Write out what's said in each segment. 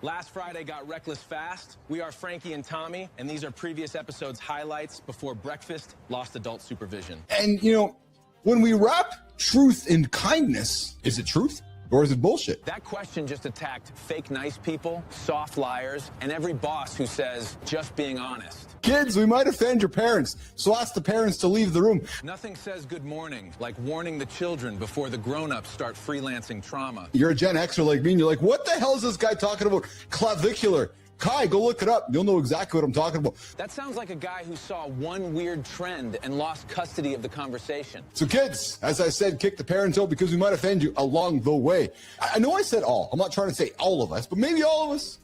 Last Friday got reckless fast. We are Frankie and Tommy, and these are previous episodes' highlights before breakfast lost adult supervision. And, you know, when we wrap truth in kindness, is it truth or is it bullshit? That question just attacked fake nice people, soft liars, and every boss who says, just being honest. Kids, we might offend your parents, so ask the parents to leave the room. Nothing says good morning like warning the children before the grown-ups start freelancing trauma. You're a Gen Xer like me, and you're like, what the hell is this guy talking about? Clavicular. Kai, go look it up. You'll know exactly what I'm talking about. That sounds like a guy who saw one weird trend and lost custody of the conversation. So kids, as I said, kick the parents out because we might offend you along the way. I know I said all. I'm not trying to say all of us, but maybe all of us.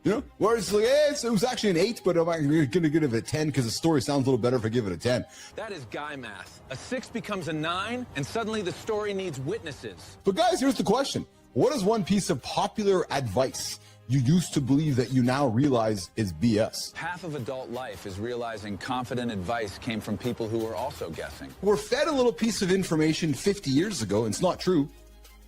You know, whereas like, it was actually an 8, but I'm going to give it a 10 because the story sounds a little better if I give it a 10. That is guy math. A 6 becomes a 9, and suddenly the story needs witnesses. But guys, here's the question. What is one piece of popular advice you used to believe that you now realize is BS? Half of adult life is realizing confident advice came from people who were also guessing. We're fed a little piece of information 50 years ago, and it's not true.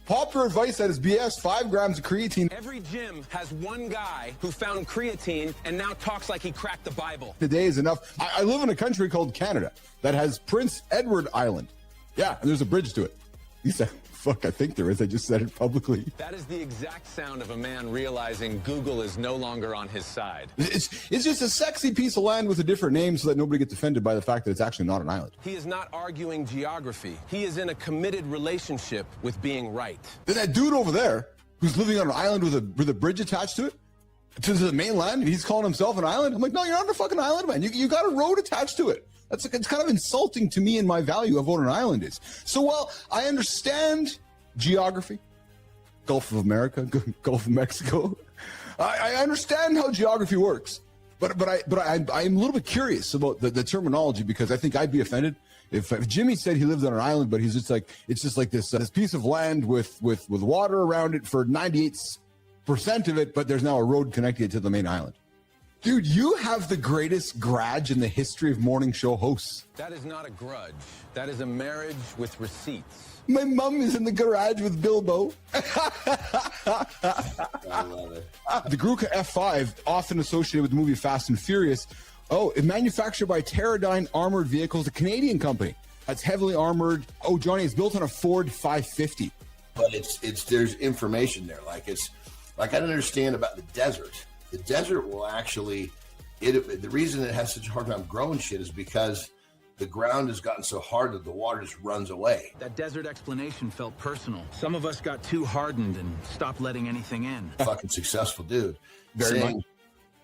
Popular advice that is BS, 5 grams of creatine. Every gym has one guy who found creatine and now talks like he cracked the Bible. Today is enough. I live in a country called Canada that has Prince Edward Island. Yeah, and there's a bridge to it. He said, fuck, I think there is. I just said it publicly. That is the exact sound of a man realizing Google is no longer on his side. It's just a sexy piece of land with a different name so that nobody gets offended by the fact that it's actually not an island. He is not arguing geography. He is in a committed relationship with being right. Then that dude over there who's living on an island with a bridge attached to it, to the mainland, he's calling himself an island. I'm like, no, you're not on a fucking island, man. You got a road attached to it. It's kind of insulting to me and my value of what an island is. So, well, I understand geography, Gulf of America, Gulf of Mexico. I understand how geography works, but I'm a little bit curious about the terminology because I think I'd be offended if Jimmy said he lived on an island, but he's just like, it's just like this piece of land with water around it for 98% of it, but there's now a road connecting it to the main island. Dude, you have the greatest grudge in the history of morning show hosts. That is not a grudge. That is a marriage with receipts. My mom is in the garage with Bilbo. I love it. The Gruka F5, often associated with the movie Fast and Furious. Oh, it's manufactured by Teradyne Armored Vehicles, a Canadian company that's heavily armored. Oh, Johnny, it's built on a Ford 550. But there's information there. Like I don't understand about the desert. The desert will actually, the reason it has such a hard time growing shit is because the ground has gotten so hard that the water just runs away. That desert explanation felt personal. Some of us got too hardened and stopped letting anything in. Fucking successful dude. Very much.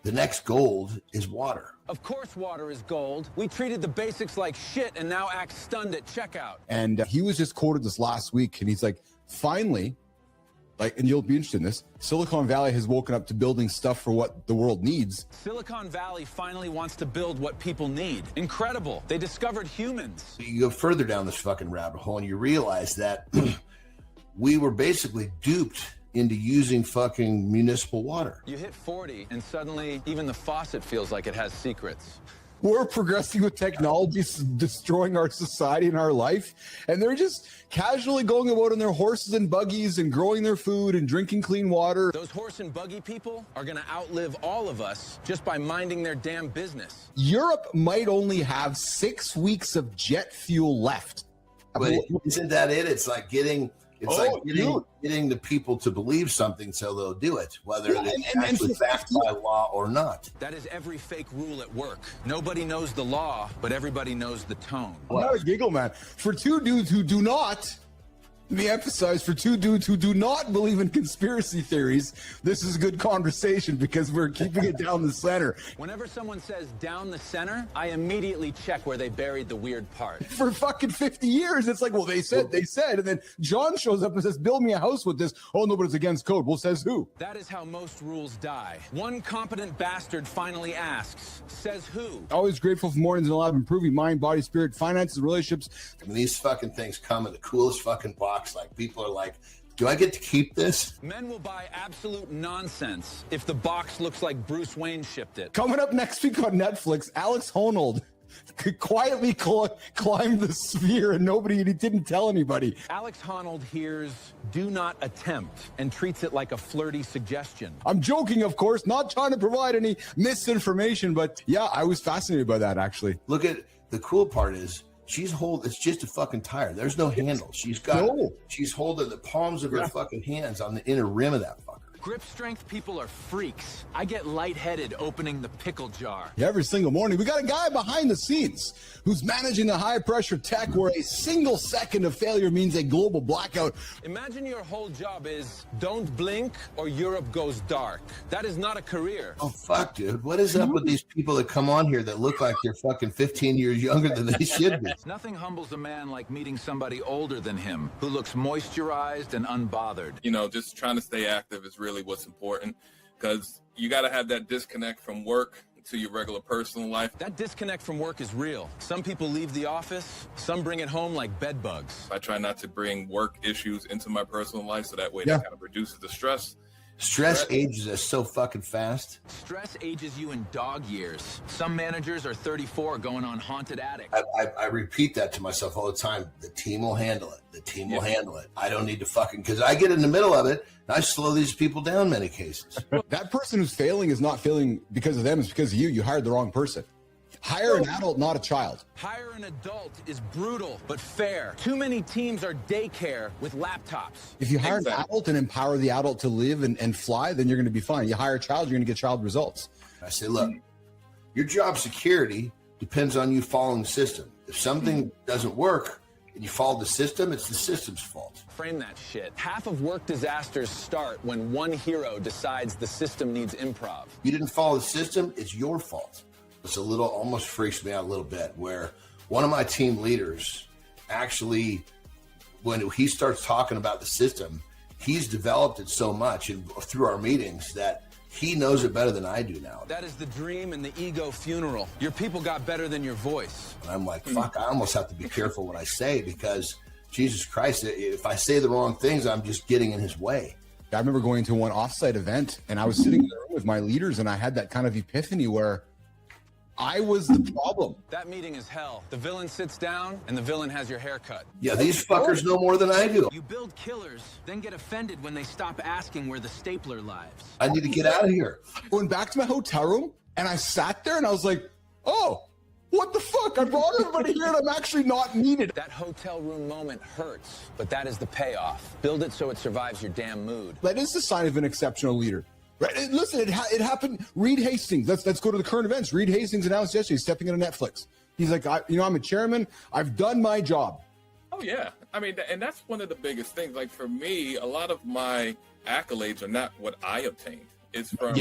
The next gold is water. Of course water is gold. We treated the basics like shit and now act stunned at checkout. And he was just quoted this last week, and he's like, finally, like, and you'll be interested in this, Silicon Valley has woken up to building stuff for what the world needs. Silicon Valley finally wants to build what people need. Incredible. They discovered humans. You go further down this fucking rabbit hole and you realize that we were basically duped into using fucking municipal water. You hit 40 and suddenly even the faucet feels like it has secrets. We're progressing with technology, destroying our society and our life, and they're just casually going about on their horses and buggies and growing their food and drinking clean water. Those horse and buggy people are going to outlive all of us just by minding their damn business. Europe might only have 6 weeks of jet fuel left. But isn't that it? It's like getting the people to believe something so they'll do it, whether it's actually backed by law or not. That is every fake rule at work. Nobody knows the law, but everybody knows the tone. I'm not a giggle, man. For two dudes who do not, let me emphasize, for two dudes who do not believe in conspiracy theories, this is a good conversation because we're keeping it down the center. Whenever someone says down the center, I immediately check where they buried the weird part. For fucking 50 years, it's like, well, they said, and then John shows up and says, build me a house with this. Oh, no, but it's against code. Well, says who? That is how most rules die. One competent bastard finally asks, says who? Always grateful for mornings and a lot of improving mind, body, spirit, finances, relationships. I mean, these fucking things come in the coolest fucking box. Like, people are like, do I get to keep this? Men will buy absolute nonsense if the box looks like Bruce Wayne shipped it. Coming up next week on Netflix, Alex Honnold quietly climbed the sphere and he didn't tell anybody. Alex Honnold hears "do not attempt" and treats it like a flirty suggestion. I'm joking, of course, not trying to provide any misinformation, but yeah, I was fascinated by that, actually. Look at the cool part is it's just a fucking tire. There's no handle. She's holding the palms of her fucking hands on the inner rim of that fucker. Grip strength people are freaks. I get lightheaded opening the pickle jar. Yeah, every single morning. We got a guy behind the scenes who's managing the high-pressure tech where a single second of failure means a global blackout. Imagine your whole job is don't blink or Europe goes dark. That is not a career. Oh, fuck, dude. What is up with these people that come on here that look like they're fucking 15 years younger than they should be? Nothing humbles a man like meeting somebody older than him who looks moisturized and unbothered. You know, just trying to stay active is really what's important, because you got to have that disconnect from work to your regular personal life. That disconnect from work is real. Some people leave the office, some bring it home like bed bugs. I try not to bring work issues into my personal life, so that way that kind of reduces the stress. Stress ages us so fucking fast. Stress ages you in dog years. Some managers are 34 going on haunted attic. I repeat that to myself all the time. The team will handle it. The team will handle it. I don't need to fucking, because I get in the middle of it and I slow these people down in many cases. That person who's failing is not failing because of them. It's because of you. You hired the wrong person. Hire an adult, not a child. Hire an adult is brutal but fair. Too many teams are daycare with laptops. If you hire an adult and empower the adult to live and fly, then you're going to be fine. You hire a child, you're going to get child results. I say, look, your job security depends on you following the system. If something doesn't work and you follow the system, it's the system's fault. Frame that shit. Half of work disasters start when one hero decides the system needs improv. You didn't follow the system, it's your fault. It's almost freaks me out a little bit, where one of my team leaders actually, when he starts talking about the system, he's developed it so much and through our meetings that he knows it better than I do now. That is the dream and the ego funeral. Your people got better than your voice. And I'm like, fuck, I almost have to be careful what I say, because Jesus Christ, if I say the wrong things, I'm just getting in his way. I remember going to one offsite event and I was sitting in the room with my leaders and I had that kind of epiphany where I was the problem. That meeting is hell. The villain sits down and the villain has your haircut. Yeah, these fuckers know more than I do. You build killers, then get offended when they stop asking where the stapler lives. I need to get out of here. I went back to my hotel room and I sat there and I was like, oh, what the fuck? I brought everybody here and I'm actually not needed. That hotel room moment hurts, but that is the payoff. Build it so it survives your damn mood. That is the sign of an exceptional leader. Right? Listen, it happened. Reed Hastings. Let's go to the current events. Reed Hastings announced yesterday he's stepping into Netflix. He's like, I'm a chairman. I've done my job. Oh, yeah. I mean, and that's one of the biggest things. Like, for me, a lot of my accolades are not what I obtained. It's from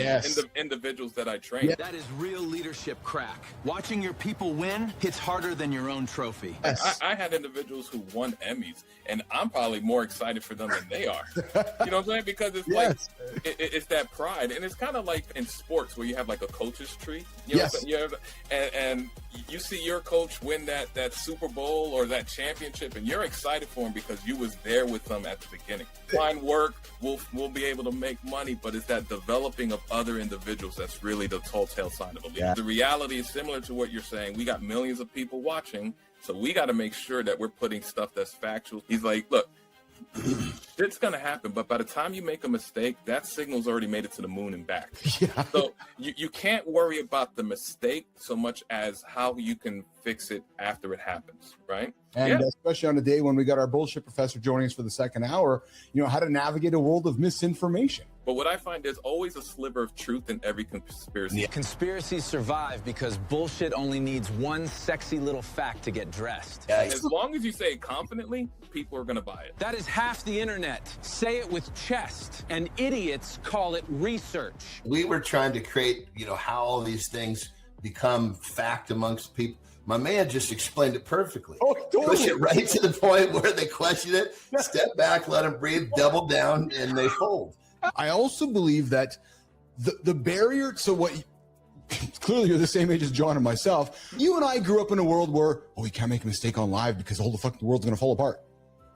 individuals that I train. Yeah. That is real leadership crack. Watching your people win hits harder than your own trophy. Yes. I had individuals who won Emmys, and I'm probably more excited for them than they are. You know what I'm saying? Because it's like, it's that pride. And it's kind of like in sports where you have like a coach's tree. You know and you see your coach win that Super Bowl or that championship, and you're excited for him because you was there with them at the beginning. Find work, we'll be able to make money, but it's that developing of other individuals that's really the telltale sign of a leader. Yeah. The reality is similar to what you're saying. We got millions of people watching, so we got to make sure that we're putting stuff that's factual. He's like, look, it's going to happen, but by the time you make a mistake, that signal's already made it to the moon and back. Yeah. So you can't worry about the mistake so much as how you can fix it after it happens, right? And especially on a day when we got our bullshit professor joining us for the second hour, how to navigate a world of misinformation. But what I find, there's always a sliver of truth in every conspiracy. Yeah. Conspiracies survive because bullshit only needs one sexy little fact to get dressed. Yeah. As long as you say it confidently, people are going to buy it. That is half the internet. Say it with chest, and idiots call it research. We were trying to create, how all these things become fact amongst people. My man just explained it perfectly. Oh, totally. Push it right to the point where they question it, step back, let them breathe, double down, and they fold. I also believe that the barrier to what clearly you're the same age as John and myself. You and I grew up in a world where, you can't make a mistake on live because the whole fucking world's going to fall apart.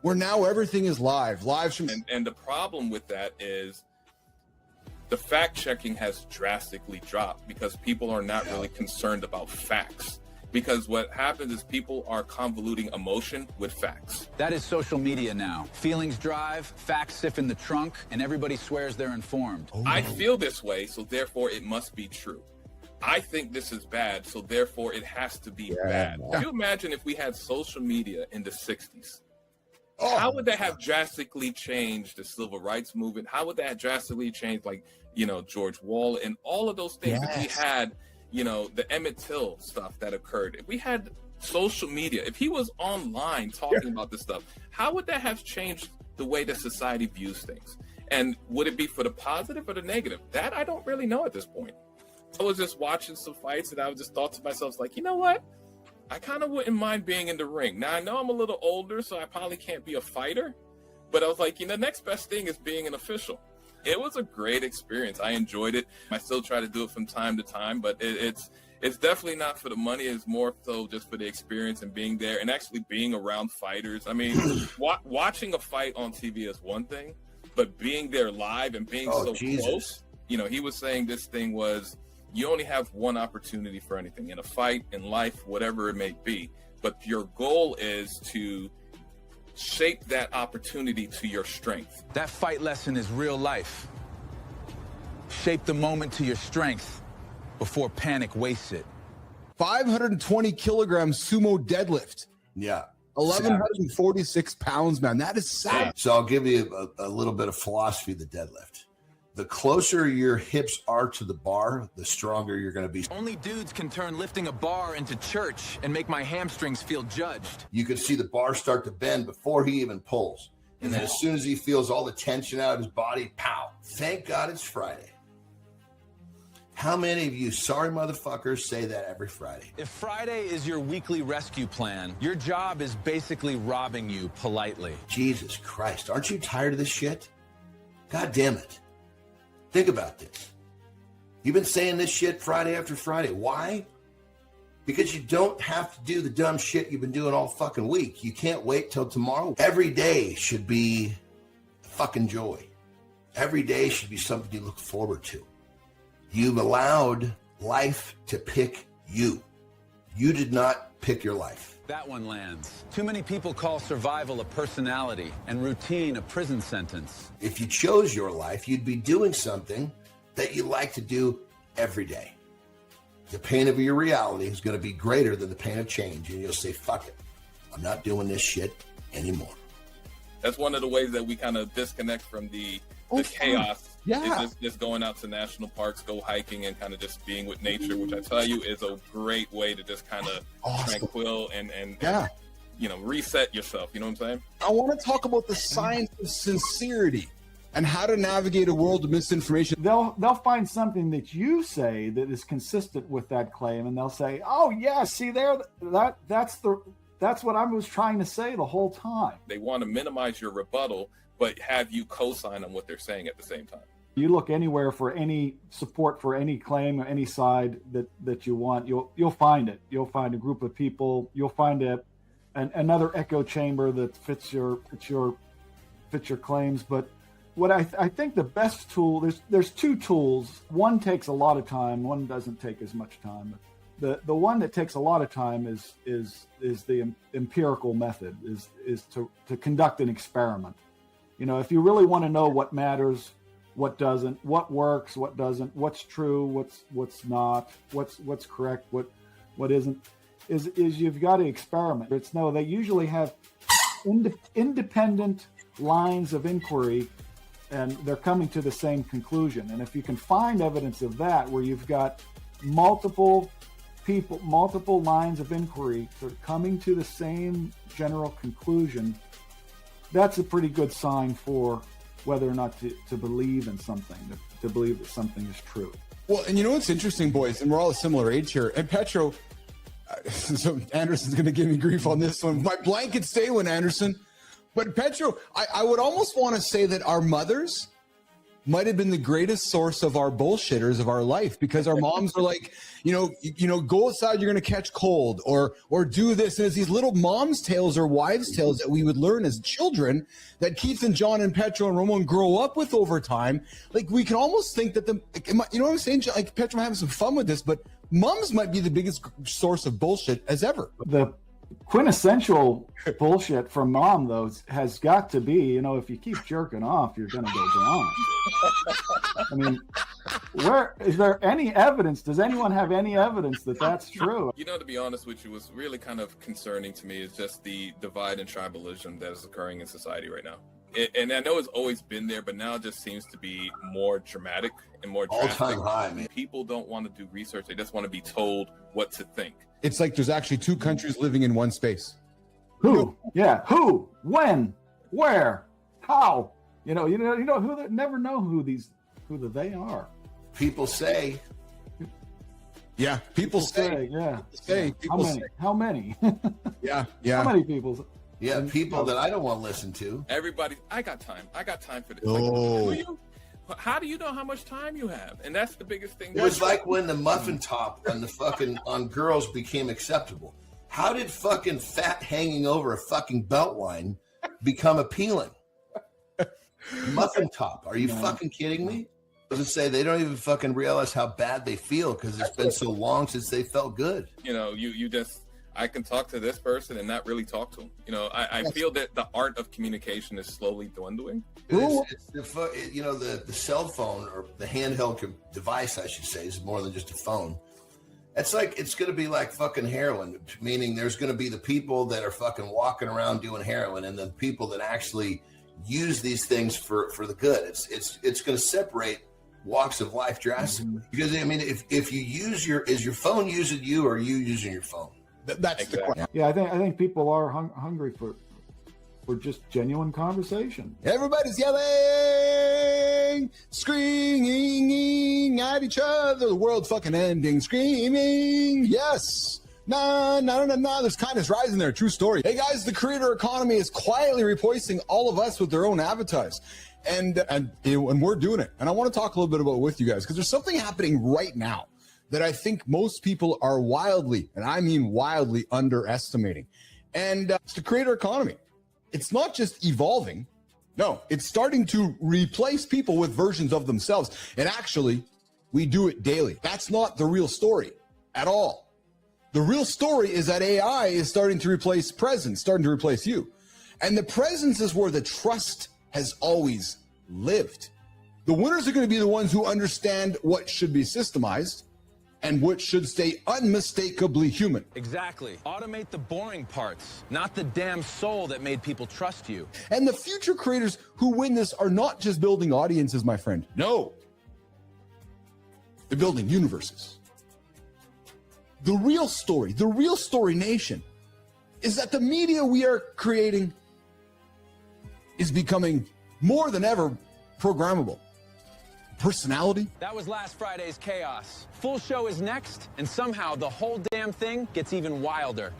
Where now everything is live. And the problem with that is the fact checking has drastically dropped because people are not really concerned about facts. Because what happens is people are convoluting emotion with facts. That is social media now. Feelings drive, facts sift in the trunk, and everybody swears they're informed. I feel this way, so therefore it must be true. I think this is bad, so therefore it has to be bad. Can you imagine if we had social media in the 60s? How would that have drastically changed the civil rights movement? How would that have drastically changed, like, you know, George Wall and all of those things? If we had, you know, the Emmett Till stuff that occurred, if we had social media, if he was online talking about this stuff, how would that have changed the way that society views things? And would it be for the positive or the negative? That I don't really know at this point. I was just watching some fights and I just thought to myself, like, you know what? I kind of wouldn't mind being in the ring. Now, I know I'm a little older, so I probably can't be a fighter. But I was like, you know, the next best thing is being an official. It was a great experience. I enjoyed it. I still try to do it from time to time, but it's definitely not for the money. It's more so just for the experience and being there and actually being around fighters. I mean, watching a fight on TV is one thing, but being there live and being close, you know, he was saying this thing was, you only have one opportunity for anything in a fight, in life, whatever it may be. But your goal is to shape that opportunity to your strength. That fight lesson is real life. Shape the moment to your strength before panic wastes it. 520 kilogram sumo deadlift. Yeah. 1,146 pounds, man. That is sad. So I'll give you a little bit of philosophy of the deadlift. The closer your hips are to the bar, the stronger you're going to be. Only dudes can turn lifting a bar into church and make my hamstrings feel judged. You can see the bar start to bend before he even pulls. And then as soon as he feels all the tension out of his body, pow. Thank God it's Friday. How many of you sorry motherfuckers say that every Friday? If Friday is your weekly rescue plan, your job is basically robbing you politely. Jesus Christ. Aren't you tired of this shit? God damn it. Think about this. You've been saying this shit Friday after Friday. Why? Because you don't have to do the dumb shit you've been doing all fucking week. You can't wait till tomorrow. Every day should be a fucking joy. Every day should be something you look forward to. You've allowed life to pick you. You did not pick your life. That one lands. Too many people call survival a personality and routine a prison sentence. If you chose your life, you'd be doing something that you like to do every day. The pain of your reality is going to be greater than the pain of change, and you'll say, fuck it. I'm not doing this shit anymore. That's one of the ways that we kind of disconnect from the chaos. Yeah. Is just going out to national parks, go hiking, and kind of just being with nature, which I tell you is a great way to just kind of tranquil and you know, reset yourself. You know what I'm saying? I want to talk about the science of sincerity and how to navigate a world of misinformation. They'll find something that you say that is consistent with that claim, and they'll say, "Oh yeah, see there, that's what I was trying to say the whole time." They want to minimize your rebuttal, but have you co-sign on what they're saying at the same time. You look anywhere for any support for any claim or any side that you want, you'll find it. You'll find a group of people. You'll find another echo chamber that fits your claims. But what I think the best tool, there's two tools. One takes a lot of time. One doesn't take as much time. The one that takes a lot of time is the empirical method. Is to conduct an experiment. You know, if you really want to know what matters, what doesn't, what works, what doesn't, what's true, what's not, what's correct, what isn't, is you've got to experiment. They usually have independent lines of inquiry, and they're coming to the same conclusion. And if you can find evidence of that, where you've got multiple lines of inquiry sort of coming to the same general conclusion, that's a pretty good sign for whether or not to believe in something, to believe that something is true. Well, and you know what's interesting, boys, and we're all a similar age here. And Petro, so Anderson's going to give me grief on this one. My blanket say one, Anderson. But Petro, I would almost want to say that our mothers might have been the greatest source of our bullshitters of our life, because our moms are like, you know, go outside, you're going to catch cold, or do this. And it's these little mom's tales or wives' tales that we would learn as children that Keith and John and Petro and Ramon grow up with over time. Like, we can almost think that you know what I'm saying? Like, Petro, I'm having some fun with this, but Mums might be the biggest source of bullshit as ever. The quintessential bullshit from mom, though, has got to be, if you keep jerking off, you're going to go blind. I mean, where is there any evidence? Does anyone have any evidence that that's true? To be honest with you, what's really kind of concerning to me is just the divide and tribalism that is occurring in society right now. And I know it's always been there, but now it just seems to be more dramatic and more drastic. All-time high, man. People don't want to do research. They just want to be told what to think. It's like there's actually two countries living in one space. Who? Yeah. Who? When? Where? How? Who? Never know who they are. People say. Yeah. People say. Yeah. People say. How many? Yeah. How many people? Yeah, people that I don't want to listen to. Everybody, I got time for this. Oh. How do you know how much time you have? And that's the biggest thing. It was like when the muffin top on girls became acceptable. How did fucking fat hanging over a fucking belt line become appealing? Muffin top. Are you fucking kidding me? I was gonna say they don't even fucking realize how bad they feel because it's been so long since they felt good. You just. I can talk to this person and not really talk to them. I feel that the art of communication is slowly dwindling. It's the cell phone or the handheld device, I should say, is more than just a phone. It's going to be like fucking heroin, meaning there's going to be the people that are fucking walking around doing heroin and the people that actually use these things for the good. It's going to separate walks of life drastically. Because, I mean, if you is your phone using you or are you using your phone? That's exactly. The question. Yeah, I think people are hungry for just genuine conversation. Everybody's yelling, screaming at each other. The world's fucking ending. Screaming, yes. Nah. There's kindness rising there. True story. Hey guys, the creator economy is quietly replacing all of us with their own avatars. And we're doing it. And I want to talk a little bit about it with you guys because there's something happening right now that I think most people are wildly, and I mean wildly, underestimating. And it's the creator economy. It's not just evolving. No, it's starting to replace people with versions of themselves. And actually, we do it daily. That's not the real story at all. The real story is that AI is starting to replace presence, starting to replace you. And the presence is where the trust has always lived. The winners are going to be the ones who understand what should be systemized and which should stay unmistakably human. Exactly. Automate the boring parts, not the damn soul that made people trust you. And the future creators who win this are not just building audiences, my friend. No. They're building universes. The real story nation, is that the media we are creating is becoming more than ever programmable. Personality. That was last Friday's chaos. Full show is next, and somehow the whole damn thing gets even wilder.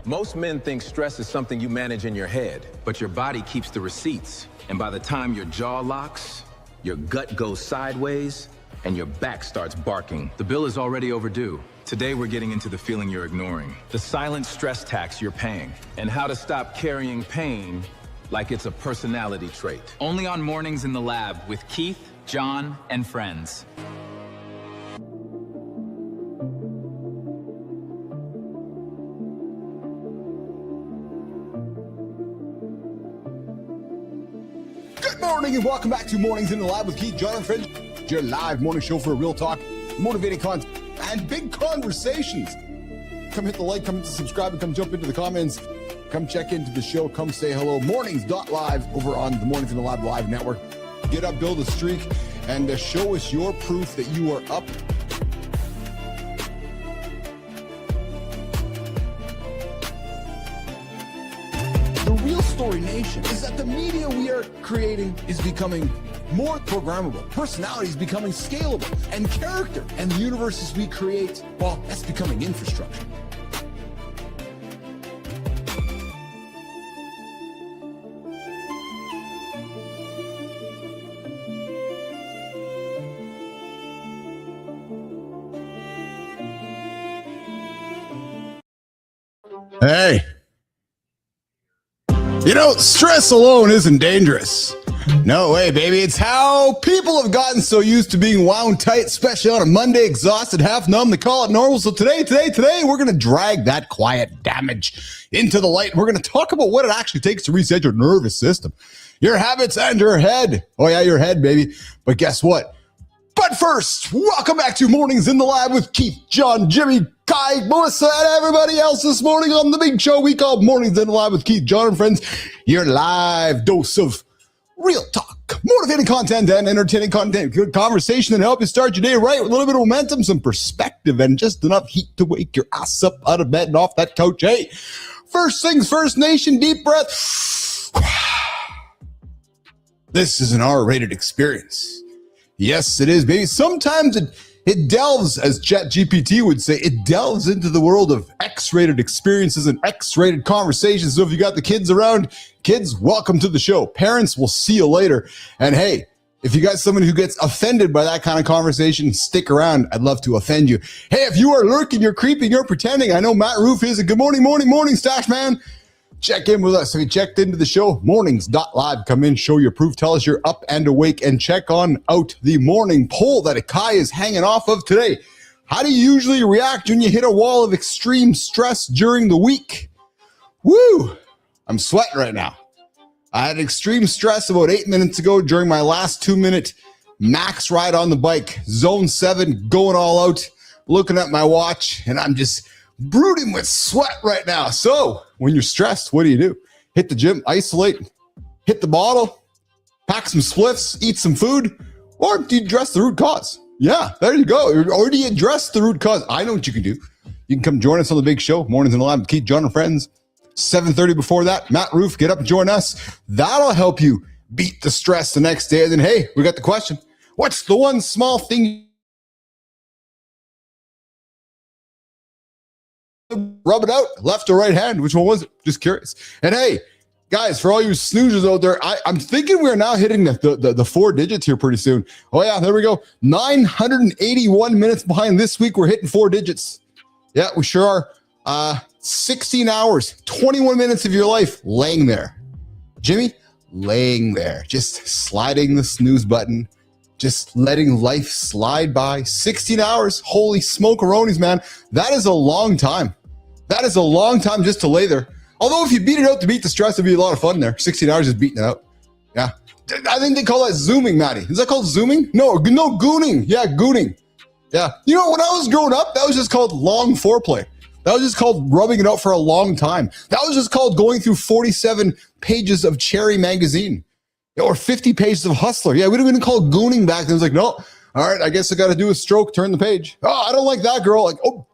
Most men think stress is something you manage in your head, but your body keeps the receipts. And by the time your jaw locks, your gut goes sideways, and your back starts barking, the bill is already overdue. Today, we're getting into the feeling you're ignoring, the silent stress tax you're paying, and how to stop carrying pain like it's a personality trait. Only on Mornings in the Lab with Keith, John, and friends. Good morning and welcome back to Mornings in the Lab with Keith, John, and friends. Your live morning show for real talk, motivating content, and big conversations. Come hit the like, come subscribe, and come jump into the comments. Come check into the show. Come say hello. Mornings.live over on the Mornings in the Lab Live Network. Get up, build a streak, and show us your proof that you are up. The real story, nation, is that the media we are creating is becoming more programmable. Personality is becoming scalable, and character and the universes we create, well, that's becoming infrastructure. Hey, you know, stress alone isn't dangerous. No way, baby. It's how people have gotten so used to being wound tight, especially on a Monday, exhausted, half numb, they call it normal. So today, we're going to drag that quiet damage into the light. We're going to talk about what it actually takes to reset your nervous system, your habits, and your head. Oh yeah, your head, baby. But guess what? But first, welcome back to Mornings in the Lab with Keith, John, Jimmy, Kai, Melissa, and everybody else this morning on the big show we call Mornings in the Lab with Keith, John, and friends. Your live dose of real talk, motivating content, and entertaining content. Good conversation that help you start your day right with a little bit of momentum, some perspective, and just enough heat to wake your ass up out of bed and off that couch. Hey, first things first, nation, deep breath. This is an R-rated experience. Yes, it is, baby. Sometimes it delves, as ChatGPT would say, it delves into the world of X-rated experiences and X-rated conversations. So if you got the kids around, kids, welcome to the show. Parents, we'll see you later. And hey, if you got someone who gets offended by that kind of conversation, stick around. I'd love to offend you. Hey, if you are lurking, you're creeping, you're pretending. I know Matt Roof is a good morning, Stash Man. Check in with us. If you checked into the show, mornings.live. Come in, show your proof, tell us you're up and awake, and check on out the morning poll that Akai is hanging off of today. How do you usually react when you hit a wall of extreme stress during the week? Woo! I'm sweating right now. I had extreme stress about 8 minutes ago during my last 2-minute max ride on the bike. Zone 7, going all out, looking at my watch, and I'm just brooding with sweat right now. So when you're stressed, what do? Hit the gym, isolate, hit the bottle, pack some spliffs, eat some food, or do you address the root cause? Yeah, there you go. Or do you address the root cause? I know what you can do. You can come join us on the big show, Mornings in the Lab with Keith, John, and friends. 7:30 before that, Matt Roof, get up and join us. That'll help you beat the stress the next day. And then, hey, we got the question. What's the one small thing? Rub it out, left or right hand. Which one was it? Just curious. And hey, guys, for all you snoozers out there, I'm thinking we're now hitting the 4 digits here pretty soon. Oh yeah, there we go. 981 minutes behind this week. We're hitting 4 digits. Yeah, we sure are. 16 hours, 21 minutes of your life laying there. Jimmy, laying there, just sliding the snooze button, just letting life slide by. 16 hours, holy smokeronies, man. That is a long time. That is a long time just to lay there. Although if you beat it out to beat the stress, it'd be a lot of fun there. 16 hours just beating it out. Yeah. I think they call that zooming, Matty. Is that called zooming? No, gooning. Yeah, gooning. Yeah. You know, when I was growing up, that was just called long foreplay. That was just called rubbing it out for a long time. That was just called going through 47 pages of Cherry magazine or 50 pages of Hustler. Yeah, we didn't even call it gooning back then. It was like, no, all right, I guess I got to do a stroke, turn the page. Oh, I don't like that girl. Like, oh,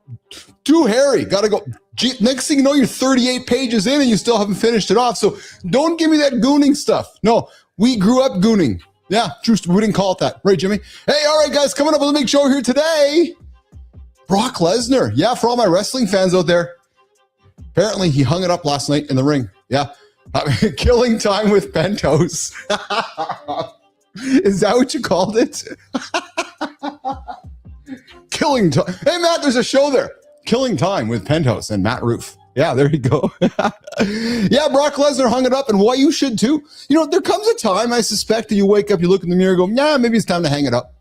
too hairy. Got to go. Gee, next thing you know, you're 38 pages in and you still haven't finished it off. So don't give me that gooning stuff. No, we grew up gooning. Yeah, true. We didn't call it that. Right, Jimmy? Hey, all right, guys, coming up with a big show here today. Brock Lesnar. Yeah, for all my wrestling fans out there. Apparently, he hung it up last night in the ring. Yeah. Killing time with Pentos. Is that what you called it? Killing time. Hey, Matt, there's a show there. Killing Time with Pentos and Matt Roof. Yeah, there you go. Yeah, Brock Lesnar hung it up, and why you should too. There comes a time, I suspect, that you wake up, you look in the mirror, go, nah, maybe it's time to hang it up.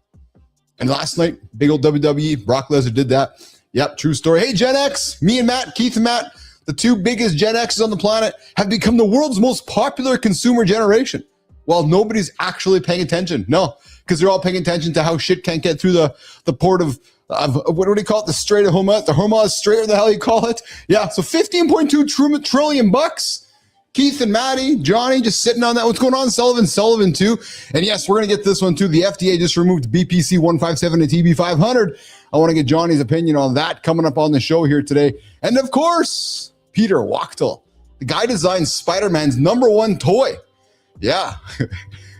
And last night, big old WWE, Brock Lesnar did that. Yep, true story. Hey, Gen X, me and Matt, Keith and Matt, the two biggest Gen X's on the planet, have become the world's most popular consumer generation. While nobody's actually paying attention. No, because they're all paying attention to how shit can't get through the port of what do you call it? The Strait of Hormuz, the Hormuz Strait, or the hell you call it? Yeah, so 15.2 trillion bucks. Keith and Maddie, Johnny, just sitting on that. What's going on? Sullivan too. And yes, we're going to get this one too. The FDA just removed BPC 157 and TB 500. I want to get Johnny's opinion on that coming up on the show here today. And of course, Peter Wachtel, the guy designed Spider-Man's #1 toy. Yeah.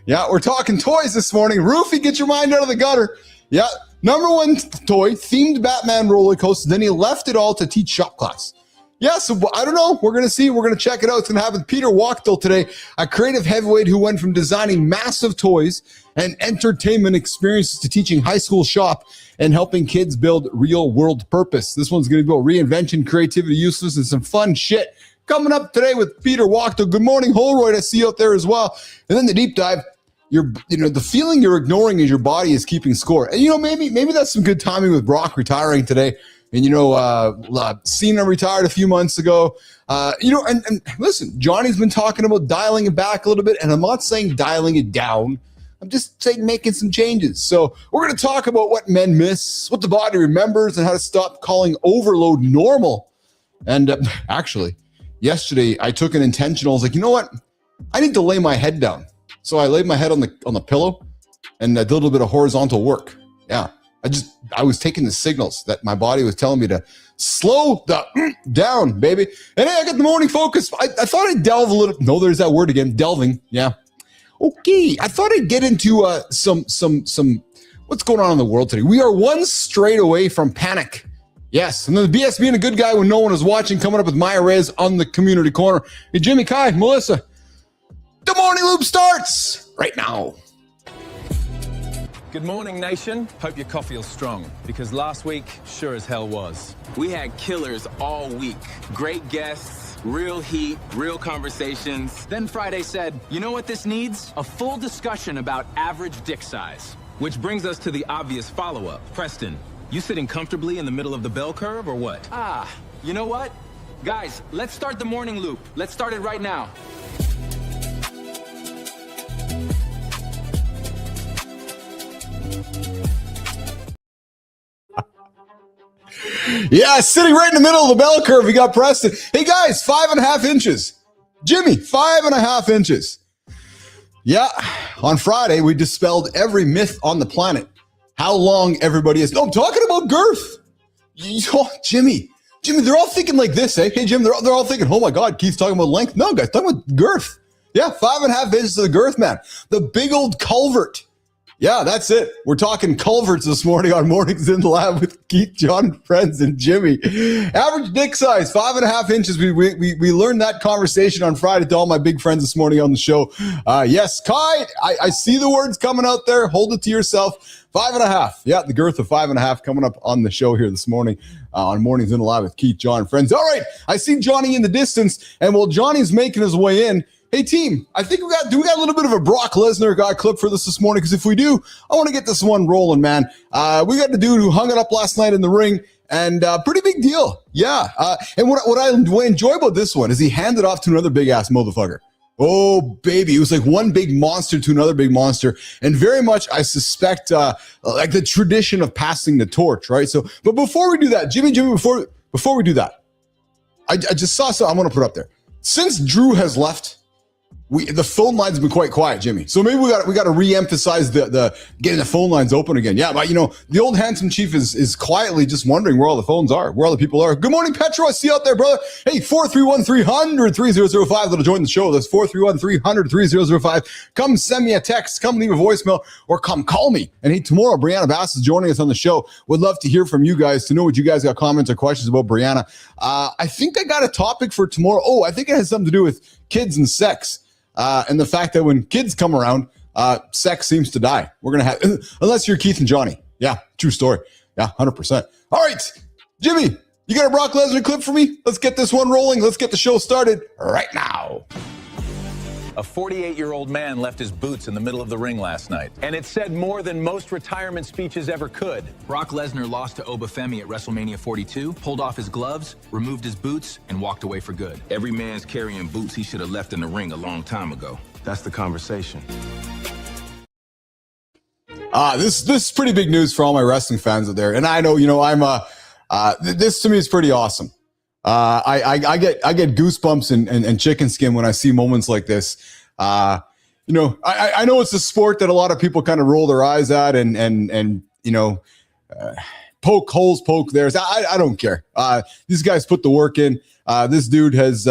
Yeah, we're talking toys this morning. Roofy, get your mind out of the gutter. Yeah, #1 toy, themed Batman roller coaster. Then he left it all to teach shop class. Yeah, so I don't know. We're going to see. We're going to check it out. It's going to happen with Peter Wachtel today, a creative heavyweight who went from designing massive toys and entertainment experiences to teaching high school shop and helping kids build real world purpose. This one's going to be about reinvention, creativity, useless, and some fun shit. Coming up today with Peter Wachtel. Good morning, Holroyd. I see you out there as well. And then the deep dive. The feeling you're ignoring is your body is keeping score. And maybe that's some good timing with Brock retiring today. And Cena retired a few months ago. And listen, Johnny's been talking about dialing it back a little bit, and I'm not saying dialing it down. I'm just saying making some changes. So we're going to talk about what men miss, what the body remembers, and how to stop calling overload normal. And actually, yesterday I took an intentional. I was like, you know what? I need to lay my head down. So I laid my head on the pillow, and I did a little bit of horizontal work. Yeah. I was taking the signals that my body was telling me to slow down, baby. And hey, I got the morning focus. I thought I'd delve a little. No, there's that word again, delving. Yeah. Okay. I thought I'd get into some what's going on in the world today. We are one straight away from panic. Yes. And then the BS being a good guy when no one is watching, coming up with Maya Reyes on the community corner. Hey, Jimmy, Kai, Melissa. The morning loop starts right now. Good morning, nation. Hope your coffee is strong, because last week sure as hell was. We had killers all week. Great guests, real heat, real conversations. Then Friday said, you know what this needs? A full discussion about average dick size. Which brings us to the obvious follow-up. Preston, you sitting comfortably in the middle of the bell curve or what? You know what? Guys, let's start the morning loop. Let's start it right now. Yeah, sitting right in the middle of the bell curve, we got Preston. Hey guys, 5.5 inches. Jimmy, 5.5 inches. Yeah, on Friday, we dispelled every myth on the planet. How long everybody is. No, I'm talking about girth. Jimmy, they're all thinking like this, eh? Hey, Jim, they're all thinking, oh my God, Keith's talking about length. No, guys, talking about girth. Yeah, 5.5 inches of the girth, man. The big old culvert. Yeah, that's it. We're talking culverts this morning on Mornings in the Lab with Keith, John, friends, and Jimmy. Average dick size, 5.5 inches. We learned that conversation on Friday to all my big friends this morning on the show. Yes, Kai, I see the words coming out there. Hold it to yourself. 5.5. Yeah, the girth of 5.5 coming up on the show here this morning on Mornings in the Lab with Keith, John, friends. All right, I see Johnny in the distance, and while Johnny's making his way in, hey, team, I think we got a little bit of a Brock Lesnar clip for this morning? Because if we do, I want to get this one rolling, man. We got the dude who hung it up last night in the ring, and pretty big deal. Yeah. And what I enjoy about this one is he handed off to another big-ass motherfucker. Oh, baby. It was like one big monster to another big monster. And very much, I suspect, like the tradition of passing the torch, right? So, but before we do that, Jimmy, before we do that, I just saw something I want to put up there. Since Drew has left, the phone lines have been quite quiet, Jimmy. So maybe we got to re-emphasize the getting the phone lines open again. Yeah, but the old handsome chief is quietly just wondering where all the phones are, where all the people are. Good morning, Petro. I see you out there, brother. Hey, 431-300-3005. That'll join the show. That's 431-300-3005. Come send me a text. Come leave a voicemail, or come call me. And hey, tomorrow Brianna Bass is joining us on the show. Would love to hear from you guys, to know what you guys got comments or questions about Brianna. I think I got a topic for tomorrow. Oh, I think it has something to do with kids and sex. And the fact that when kids come around, sex seems to die. We're going to have, unless you're Keith and Johnny. Yeah, true story. Yeah, 100%. All right, Jimmy, you got a Brock Lesnar clip for me? Let's get this one rolling. Let's get the show started right now. A 48-year-old man left his boots in the middle of the ring last night, and it said more than most retirement speeches ever could. Brock Lesnar lost to Obafemi at WrestleMania 42, pulled off his gloves, removed his boots, and walked away for good. Every man's carrying boots he should have left in the ring a long time ago. That's the conversation. This is pretty big news for all my wrestling fans out there. And I know, I'm this to me is pretty awesome. I get goosebumps and chicken skin when I see moments like this. I know it's a sport that a lot of people kind of roll their eyes at and poke holes, poke theirs. I don't care. These guys put the work in. This dude has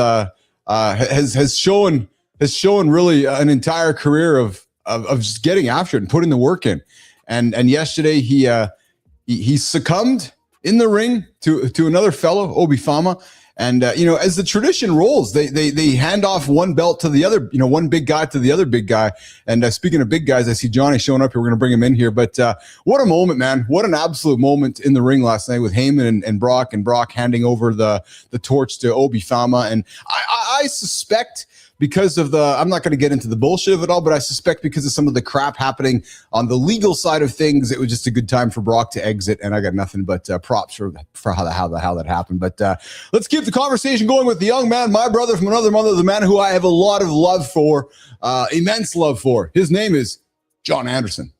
shown really an entire career of just getting after it and putting the work in. And yesterday he succumbed in the ring to another fellow, Obafemi. And, as the tradition rolls, they hand off one belt to the other, one big guy to the other big guy. And speaking of big guys, I see Johnny showing up here. We're going to bring him in here. But what a moment, man. What an absolute moment in the ring last night with Heyman and Brock handing over the torch to Obafemi. And I suspect, because of I'm not going to get into the bullshit of it all, but I suspect because of some of the crap happening on the legal side of things, it was just a good time for Brock to exit. And I got nothing but props for how that happened. But let's keep the conversation going with the young man, my brother from another mother, the man who I have a lot of love for, immense love for. His name is John Anderson.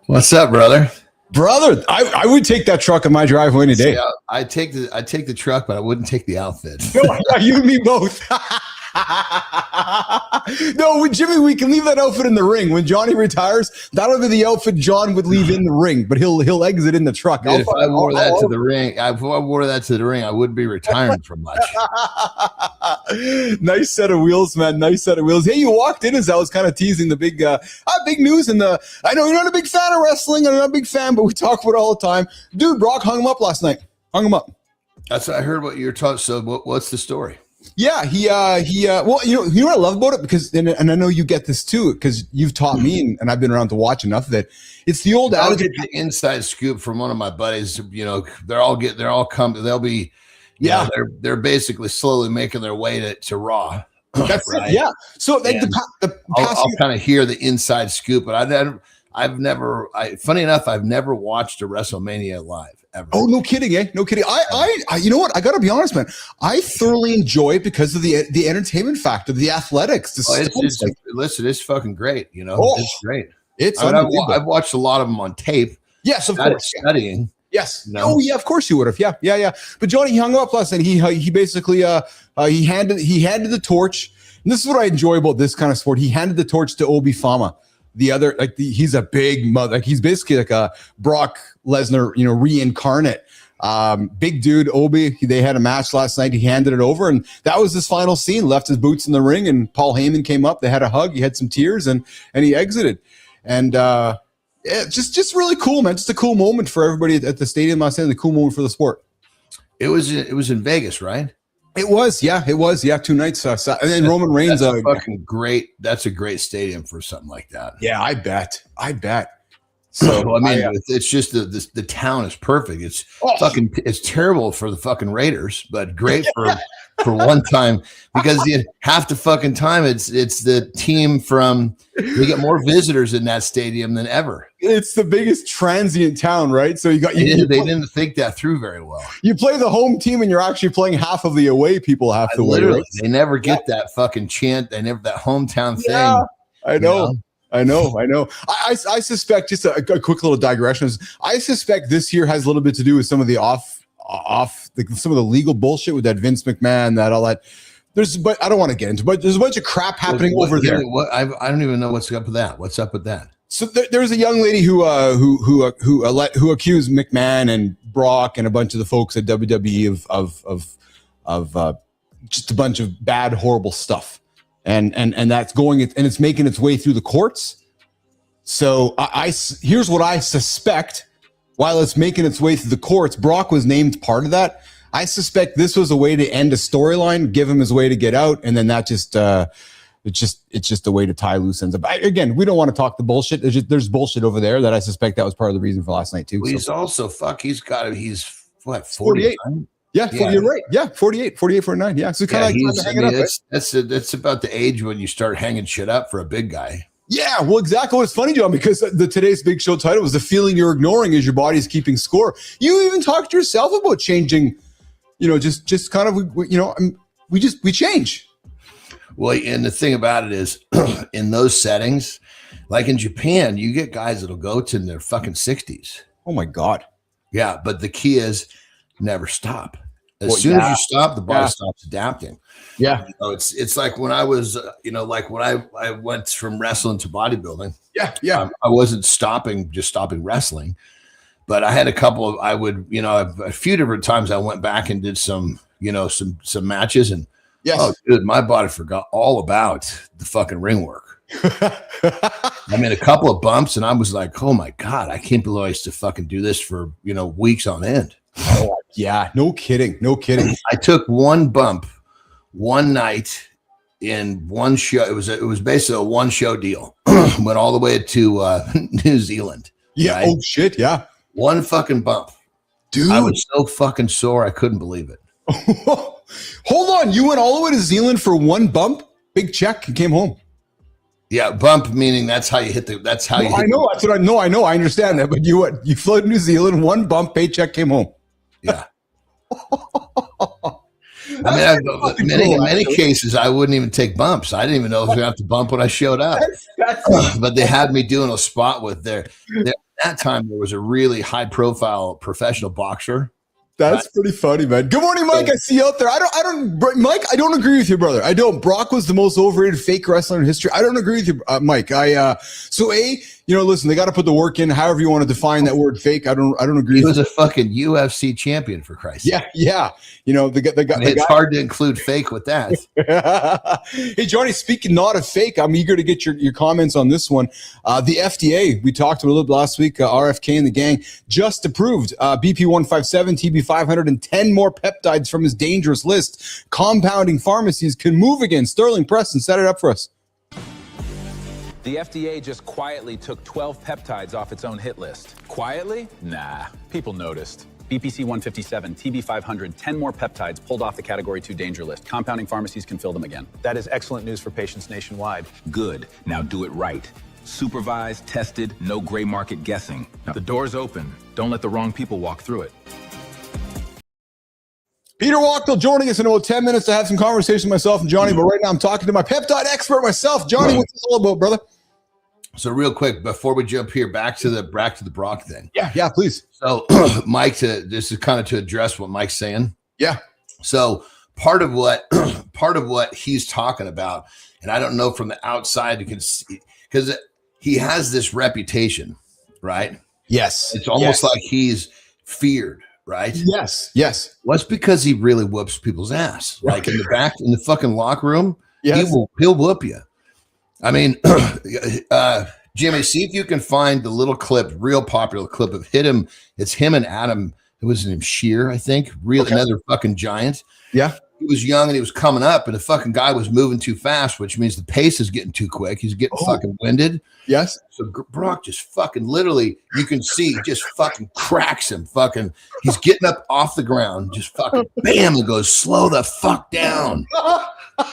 What's up, brother? Brother, I would take that truck in my driveway any day. I'd take the truck, but I wouldn't take the outfit. No, you and me both. No, Jimmy, we can leave that outfit in the ring. When Johnny retires, that'll be the outfit John would leave in the ring, but he'll exit in the truck. Dude, if I wore that to the ring, I wouldn't be retiring from much. Nice set of wheels, man. Nice set of wheels. Hey, you walked in as I was kind of teasing the big news. And I know you're not a big fan of wrestling. I'm not a big fan, but we talk about it all the time. Dude, Brock hung him up last night. Hung him up. That's what I heard what you're talking. So what's the story? Yeah, well, you know what I love about it, because, and I know you get this too, because you've taught me and I've been around to watch enough of it. It's the old I'll get the inside scoop from one of my buddies. They'll be, they're basically slowly making their way to Raw. That's right? It, yeah. So I'll kind of hear the inside scoop, but funny enough, I've never watched a WrestleMania live. Ever. Oh, no kidding, eh? No kidding. I you know what? I got to be honest, man. I thoroughly enjoy it because of the entertainment factor, the athletics. It's fucking great. It's great. I've watched a lot of them on tape. Yes, of course. Studying. Yes. No. Oh, yeah. Of course you would have. Yeah. But Johnny, he hung up last night. He basically he handed the torch. And this is what I enjoy about this kind of sport. He handed the torch to Obafemi. The other, he's a big mother. He's basically like a Brock Lesnar, reincarnate. Big dude, Obi. They had a match last night. He handed it over, and that was his final scene. Left his boots in the ring, and Paul Heyman came up. They had a hug. He had some tears, and he exited. And just really cool, man. Just a cool moment for everybody at the stadium last night. A cool moment for the sport. It was in Vegas, right? It was, yeah. 2 nights. And then Roman Reigns. That's fucking great. That's a great stadium for something like that. Yeah, I bet. So I mean, it's just the town is perfect. It's terrible for the fucking Raiders, but great for one time, because half the fucking time it's the team from. We get more visitors in that stadium than ever. It's the biggest transient town, right? So they didn't think that through very well. You play the home team, and you're actually playing half of the away people half the way. Right? They never get that fucking chant. They never that hometown thing. I know. I suspect, just a quick little digression. I suspect this year has a little bit to do with some of the some of the legal bullshit with that Vince McMahon, all that. But I don't want to get into. But there's a bunch of crap happening over there. I don't even know what's up with that. What's up with that? So there was a young lady who accused McMahon and Brock and a bunch of the folks at WWE of just a bunch of bad, horrible stuff, and that's going and it's making its way through the courts. So here's what I suspect. While it's making its way through the courts, Brock was named part of that. I suspect this was a way to end a storyline, give him his way to get out, and then that just. It's just a way to tie loose ends up. Again, we don't want to talk the bullshit. There's bullshit over there that I suspect that was part of the reason for last night too. Well, he's also he's what, 48? Yeah, you're right. Yeah, 48, 49. Yeah, so kind of hang it up. That's about the age when you start hanging shit up for a big guy. Yeah, well, exactly. It's funny, John, because today's big show title was "The Feeling You're Ignoring As Your Body's Keeping Score." You even talked to yourself about changing. Just kind of we change. Well, and the thing about it is, in those settings, like in Japan, you get guys that'll go to their fucking 60s. Oh my God. Yeah, but the key is never stop. As soon as you stop, the body stops adapting. Yeah. It's like when I was, like when I went from wrestling to bodybuilding. Yeah. I wasn't stopping wrestling, but I had a few different times I went back and did some matches, and yes. Oh, dude, my body forgot all about the fucking ring work. I mean, a couple of bumps, and I was like, "Oh my God, I can't believe I used to fucking do this for weeks on end." Oh, yeah, no kidding. I took one bump one night in one show. It was basically a one show deal. Went all the way to New Zealand. Yeah. Right? Oh shit. Yeah. One fucking bump, dude. I was so fucking sore, I couldn't believe it. Hold on, you went all the way to Zealand for one bump, big check, and came home. Yeah, bump meaning that's how you hit the. That's how you. I know. That's what I know. I understand that. But you flew to New Zealand, one bump, paycheck, came home. Yeah. I mean, in many cases, I wouldn't even take bumps. I didn't even know if we have to bump when I showed up. But they had me doing a spot with at that time, there was a really high-profile professional boxer. That's pretty funny, man. Good morning, Mike. I see you out there. Mike, I don't agree with you, brother. I don't. Brock was the most overrated fake wrestler in history. I don't agree with you, Mike. Listen, they got to put the work in. However you want to define that word fake, I don't agree. He was a fucking UFC champion, for Christ's sake. Yeah. It's hard to include fake with that. Hey, Johnny, speaking not of fake, I'm eager to get your comments on this one. The FDA, we talked about a little bit last week, RFK and the gang just approved BP 157, TB 500, and 10 more peptides from his dangerous list. Compounding pharmacies can move again. Sterling Preston, set it up for us. The FDA just quietly took 12 peptides off its own hit list. Quietly? Nah, people noticed. BPC 157, TB 500, 10 more peptides pulled off the Category 2 danger list. Compounding pharmacies can fill them again. That is excellent news for patients nationwide. Good. Now do it right. Supervised, tested, no gray market guessing. Now, the door's open. Don't let the wrong people walk through it. Peter Wachtel joining us in about 10 minutes to have some conversation with myself and Johnny, but right now I'm talking to my peptide expert myself. Johnny, what's this all about, brother? So real quick, before we jump here, back to the Brock thing. Yeah, please. So Mike, this is kind of to address what Mike's saying. Yeah. So part of what he's talking about, and I don't know from the outside, because he has this reputation, right? Yes. It's almost like he's feared. Right? Yes. Well, it's because he really whoops people's ass. Like in the fucking locker room, yes. He'll whoop you. I mean, Jimmy, see if you can find the little clip, real popular clip of him. It's him and Adam. It was him Shear, I think. Another fucking giant. Yeah. He was young and he was coming up, and the fucking guy was moving too fast, which means the pace is getting too quick. He's getting fucking winded. Yes. So Brock just fucking literally, you can see, just fucking cracks him. Fucking, he's getting up off the ground, just fucking bam, and goes, slow the fuck down.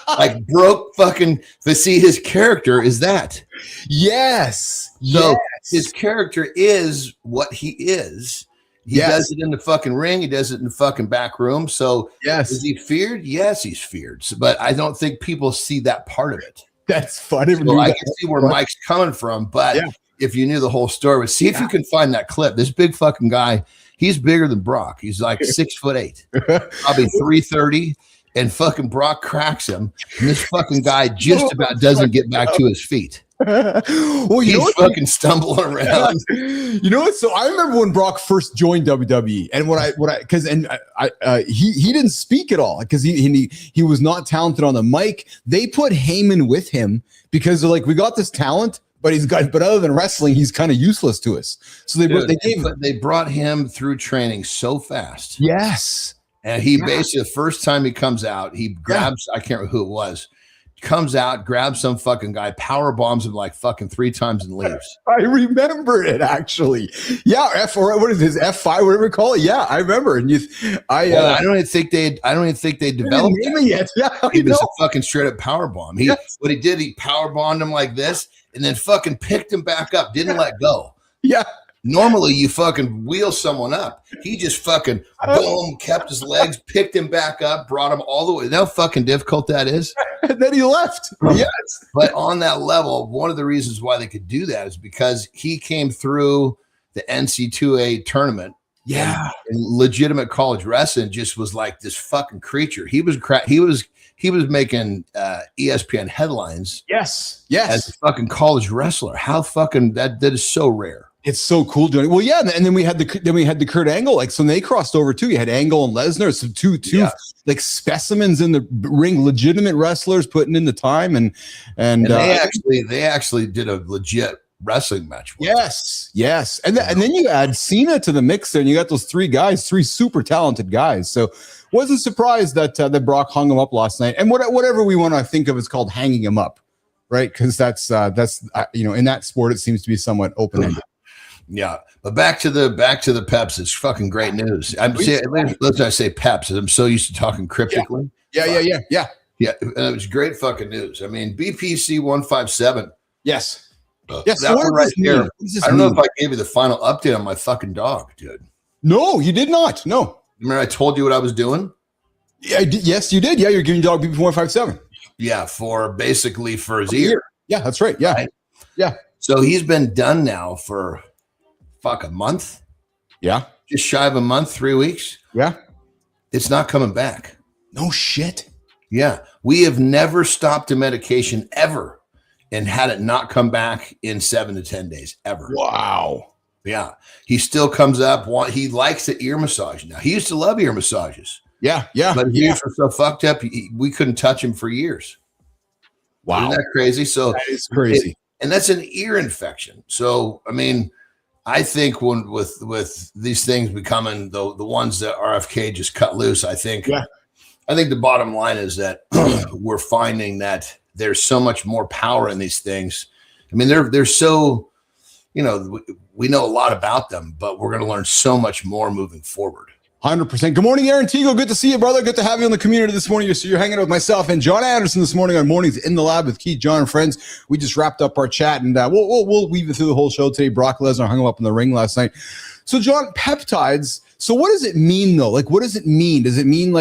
Like broke fucking, but see, his character is that. Yes. So his character is what he is. He does it in the fucking ring. He does it in the fucking back room. So yes. Is he feared? Yes, he's feared. But I don't think people see that part of it. That's funny. So I can see where Mike's coming from, but if you knew the whole story, see if you can find that clip. This big fucking guy, he's bigger than Brock. He's like 6'8", probably 330, and fucking Brock cracks him. And this fucking guy just about doesn't get back to his feet. Well, he's fucking stumbling around. You know what? So I remember when Brock first joined WWE, and he didn't speak at all because he was not talented on the mic. They put Heyman with him because they're like, we got this talent, but other than wrestling, he's kind of useless to us. So they brought him through training so fast. Yes. And he basically, the first time he comes out, he grabs, I can't remember who it was, comes out, grabs some fucking guy, power bombs him like fucking 3 times and leaves. I remember it actually. Yeah, what is his F5, whatever you call it? Yeah, I remember. And I don't even think they developed it yet. Yeah, he was a fucking straight up power bomb. What he did, he power bombed him like this, and then fucking picked him back up, didn't let go. Yeah. Normally, you fucking wheel someone up. He just fucking boom, kept his legs, picked him back up, brought him all the way. You know how fucking difficult that is? And then he left. Yes. But on that level, one of the reasons why they could do that is because he came through the NC2A tournament. Yeah. And legitimate college wrestling, just was like this fucking creature. He was making ESPN headlines. Yes. As a fucking college wrestler. How fucking that is so rare. It's so cool doing it. Well, yeah, and then we had the Kurt Angle. Like, so they crossed over too. You had Angle and Lesnar, so two like specimens in the ring, legitimate wrestlers putting in the time, and they actually did a legit wrestling match. Yes, and then you add Cena to the mix there, and you got those 3 guys, 3 super talented guys. So wasn't surprised that Brock hung him up last night. And whatever we want to think of is called hanging him up, right? Because that's in that sport it seems to be somewhat open ended. Yeah, but back to the Peps. It's fucking great news. Let's say Peps. I'm so used to talking cryptically. Yeah. It was great fucking news. I mean, BPC 157. Yes. Yes. That one right there. I don't know if I gave you the final update on my fucking dog, dude. No, you did not. No. Remember I told you what I was doing? Yeah, yes, you did. Yeah, you're giving your dog BPC 157. Yeah, for his ear. Yeah, that's right. Yeah. Right? Yeah. So he's been done now for a month. Yeah. Just shy of a month, 3 weeks. Yeah. It's not coming back. No shit. Yeah. We have never stopped a medication ever and had it not come back in 7 to 10 days ever. Wow. Yeah. He still comes up. He likes the ear massage now. He used to love ear massages. Yeah. Yeah. But his ears were so fucked up, we couldn't touch him for years. Wow. Isn't that crazy? So that is crazy. And that's an ear infection. So, I mean, I think with these things becoming the ones that RFK just cut loose, I think the bottom line is that we're finding that there's so much more power in these things. I mean, they're so, we know a lot about them, but we're going to learn so much more moving forward. 100%. Good morning, Aaron Teagle. Good to see you, brother. Good to have you in the community this morning. You're hanging out with myself and John Anderson this morning on Mornings in the Lab with Keith, John, and friends. We just wrapped up our chat, and we'll weave it through the whole show today. Brock Lesnar hung him up in the ring last night. So, John, peptides. So, what does it mean, though? Like, what does it mean? Does it mean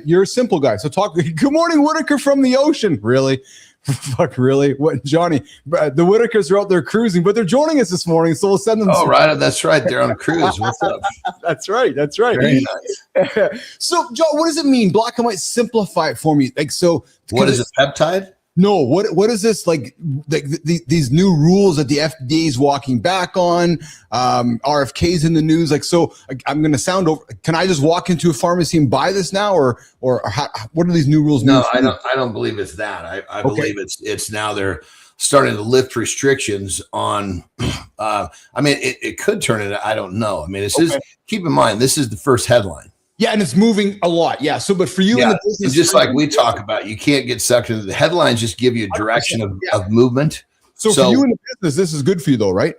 you're a simple guy? So, talk. Good morning, Whitaker from the ocean. Really? Fuck, really? What, Johnny? The Whitakers are out there cruising, but they're joining us this morning, so we'll send them. Oh, right, that's right. They're on a cruise. What's up? That's right. Very nice. So, John, what does it mean? Black and white. Simplify it for me. Like, so, what is a peptide? No, what is this like these new rules that the FDA is walking back on? RFK's in the news. Like, so I'm going to sound over. Can I just walk into a pharmacy and buy this now, or how, what are these new rules? No, I don't believe it's that. I believe it's now they're starting to lift restrictions on. I mean, it could turn it. I don't know. I mean, this is, keep in mind, this is the first headline. Yeah, and it's moving a lot. Yeah. So, but for you in the business, just like we talk about, you can't get sucked into the headlines. Just give you a direction of movement. So for you in the business, this is good for you, though, right?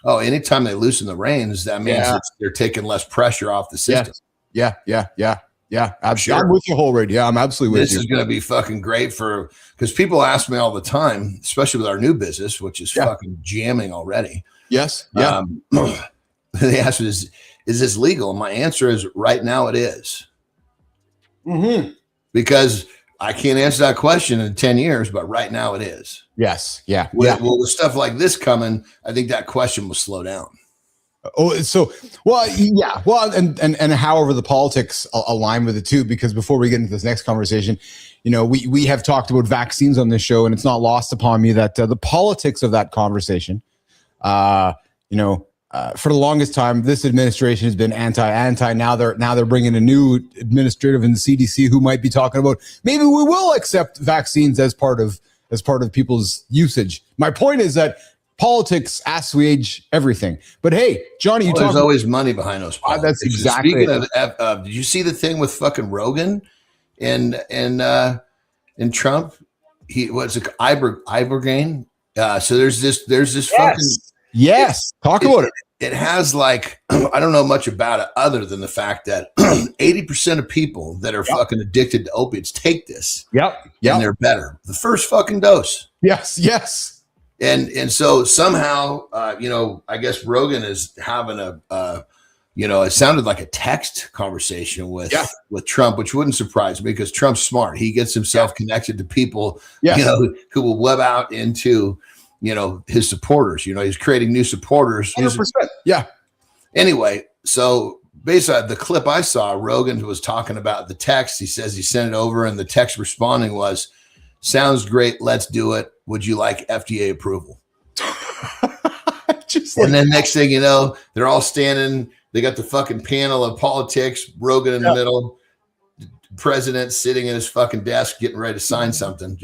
Oh, anytime they loosen the reins, that means they're taking less pressure off the system. Yeah. I'm sure. I'm with you, whole radio. Yeah, I'm absolutely with you. This is going to be fucking great because people ask me all the time, especially with our new business, which is fucking jamming already. Yes. Yeah. They ask me, is this legal? And my answer is right now it is. Mm-hmm. Because I can't answer that question in 10 years, but right now it is. Yes. Yeah. Well, with stuff like this coming, I think that question will slow down. Oh, so yeah. Well, and however the politics align with it too, because before we get into this next conversation, we have talked about vaccines on this show, and it's not lost upon me that the politics of that conversation, for the longest time, this administration has been anti. Now they're bringing a new administrative in the CDC who might be talking about maybe we will accept vaccines as part of people's usage. My point is that politics assuage everything. But hey, Johnny, there's always money behind those politics. That's exactly. Speaking of, did you see the thing with fucking Rogan and Trump? What's it, Ibogaine? So there's this fucking. Yes. Talk about it. It has like, I don't know much about it other than the fact that 80% of people that are fucking addicted to opiates take this. Yep. And they're better. The first fucking dose. Yes. And so somehow, I guess Rogan is having it sounded like a text conversation with Trump, which wouldn't surprise me because Trump's smart. He gets himself connected to people, who will web out into, his supporters. He's creating new supporters. 100%. Yeah. Anyway, so basically the clip I saw, Rogan was talking about the text. He says he sent it over, and the text responding was, "Sounds great. Let's do it. Would you like FDA approval?" And then next thing you know, they're all standing. They got the fucking panel of politics, Rogan in the middle, president sitting at his fucking desk, getting ready to sign something.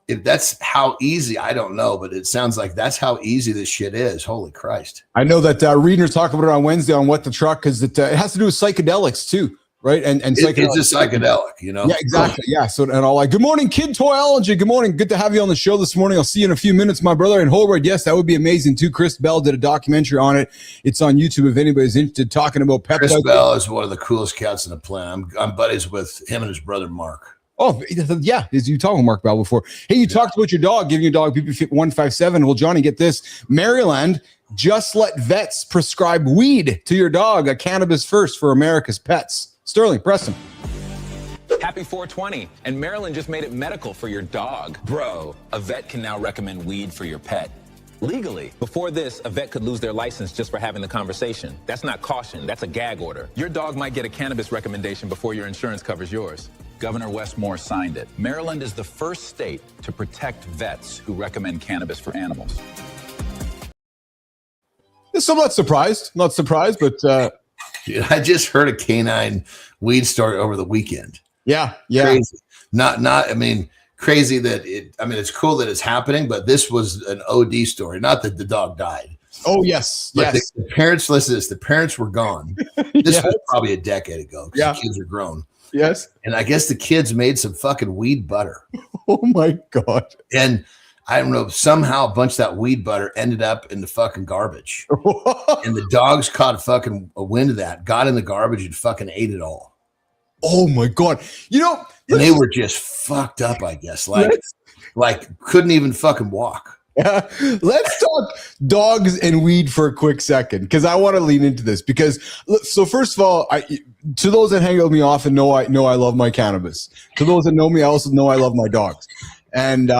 If that's how easy, I don't know, but it sounds like that's how easy this shit is. Holy Christ. I know that Readers talked about it on Wednesday on What the Truck, because it has to do with psychedelics too. Right. And it's a psychedelic, Yeah, exactly. Yeah. So, and all like, good morning, Kid Toyology. Good morning. Good to have you on the show this morning. I'll see you in a few minutes, my brother. And Holroyd, yes, that would be amazing too. Chris Bell did a documentary on it. It's on YouTube if anybody's interested, talking about peptides. Chris Bell is one of the coolest cats in the planet. I'm buddies with him and his brother, Mark. Oh, yeah. You talked with Mark Bell before. Hey, you talked about your dog, giving your dog BP 157. Well, Johnny, get this. Maryland just let vets prescribe weed to your dog, a cannabis first for America's pets. Sterling, Preston. Happy 420. And Maryland just made it medical for your dog. Bro, a vet can now recommend weed for your pet. Legally. Before this, a vet could lose their license just for having the conversation. That's not caution. That's a gag order. Your dog might get a cannabis recommendation before your insurance covers yours. Governor Wes Moore signed it. Maryland is the first state to protect vets who recommend cannabis for animals. So I'm not surprised, but... Dude, I just heard a canine weed story over the weekend. Yeah. Crazy. Crazy that it's cool that it's happening, but this was an OD story. Not that the dog died. Oh, yes. But the parents, listen to this, the parents were gone. This was probably a decade ago because the kids are grown. Yes. And I guess the kids made some fucking weed butter. Oh, my God. And I don't know, somehow a bunch of that weed butter ended up in the fucking garbage. And the dogs caught a wind of that, got in the garbage and fucking ate it all. Oh my God. And they were just fucked up, I guess. Like couldn't even fucking walk. Let's talk dogs and weed for a quick second, because I want to lean into this. So first of all, to those that hang out with me often know I love my cannabis. To those that know me, I also know I love my dogs. And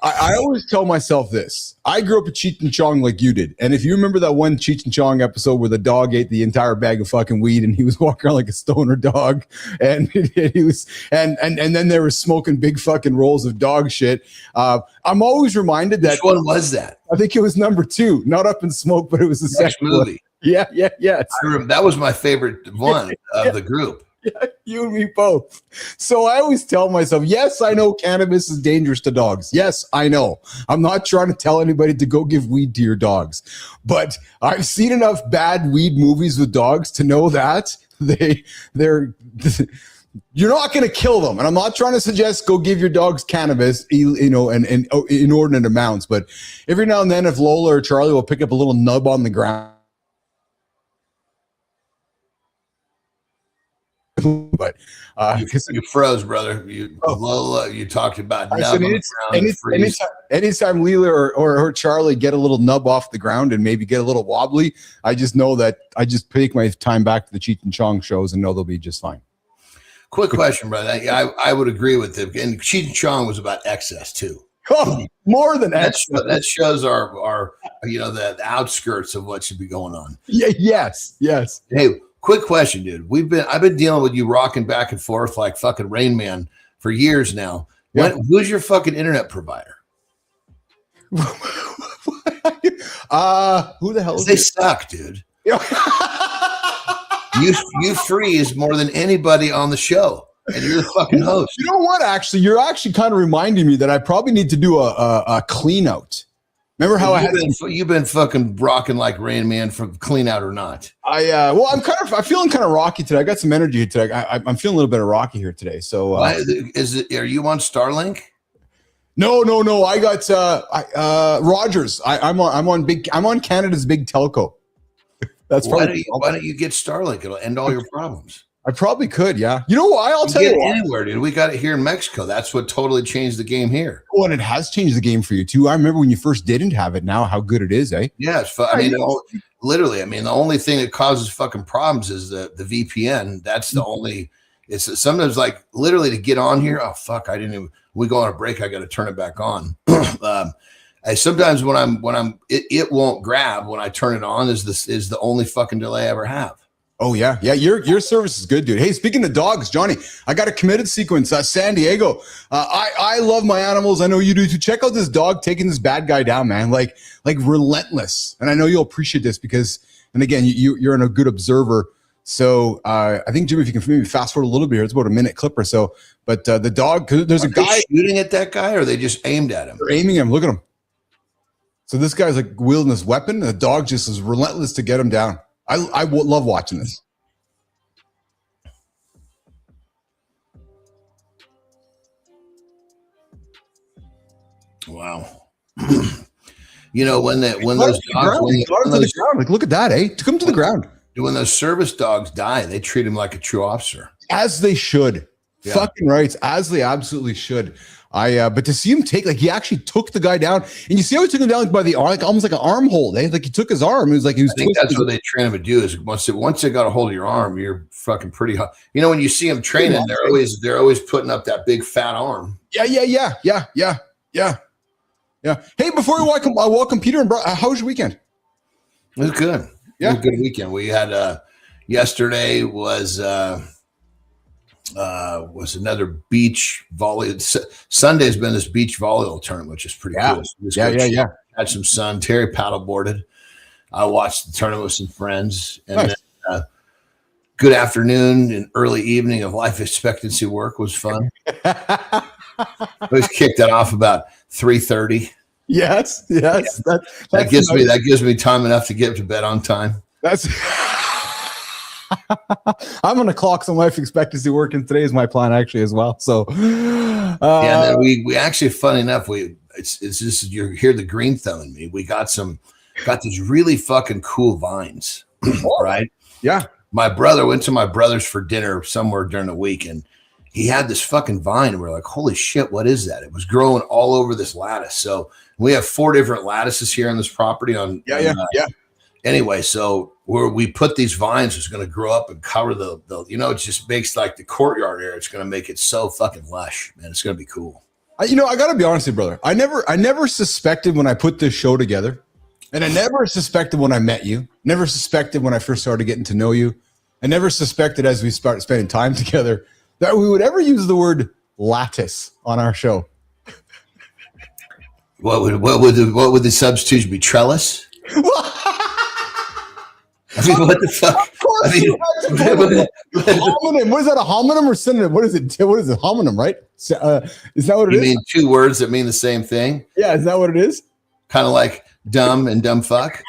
I always tell myself this. I grew up a Cheech and Chong like you did. And if you remember that one Cheech and Chong episode where the dog ate the entire bag of fucking weed and he was walking around like a stoner dog, and he was and then they were smoking big fucking rolls of dog shit. I'm always reminded that. Which one was that? I think it was number 2, not Up in Smoke, but it was the second movie. One. Yeah. That was my favorite one of the group. Yeah, you and me both. So I always tell myself, yes, I know cannabis is dangerous to dogs. Yes, I know. I'm not trying to tell anybody to go give weed to your dogs. But I've seen enough bad weed movies with dogs to know that they're you're not going to kill them. And I'm not trying to suggest go give your dogs cannabis, and inordinate amounts. But every now and then, if Lola or Charlie will pick up a little nub on the ground, but you froze, brother. Lola, you talked about nub anytime Leela or Charlie get a little nub off the ground and maybe get a little wobbly, I just know that I just take my time back to the Cheech and Chong shows and know they'll be just fine. Quick question, brother. I would agree with him. And Cheech and Chong was about excess too. Oh, more than That, excess. that shows our the outskirts of what should be going on. Yeah, yes. Hey, quick question, dude. I've been dealing with you rocking back and forth like fucking Rain Man for years now. Yeah. Who's your fucking internet provider? Who the hell is They it? suck, dude. You freeze more than anybody on the show, and you're the fucking host. You know what? Actually, you're actually kind of reminding me that I probably need to do a clean out. Remember how you've been fucking rocking like Rain Man from clean out or not? I'm feeling kind of rocky today. I got some energy today. I'm feeling a little bit of rocky here today. So are you on Starlink? No. I got Rogers. I'm on Canada's big telco. That's why don't you get Starlink? It'll end all your problems. I probably could, yeah. You know why? I'll tell you what. Anywhere, dude. We got it here in Mexico. That's what totally changed the game here. Oh, and it has changed the game for you too. I remember when you first didn't have it. Now, how good it is, eh? Yeah, it's fun. I mean, literally. I mean, the only thing that causes fucking problems is the VPN. That's the only. It's sometimes like literally to get on here. Oh fuck! I didn't even. We go on a break. I got to turn it back on. Sometimes when it won't grab when I turn it on. Is the only fucking delay I ever have. Oh yeah. Your service is good, dude. Hey, speaking of dogs, Johnny, I got a committed sequence. San Diego. I love my animals. I know you do too. Check out this dog taking this bad guy down, man. Like relentless. And I know you'll appreciate this because, and again, you're a good observer. So I think Jimmy, if you can maybe fast forward a little bit here, it's about a minute clip or so. But the dog, cause there's a guy shooting at that guy, or they just aimed at him. They're aiming him. Look at him. So this guy's like wielding this weapon. And the dog just is relentless to get him down. I love watching this. Wow. You know, when those dogs like, look at that, eh? Took him to the ground. When those service dogs die, they treat him like a true officer. As they should. Yeah. Fucking rights, as they absolutely should. But to see him take, like, he actually took the guy down, and you see how he took him down by the arm, like almost like an arm hold, eh? Like he took his arm. It was like he was. I think that's what they train him to do. Is once they got a hold of your arm, you're fucking pretty hot. You know, when you see them training, they're always putting up that big fat arm. Yeah. Hey, before we welcome Peter and how was your weekend? It was good. Yeah, it was a good weekend. We had yesterday was another beach volley. Sunday's been this beach volleyball tournament, which is pretty cool. Yeah. Had some sun. Terry paddleboarded. I watched the tournament with some friends, and nice. Then, good afternoon and early evening of life expectancy work was fun. We kicked that off about 3:30. Yes. Yeah. That gives me time enough to get to bed on time. That's. I'm going to clock some life expectancy work, and today is my plan actually as well. So, and then we actually, funny enough, it's just you hear the green thumb in me. We got these really fucking cool vines, right? Yeah. My brother went to my brother's for dinner somewhere during the week, and he had this fucking vine, and we're like, holy shit, what is that? It was growing all over this lattice. So we have 4 different lattices here on this property. Anyway, so where we put these vines is going to grow up and cover the it just makes like the courtyard area. It's going to make it so fucking lush, man. It's going to be cool. I got to be honest with you, brother. I never suspected when I put this show together, and I never suspected when I met you, never suspected when I first started getting to know you. I never suspected as we started spending time together that we would ever use the word lattice on our show. What would the substitution be? Trellis? I mean, what the fuck? Of course, homonym. What is that? A homonym or synonym? What is it? Homonym, right? Is that what it is? You mean 2 words that mean the same thing? Yeah, is that what it is? Kind of like dumb and dumb fuck.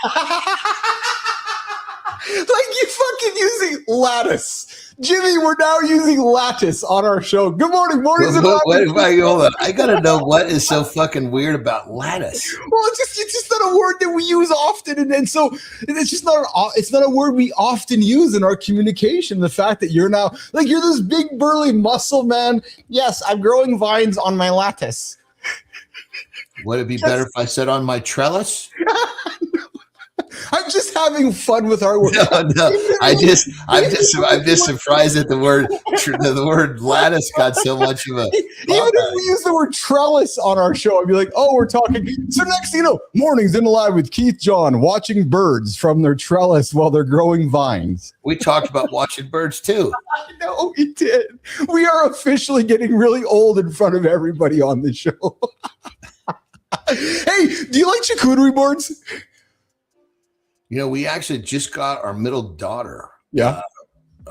Like you fucking using lattice. Jimmy, we're now using lattice on our show. Good morning, mornings. Hold on. I gotta know what is so fucking weird about lattice. Well, it's just not a word that we use often, and so it's just not. It's not a word we often use in our communication. The fact that you're now like you're this big burly muscle man. Yes, I'm growing vines on my lattice. Would it be better if I said on my trellis? I'm just having fun with our word. No. I'm just surprised that the word lattice got so much of a. Even if we use the word trellis on our show, I'd be like, oh, we're talking. So next thing you know, mornings in the live with Keith John, watching birds from their trellis while they're growing vines. We talked about watching birds too. I know we did. We are officially getting really old in front of everybody on the show. Hey, do you like charcuterie boards? We actually just got our middle daughter a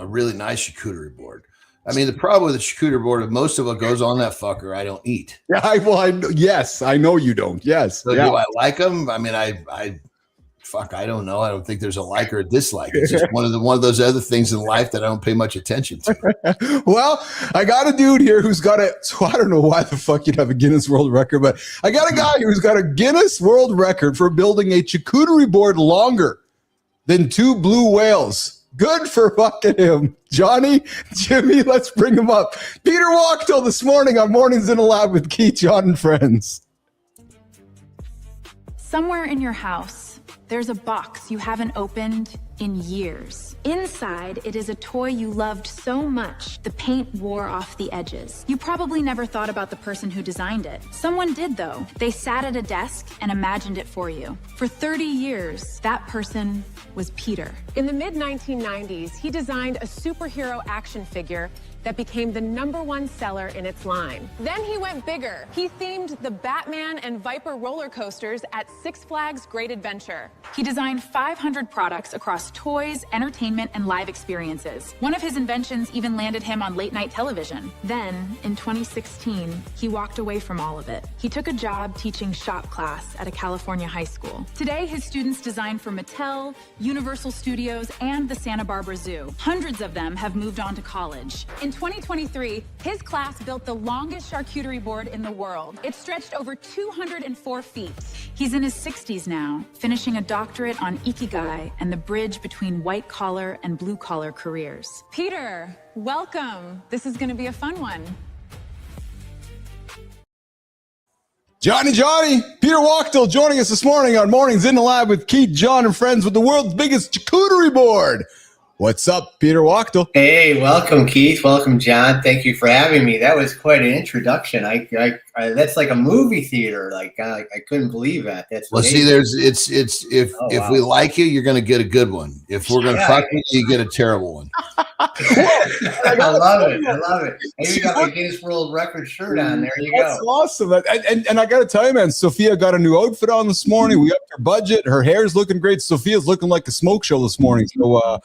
really nice charcuterie board. I mean, the problem with the charcuterie board is most of what goes on that fucker I don't eat. Yeah, yes, I know you don't. Yes. So do I like them? I mean, I don't know. I don't think there's a like or a dislike. It's just one of those other things in life that I don't pay much attention to. Well, I got a dude here who's got so I don't know why the fuck you'd have a Guinness World Record, but I got a guy who's got a Guinness World Record for building a charcuterie board longer than 2 blue whales. Good for fucking him. Johnny, Jimmy, let's bring him up. Peter Wachtel this morning on Mornings in the Lab with Keith, John, and friends. Somewhere in your house, there's a box you haven't opened in years. Inside, it is a toy you loved so much, the paint wore off the edges. You probably never thought about the person who designed it. Someone did, though. They sat at a desk and imagined it for you. For 30 years, that person was Peter. In the mid-1990s, he designed a superhero action figure that became the #1 seller in its line. Then he went bigger. He themed the Batman and Viper roller coasters at Six Flags Great Adventure. He designed 500 products across toys, entertainment, and live experiences. One of his inventions even landed him on late-night television. Then, in 2016, he walked away from all of it. He took a job teaching shop class at a California high school. Today, his students design for Mattel, Universal Studios, and the Santa Barbara Zoo. Hundreds of them have moved on to college. In 2023, his class built the longest charcuterie board in the world. It stretched over 204 feet. He's in his 60s now, finishing a doctorate on Ikigai and the bridge between white-collar and blue-collar careers. Peter, welcome. This is going to be a fun one. Johnny, Peter Wachtel joining us this morning on Mornings in the Lab with Keith, John, and friends with the world's biggest charcuterie board. What's up, Peter Wachtel? Hey, welcome, Keith. Welcome, John. Thank you for having me. That was quite an introduction. I that's like a movie theater. Like I couldn't believe that. That's well. amazing. See, if we like you, you're going to get a good one. If we're going to fuck you, you get a terrible one. I love it. I love it. And you got my Guinness World Record shirt on. There you go. That's awesome. And I got to tell you, man, Sophia got a new outfit on this morning. We upped her budget. Her hair's looking great. Sophia's looking like a smoke show this morning. So,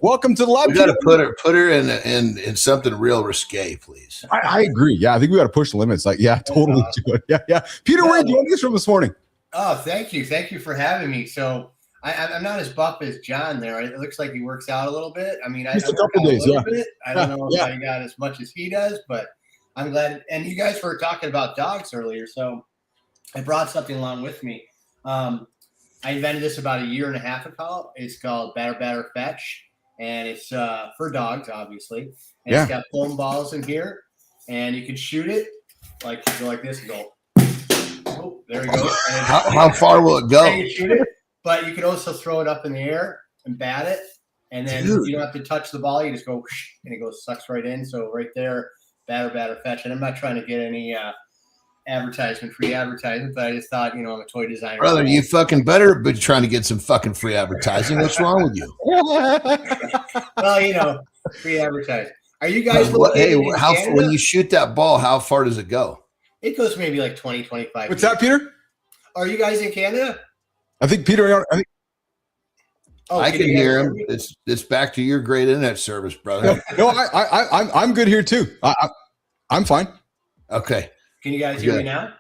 welcome to the lab. We got to put her in something real risque, please. I agree. Yeah, I think we got to push the limits. Like, yeah, totally. Yeah. Peter, where are you joining us from this morning? Oh, thank you. Thank you for having me. So I'm not as buff as John there. It looks like he works out a little bit. I mean, just a couple days, yeah. Bit. I don't know if I got as much as he does, but I'm glad. And you guys were talking about dogs earlier, so I brought something along with me. I invented this about a year and a half ago. It's called Batter Fetch, and it's for dogs, obviously. And It's got foam balls in here, and you can shoot it like you go like this and go. Oh, there we go. How far will it go? You shoot it, but you can also throw it up in the air and bat it, and then you don't have to touch the ball. You just go, and it goes sucks right in. So right there, batter fetch. And I'm not trying to get any free advertisement, but I just thought, I'm a toy designer. Brother, you fucking better be trying to get some fucking free advertising. What's wrong with you? Well, free advertising. Are you guys? When you shoot that ball, how far does it go? It goes maybe like 20, 25. What's that, Peter? Are you guys in Canada? I think Peter. I can hear him. It's back to your great internet service, brother. No, I'm good here too. I'm fine. Okay. Can you guys hear me now?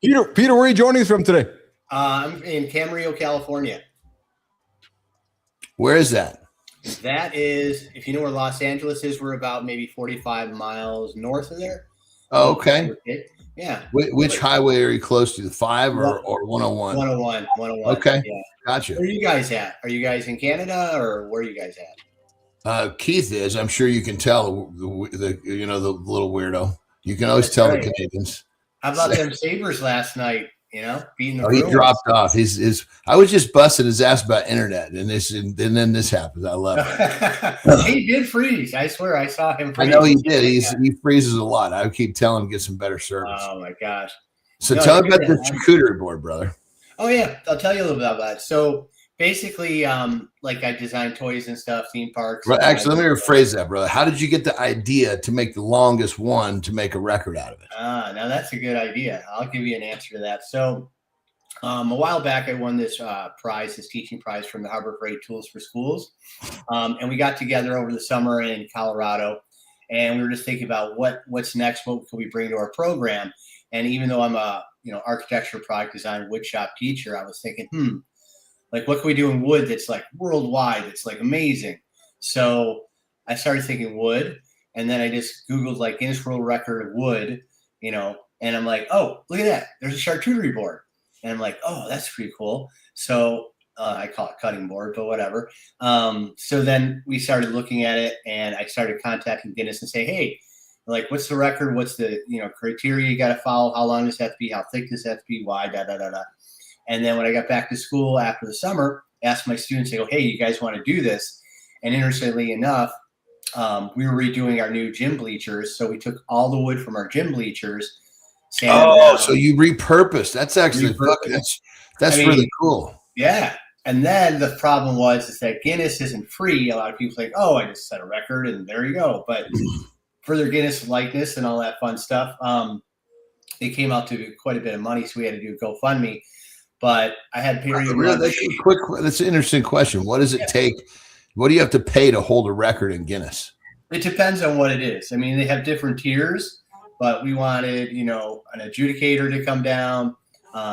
Peter, where are you joining us from today? I'm in Camarillo, California. Where is that? That is, if you know where Los Angeles is, we're about maybe 45 miles north of there. Oh, okay. Yeah. Which highway are you close to? The 5 or 101? 101. Okay. Yeah. Gotcha. Where are you guys at? Are you guys in Canada or where are you guys at? Keith is. I'm sure you can tell the little weirdo. You can always tell the Canadians. How about them Sabres last night? beating the he Bruins. dropped off. I was just busting his ass about internet, and then this happens. I love it. He did freeze. I swear, I saw him freeze. I know he did. He freezes a lot. I would keep telling him to get some better service. Oh my gosh. So tell me about the charcuterie board, brother. Oh yeah, I'll tell you a little bit about that. So basically, like I designed toys and stuff, theme parks. Well, actually, let me rephrase that, brother. How did you get the idea to make the longest one to make a record out of it? Now that's a good idea. I'll give you an answer to that. So a while back, I won this prize, this teaching prize from the Harbor Freight Tools for Schools. And we got together over the summer in Colorado, and we were just thinking about what's next, what can we bring to our program. And even though I'm a architecture, product design, wood shop teacher, I was thinking, like what can we do in wood that's like worldwide, that's like amazing. So I started thinking wood, and then I just Googled like Guinness World Record of wood, and I'm like, oh, look at that, there's a charcuterie board. And I'm like, oh, that's pretty cool. So I call it cutting board, but whatever. So then we started looking at it, and I started contacting Guinness and say, hey, like, what's the record? What's the criteria you got to follow? How long does that have to be? How thick does that have to be? Why? And then when I got back to school after the summer, I asked my students, I go, hey, you guys want to do this? And interestingly enough, we were redoing our new gym bleachers. So we took all the wood from our gym bleachers. So you repurposed. That's actually that's really cool. Yeah. And then the problem is that Guinness isn't free. A lot of people think, oh, I just set a record and there you go. But for their Guinness likeness and all that fun stuff, it came out to quite a bit of money. So we had to do a GoFundMe. But I had periods. That's an interesting question. What does it take? What do you have to pay to hold a record in Guinness? It depends on what it is. I mean, they have different tiers, but we wanted, an adjudicator to come down.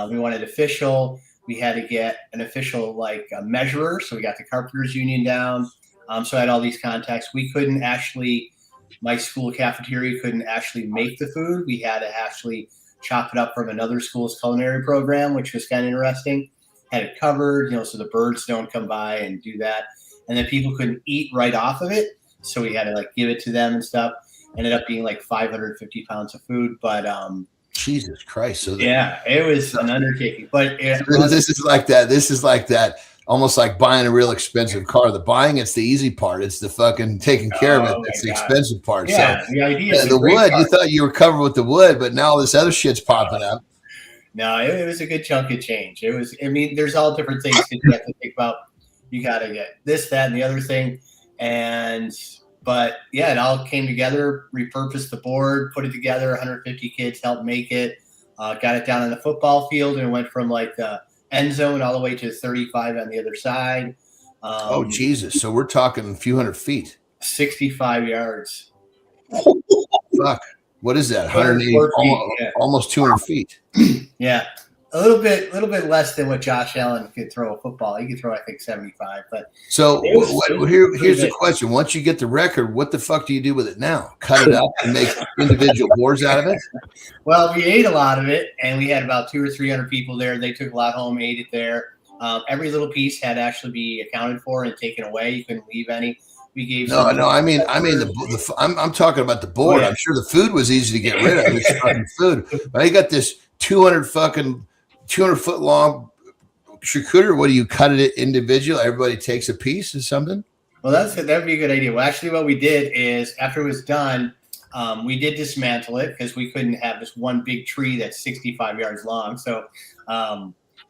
We wanted official. We had to get an official measurer. So we got the Carpenters Union down. So I had all these contacts. We couldn't actually, my school cafeteria couldn't actually make the food. We had to actually chop it up from another school's culinary program, which was kind of interesting. Had it covered, so the birds don't come by and do that. And then people couldn't eat right off of it. So we had to give it to them and stuff. Ended up being 550 pounds of food. But Jesus Christ. So yeah, it was an undertaking. But this is like that. This is like that. Almost like buying a real expensive car. The buying, it's the easy part. It's the fucking taking care of it. It's the expensive part. Yeah, so the idea the wood, you thought you were covered with the wood, but now all this other shit's popping up. No, it was a good chunk of change. It was, there's all different things that you have to think about. You got to get this, that, and the other thing. But yeah, it all came together, repurposed the board, put it together. 150 kids helped make it, got it down on the football field, and went from the end zone all the way to 35 on the other side. Oh, Jesus. So we're talking a few hundred feet. 65 yards. Fuck. What is that? 180, almost 200 feet. Yeah. A little bit less than what Josh Allen could throw a football. He could throw, I think, 75. But so here's the question. Once you get the record, what the fuck do you do with it now? Cut it up and make individual boards out of it? Well, we ate a lot of it, and we had about 200 or 300 people there. They took a lot home, ate it there. Every little piece had to actually be accounted for and taken away. You couldn't leave any. We gave I'm talking about the board. Yeah. I'm sure the food was easy to get rid of. It's fucking food. But I got this 200-foot long charcuterie. What do you cut it individual? Everybody takes a piece or something? Well, that'd be a good idea. Well, actually, what we did is after it was done, we did dismantle it because we couldn't have this one big tree that's 65 yards long. So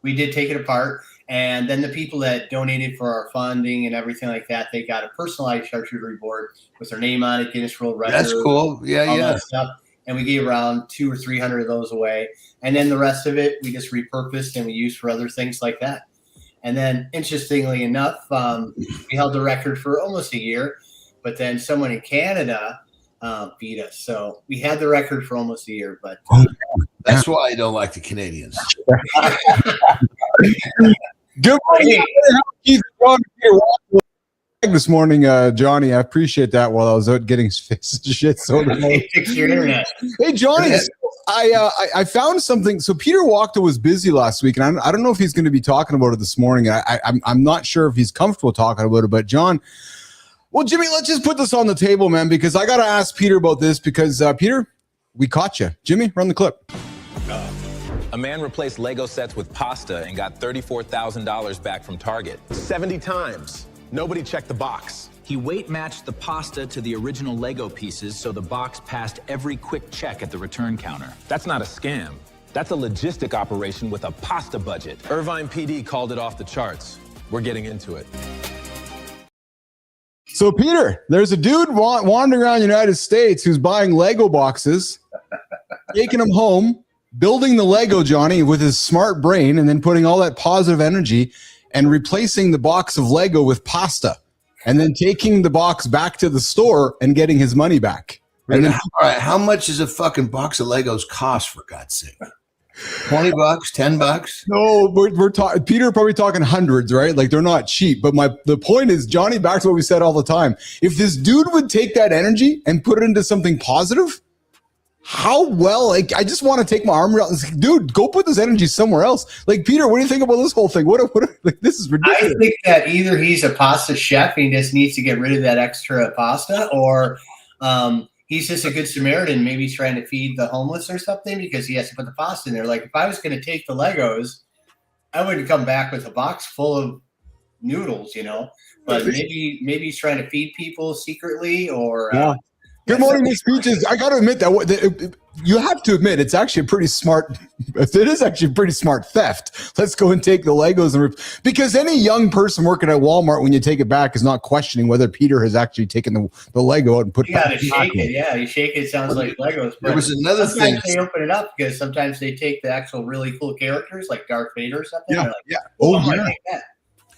we did take it apart. And then the people that donated for our funding and everything like that, they got a personalized charcuterie board with their name on it, Guinness World Record. That's cool. Yeah, that stuff. And we gave around 200 or 300 of those away. And then the rest of it, we just repurposed and we used for other things like that. And then, interestingly enough, we held the record for almost a year. But then someone in Canada beat us. So we had the record for almost a year. But that's why I don't like the Canadians. Good morning. This morning, Johnny, I appreciate that while I was out getting shit. So fix your internet. Hey, Johnny, I found something. So Peter Walker was busy last week, and I don't know if he's going to be talking about it this morning. I'm not sure if he's comfortable talking about it, but John, well, Jimmy, let's just put this on the table, man, because I got to ask Peter about this because Peter, we caught you. Jimmy, run the clip. A man replaced Lego sets with pasta and got $34,000 back from Target. 70 times. Nobody checked the box. He weight matched the pasta to the original Lego pieces so the box passed every quick check at the return counter. That's not a scam. That's a logistic operation with a pasta budget. Irvine PD called it off the charts. We're getting into it. So, Peter, there's a dude wandering around the United States who's buying Lego boxes, taking them home, building the Lego, Johnny, with his smart brain, and then putting all that positive energy and replacing the box of Lego with pasta, and then taking the box back to the store and getting his money back. And then, all right, how much does a fucking box of Legos cost, for God's sake? $20, $10? No, we're talking. Peter probably talking hundreds, right? Like they're not cheap. But the point is, Johnny, back to what we said all the time. If this dude would take that energy and put it into something positive, how well? Like I just want to take my arm around. Like, dude, go put this energy somewhere else. Like Peter, what do you think about this whole thing? What like this is ridiculous. I think that either he's a pasta chef and he just needs to get rid of that extra pasta, or he's just a good Samaritan. Maybe he's trying to feed the homeless or something because he has to put the pasta in there. Like if I was going to take the Legos, I wouldn't come back with a box full of noodles, you know. But maybe he's trying to feed people secretly, or. Good morning, Miss Peaches. I got to admit that you have to admit it's actually a pretty smart. It is actually a pretty smart theft. Let's go and take the Legos because any young person working at Walmart, when you take it back, is not questioning whether Peter has actually taken the Lego out and put. You got to shake it. Yeah, you shake it. It sounds like Legos. But there was another thing. They open it up because sometimes they take the actual really cool characters like Darth Vader or something. Yeah, like, yeah. Oh, I'm yeah. gonna take that.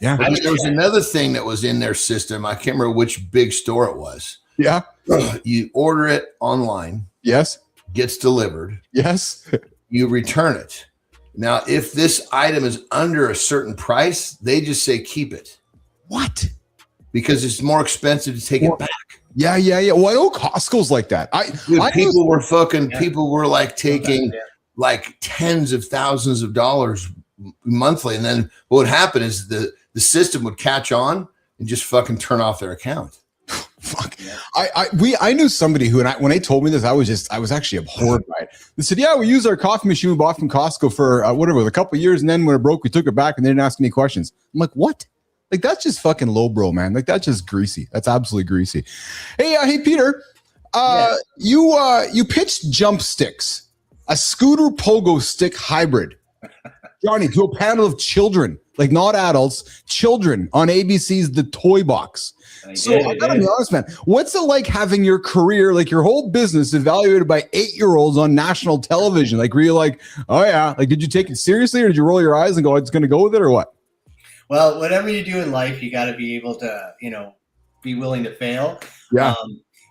Yeah. There was another thing that was in their system. I can't remember which big store it was. Yeah. You order it online. Yes. Gets delivered. Yes. You return it. Now, if this item is under a certain price, they just say keep it. What? Because it's more expensive to take it back. Yeah. Well, I know Costco's like that. People were like taking like tens of thousands of dollars monthly. And then what would happen is the system would catch on and just fucking turn off their account. Fuck. I knew somebody who, when they told me this, I was actually abhorred by it. They said, yeah, we used our coffee machine we bought from Costco for a couple of years. And then when it broke, we took it back and they didn't ask any questions. I'm like, what? Like, that's just fucking low, bro, man. Like, that's just greasy. That's absolutely greasy. Hey, Peter, you pitched Jump Sticks, a scooter pogo stick hybrid, Johnny, to a panel of children, like not adults, children on ABC's The Toy Box. I gotta be honest, man. What's it like having your career, like your whole business, evaluated by 8-year-olds on national television? Like, were you like, oh yeah, like did you take it seriously, or did you roll your eyes and go, "It's going to go with it," or what? Well, whatever you do in life, you got to be able to, be willing to fail. Yeah.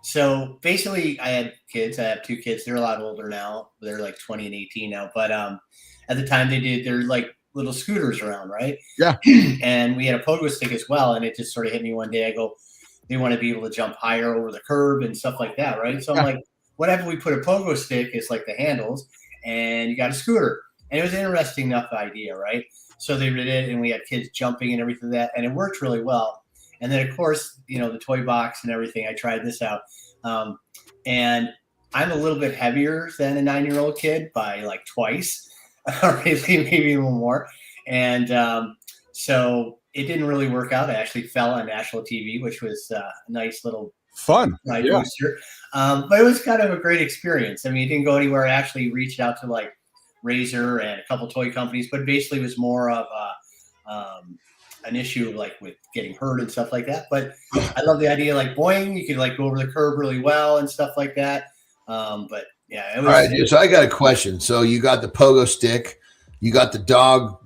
So basically, I had kids. I have 2 kids. They're a lot older now. They're like 20 and 18 now. But at the time they're like little scooters around, right? Yeah. And we had a pogo stick as well. And it just sort of hit me one day. I go, they want to be able to jump higher over the curb and stuff like that, right? So I'm like, whatever we put a pogo stick is like the handles, and you got a scooter. And it was an interesting enough idea, right? So they did it, and we had kids jumping and everything like that, and it worked really well. And then, of course, the toy box and everything, I tried this out. And I'm a little bit heavier than a 9-year-old kid by like twice, or maybe even more. And so it didn't really work out. I actually fell on national TV, which was a nice little fun booster. But it was kind of a great experience. I mean, it didn't go anywhere. I actually reached out to like Razor and a couple toy companies, but basically it was more of an issue of like with getting hurt and stuff like that. But I love the idea, like boing, you could like go over the curb really well and stuff like that. But yeah, it was. All right, dude, so I got a question. So you got the pogo stick, you got the dog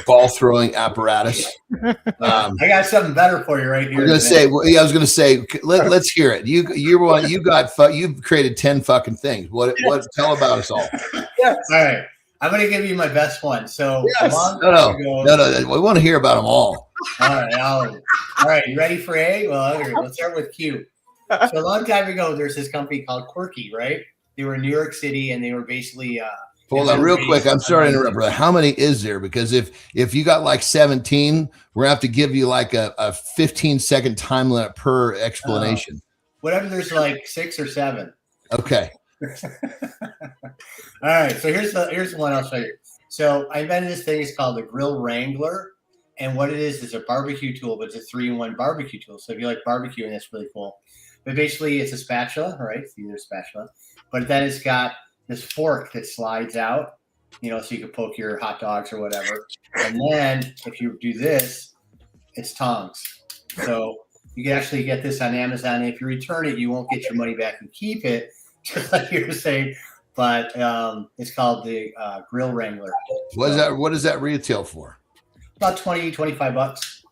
ball throwing apparatus. I got something better for you right here. I was gonna say, let's hear it. You've created 10 fucking things. What? Tell about us all. Yeah. All right. I'm gonna give you my best one. So yes. No. We want to hear about them all. All right. All right. You ready for A? Well, okay, let's start with Q. So a long time ago, there's this company called Quirky, right? They were in New York City, and they were basically. Hold on, real quick. I'm sorry to interrupt, brother. How many is there? Because if you got like 17, we're gonna have to give you like a 15-second time limit per explanation. Whatever. There's like 6 or 7. Okay. All right, so here's the one I'll show you. So I invented this thing. It's called the Grill Wrangler, and what it is a barbecue tool, but it's a 3-in-1 barbecue tool. So if you like barbecuing, that's really cool. But basically, it's a spatula, right? It's either a spatula, but then it's got this fork that slides out, so you can poke your hot dogs or whatever. And then if you do this, it's tongs. So you can actually get this on Amazon. If you return it, you won't get your money back and keep it, just like you were saying. But it's called the Grill Wrangler. What is that? What does that retail for? About $20-$25.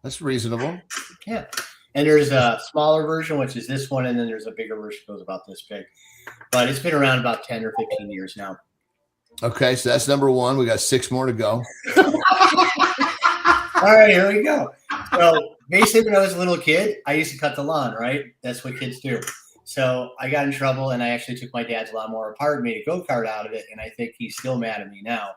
That's reasonable. Yeah. And there's a smaller version, which is this one, and then there's a bigger version that goes about this big. But it's been around about 10 or 15 years now. Okay, so that's number one. We got 6 more to go. All right, here we go. So basically, when I was a little kid, I used to cut the lawn, right? That's what kids do. So I got in trouble, and I actually took my dad's lawnmower apart and made a go-kart out of it, and I think he's still mad at me now.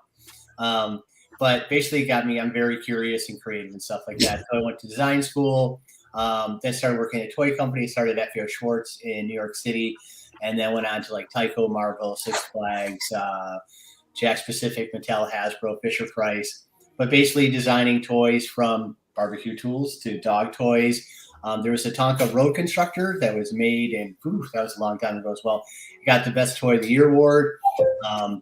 But basically, it got me. I'm very curious and creative and stuff like that. So I went to design school, then started working at a toy company, started at F.O. Schwartz in New York City, and then went on to like Tyco, Marvel, Six Flags, Jack's Pacific, Mattel, Hasbro, Fisher-Price. But basically designing toys from barbecue tools to dog toys. There was a Tonka road constructor that was made, and that was a long time ago as well. Got the Best Toy of the Year award.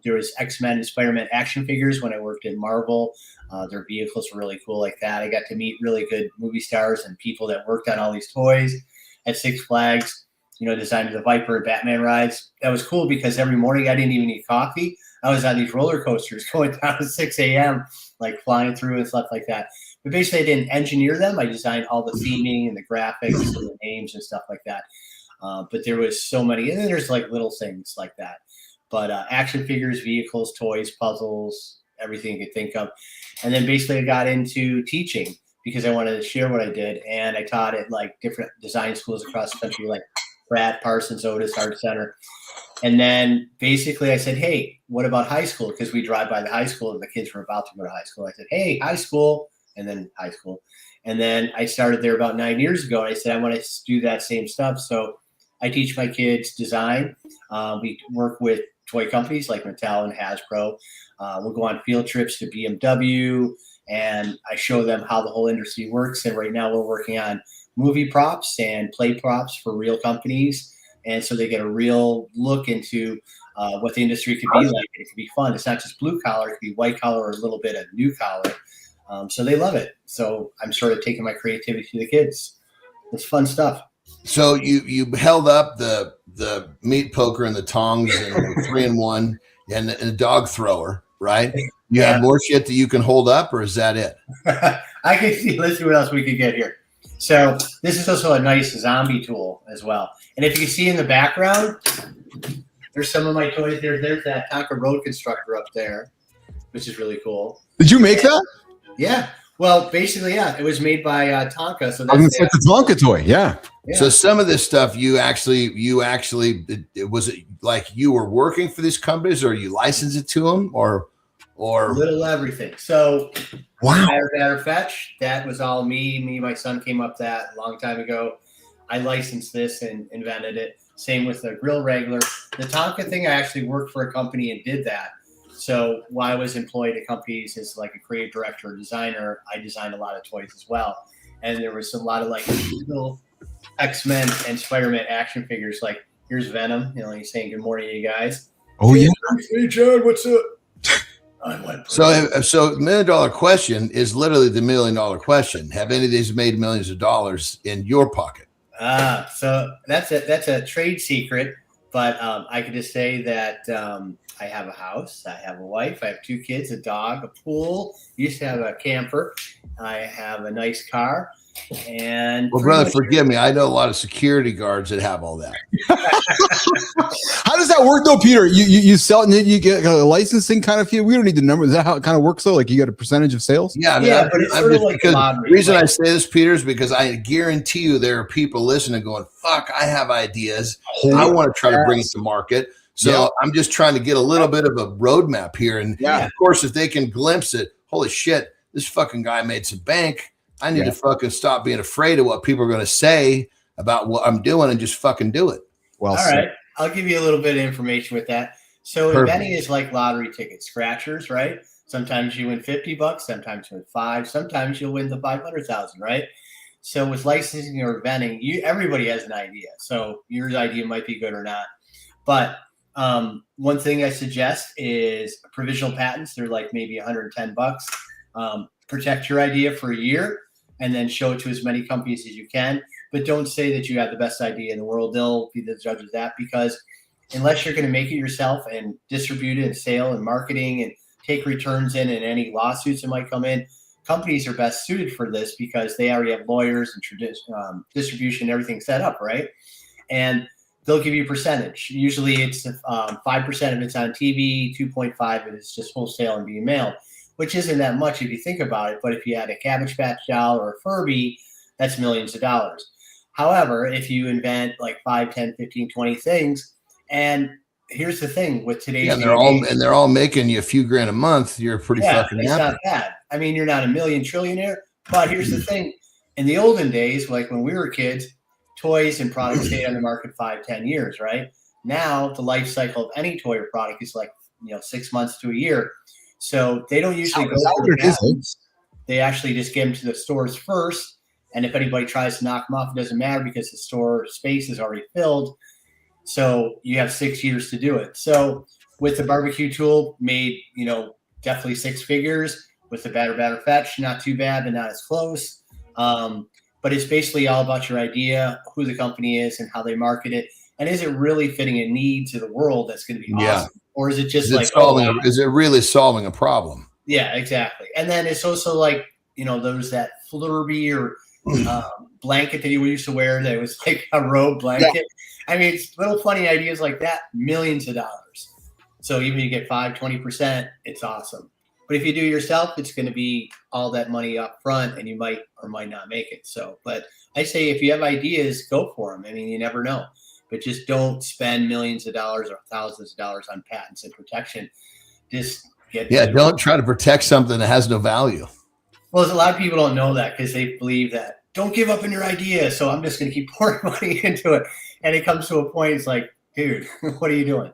There was X-Men and Spider-Man action figures when I worked at Marvel. Their vehicles were really cool like that. I got to meet really good movie stars and people that worked on all these toys at Six Flags, designing the Viper and Batman rides. That was cool because every morning I didn't even eat coffee. I was on these roller coasters going down at 6 a.m., like flying through and stuff like that. But basically, I didn't engineer them. I designed all the theming and the graphics and the names and stuff like that. But there was so many. And then there's like little things like that. But action figures, vehicles, toys, puzzles, everything you could think of. And then basically I got into teaching because I wanted to share what I did. And I taught at like different design schools across the country, like Pratt, Parsons, Otis, Art Center. And then basically I said, hey, what about high school? Because we drive by the high school and the kids were about to go to high school. I said, hey, high school. And then high school. And then I started there about 9 years ago. And I said, I want to do that same stuff. So I teach my kids design. We work with toy companies like Mattel and Hasbro. We'll go on field trips to BMW, and I show them how the whole industry works. And right now we're working on movie props and play props for real companies. And so they get a real look into what the industry could be like. It could be fun. It's not just blue collar. It could be white collar or a little bit of new collar. So they love it. So I'm sort of taking my creativity to the kids. It's fun stuff. So you held up the meat poker and the tongs and the 3-in-1 and the dog thrower, right? You have more shit that you can hold up, or is that it? I can see. Let's see what else we could get here. So this is also a nice zombie tool as well. And if you see in the background, there's some of my toys. There's that Tonka road constructor up there, which is really cool. Did you make that? Yeah. Well, basically, yeah. It was made by Tonka. So that's the Tonka toy. Yeah. So some of this stuff you actually was it like you were working for these companies, or you licensed it to them, or a little everything. So wow. Batter Fetch, that was all me. My son came up that a long time ago. I licensed this and invented it. Same with the Grill Wrangler. The Tonka thing, I actually worked for a company and did that. So while I was employed at companies as like a creative director or designer, I designed a lot of toys as well. And there was a lot of like little X-Men and Spider-Man action figures. Like here's Venom, he's saying good morning to you guys. Oh yeah. Hey John, what's up? So $1 million question is literally the $1 million question. Have any of these made millions of dollars in your pocket? So that's a trade secret, but I could just say that I have a house, I have a wife, I have 2 kids, a dog, a pool. Used to have a camper. I have a nice car. And well, brother, forgive me. I know a lot of security guards that have all that. How does that work though, Peter? You sell and then you get a licensing kind of fee. We don't need the number. Is that how it kind of works though? Like you get a percentage of sales? Yeah, I mean, but it's sort of like the reason I say this, Peter, is because I guarantee you there are people listening going, fuck, I have ideas. I want to try to bring it to market. So I'm just trying to get a little bit of a roadmap here. And of course, if they can glimpse it, holy shit, this fucking guy made some bank. I need to fucking stop being afraid of what people are going to say about what I'm doing and just fucking do it. Well, all right. I'll give you a little bit of information with that. So inventing is like lottery ticket scratchers, right? Sometimes you win $50, sometimes you win $5, sometimes you'll win the 500,000, right? So with licensing or inventing, everybody has an idea. So your idea might be good or not. But one thing I suggest is provisional patents. They're like maybe $110. Protect your idea for a year and then show it to as many companies as you can. But don't say that you have the best idea in the world. They'll be the judge of that, because unless you're going to make it yourself and distribute it and sale and marketing and take returns in and any lawsuits that might come in, companies are best suited for this because they already have lawyers and distribution, everything set up, right? And they'll give you a percentage. Usually it's 5% of it's on TV, 2.5 of it's just wholesale and being mailed, which isn't that much if you think about it. But if you had a Cabbage Patch doll or a Furby, that's millions of dollars. However, if you invent like 5, 10, 15, 20 things, and here's the thing with today's and they're all making you a few grand a month, you're pretty fucking happy. It's not bad. I mean, you're not a million trillionaire, but here's the thing. In the olden days, like when we were kids, toys and products stayed on the market 5, 10 years, right? Now the life cycle of any toy or product is like 6 months to a year. So they don't usually go for the patents. They actually just get them to the stores first. And if anybody tries to knock them off, it doesn't matter because the store space is already filled. So you have 6 years to do it. So with the barbecue tool, made, definitely 6 figures. With the batter fetch, not too bad, but not as close. But it's basically all about your idea, who the company is, and how they market it. And is it really fitting a need to the world that's going to be awesome? Or is it just is it really solving a problem? Yeah, exactly. And then it's also like, there was that Flurby or blanket that you used to wear that was like a robe blanket. Yeah. I mean, it's little funny ideas like that, millions of dollars. So even if you get 5, 20%, it's awesome. But if you do it yourself, it's going to be all that money up front and you might or might not make it. So, but I say if you have ideas, go for them. I mean, you never know. But just don't spend millions of dollars or thousands of dollars on patents and protection. Just don't try to protect something that has no value. Well, a lot of people don't know that because they believe that don't give up on your idea. So I'm just going to keep pouring money into it. And it comes to a point, it's like, dude, what are you doing?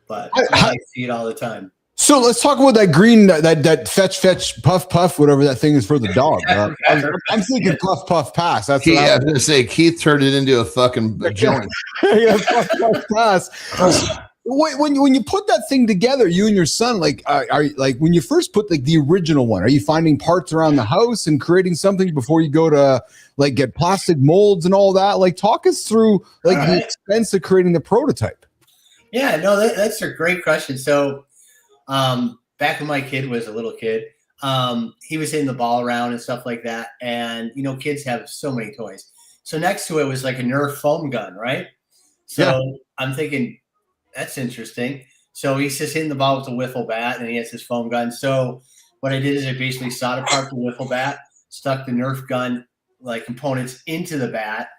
But I see it all the time. So let's talk about that green, that fetch, puff, whatever that thing is for the dog. I'm thinking puff, pass. That's I was going to say, Keith turned it into a fucking joint. Yeah, puff, pass. When you put that thing together, you and your son, are like when you first put the original one, are you finding parts around the house and creating something before you go to get plastic molds and all that? Like, talk us through the expense of creating the prototype. Yeah, no, that's a great question. So, back when my kid was a little kid, he was hitting the ball around and stuff like that. And, kids have so many toys. So next to it was like a Nerf foam gun, right? So I'm thinking, that's interesting. So he's just hitting the ball with a wiffle bat and he has his foam gun. So what I did is I basically sawed apart the wiffle bat, stuck the Nerf gun components into the bat,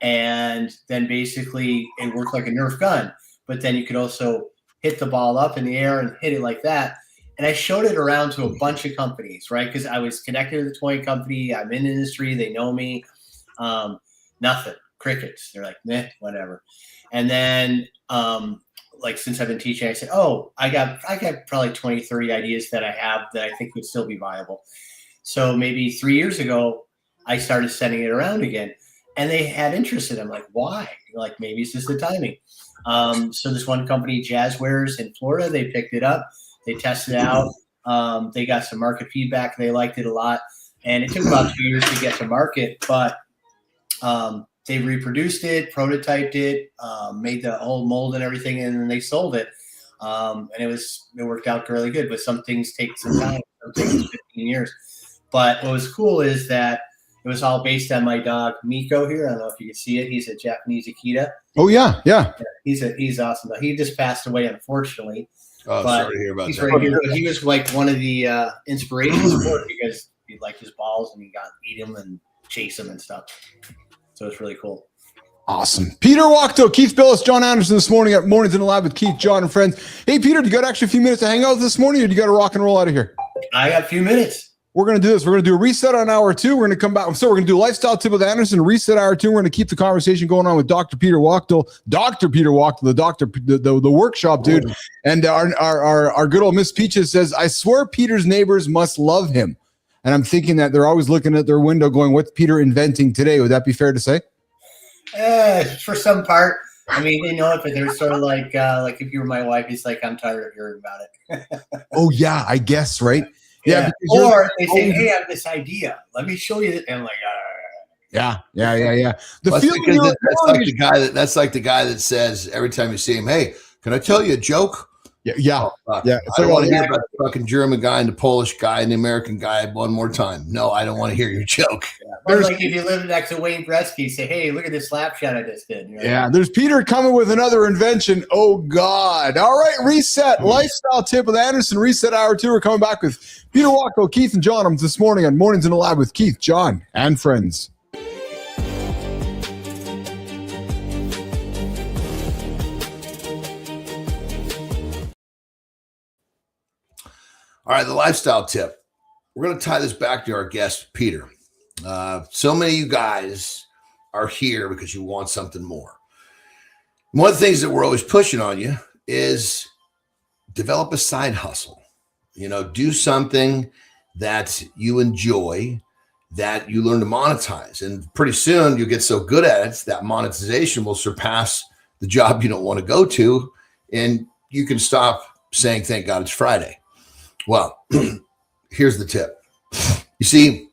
and then basically it worked like a Nerf gun. But then you could also hit the ball up in the air and hit it like that. And I showed it around to a bunch of companies, right? Because I was connected to the toy company. I'm in the industry. They know me. Nothing. Crickets. They're like, meh, whatever. And then since I've been teaching, I said, I got probably 20, 30 ideas that I have that I think would still be viable. So maybe 3 years ago, I started sending it around again. And they had interest in it. I'm like, why? Like, maybe it's just the timing. So this one company, Jazzwares in Florida, they picked it up. They tested it out. They got some market feedback. They liked it a lot. And it took about 2 years to get to market, but they reproduced it, prototyped it, made the whole mold and everything, and then they sold it. And it worked out really good, but some things take some time. Some things 15 years. But what was cool is that it was all based on my dog Miko here. I don't know if you can see it. He's a Japanese Akita. Oh yeah. He's awesome. He just passed away, unfortunately. Oh, sorry to hear about that. Right here. He was like one of the inspirations for it because he liked his balls and he got to eat them and chase them and stuff. So it's really cool. Awesome. Peter Wachto, Keith Billis, John Anderson this morning at Mornings in the Lab with Keith, John, and friends. Hey, Peter, do you got actually a few minutes to hang out this morning, or do you got to rock and roll out of here? I got a few minutes. we're going to do this. We're going to do a reset on hour 2. We're going to come back. So we're going to do lifestyle tip with Anderson, reset hour 2. We're going to keep the conversation going on with Dr. Peter Wachtel, the workshop dude. And our good old Miss Peaches says, I swear Peter's neighbors must love him. And I'm thinking that they're always looking at their window going, what's Peter inventing today? Would that be fair to say? For some part. I mean, they know it, but they're sort of like if you were my wife, it's like, I'm tired of hearing about it. Oh, yeah, I guess, right? Yeah. Or they say, hey, I have this idea. Let me show you. And I'm like, Yeah. That's like the guy that says every time you see him, hey, can I tell you a joke? Yeah. I don't want to hear about the fucking German guy and the Polish guy and the American guy one more time. No, I don't want to hear your joke. or like if you live next to Wayne Gretzky, say, hey, look at this slap shot I just did. You know? Yeah, there's Peter coming with another invention. Oh, God. All right, reset. Lifestyle tip with Anderson. Reset hour 2. We're coming back with Peter Wachtel, Keith, and John this morning on Mornings in the Lab with Keith, John, and friends. All right, the lifestyle tip. We're going to tie this back to our guest, Peter. So many of you guys are here because you want something more. One of the things that we're always pushing on you is develop a side hustle. Do something that you enjoy, that you learn to monetize. And pretty soon you'll get so good at it that monetization will surpass the job you don't want to go to. And you can stop saying, thank God it's Friday. Well, here's the tip. You see,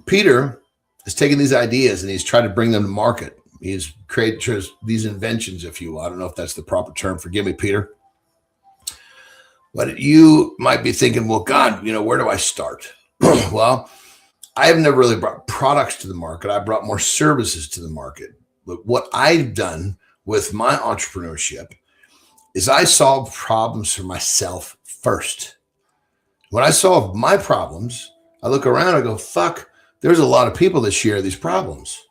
Peter is taking these ideas and he's trying to bring them to market. He's created these inventions, if you will. I don't know if that's the proper term. Forgive me, Peter. But you might be thinking, well, God, where do I start? Well, I have never really brought products to the market. I brought more services to the market. But what I've done with my entrepreneurship is I solve problems for myself first. When I solve my problems, I look around and I go, fuck, there's a lot of people that share these problems.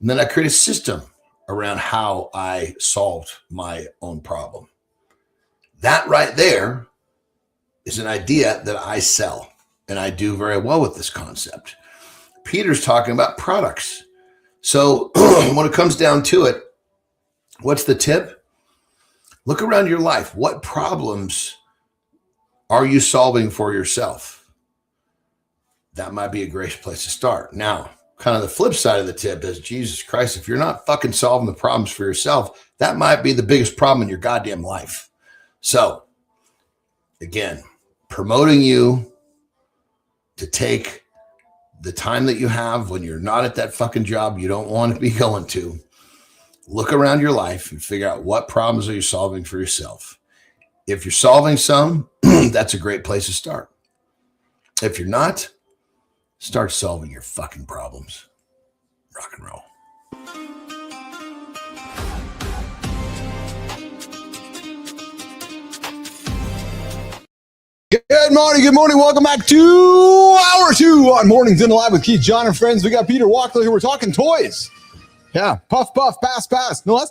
And then I create a system around how I solved my own problem. That right there is an idea that I sell, and I do very well with this concept. Peter's talking about products. So when it comes down to it, what's the tip? Look around your life. What problems are you solving for yourself? That might be a great place to start. Now, kind of the flip side of the tip is, Jesus Christ, if you're not fucking solving the problems for yourself, that might be the biggest problem in your goddamn life. So, again, promoting you to take the time that you have when you're not at that fucking job you don't want to be going to. Look around your life and figure out what problems are you solving for yourself. If you're solving some, that's a great place to start. If you're not, start solving your fucking problems. Rock and roll. Good morning. Welcome back to hour 2 on Mornings in the Lab with Keith, John, and friends. We got Peter Wachtel here. We're talking toys. Yeah, puff, puff, pass, pass. No,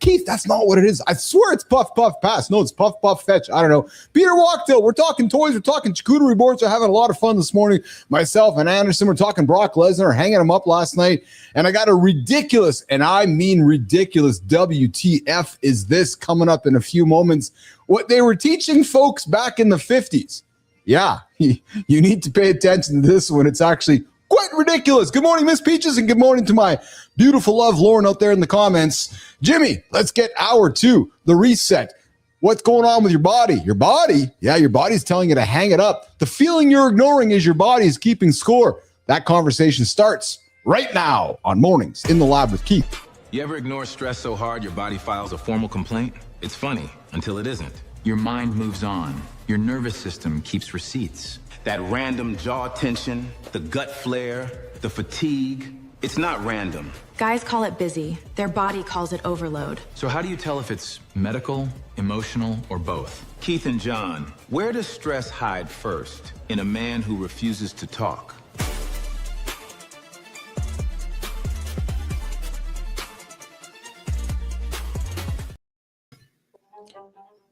Keith, that's not what it is. I swear it's puff, puff, pass. No, it's puff, puff, fetch. I don't know. Peter Wachtel, we're talking toys. We're talking charcuterie boards. We're having a lot of fun this morning. Myself and Anderson, we're talking Brock Lesnar, hanging him up last night. And I got a ridiculous, and I mean ridiculous, WTF is this coming up in a few moments. What they were teaching folks back in the 50s. Yeah, you need to pay attention to this one. It's actually quite ridiculous. Good morning, Miss Peaches, and good morning to my beautiful love, Lauren, out there in the comments. Jimmy, let's get hour 2, the reset. What's going on with your body? Your body? Yeah, your body's telling you to hang it up. The feeling you're ignoring is your body is keeping score. That conversation starts right now on Mornings in the Lab with Keith. You ever ignore stress so hard your body files a formal complaint? It's funny until it isn't. Your mind moves on. Your nervous system keeps receipts. That random jaw tension, the gut flare, the fatigue, it's not random. Guys call it busy. Their body calls it overload. So how do you tell if it's medical, emotional, or both? Keith and John, where does stress hide first in a man who refuses to talk?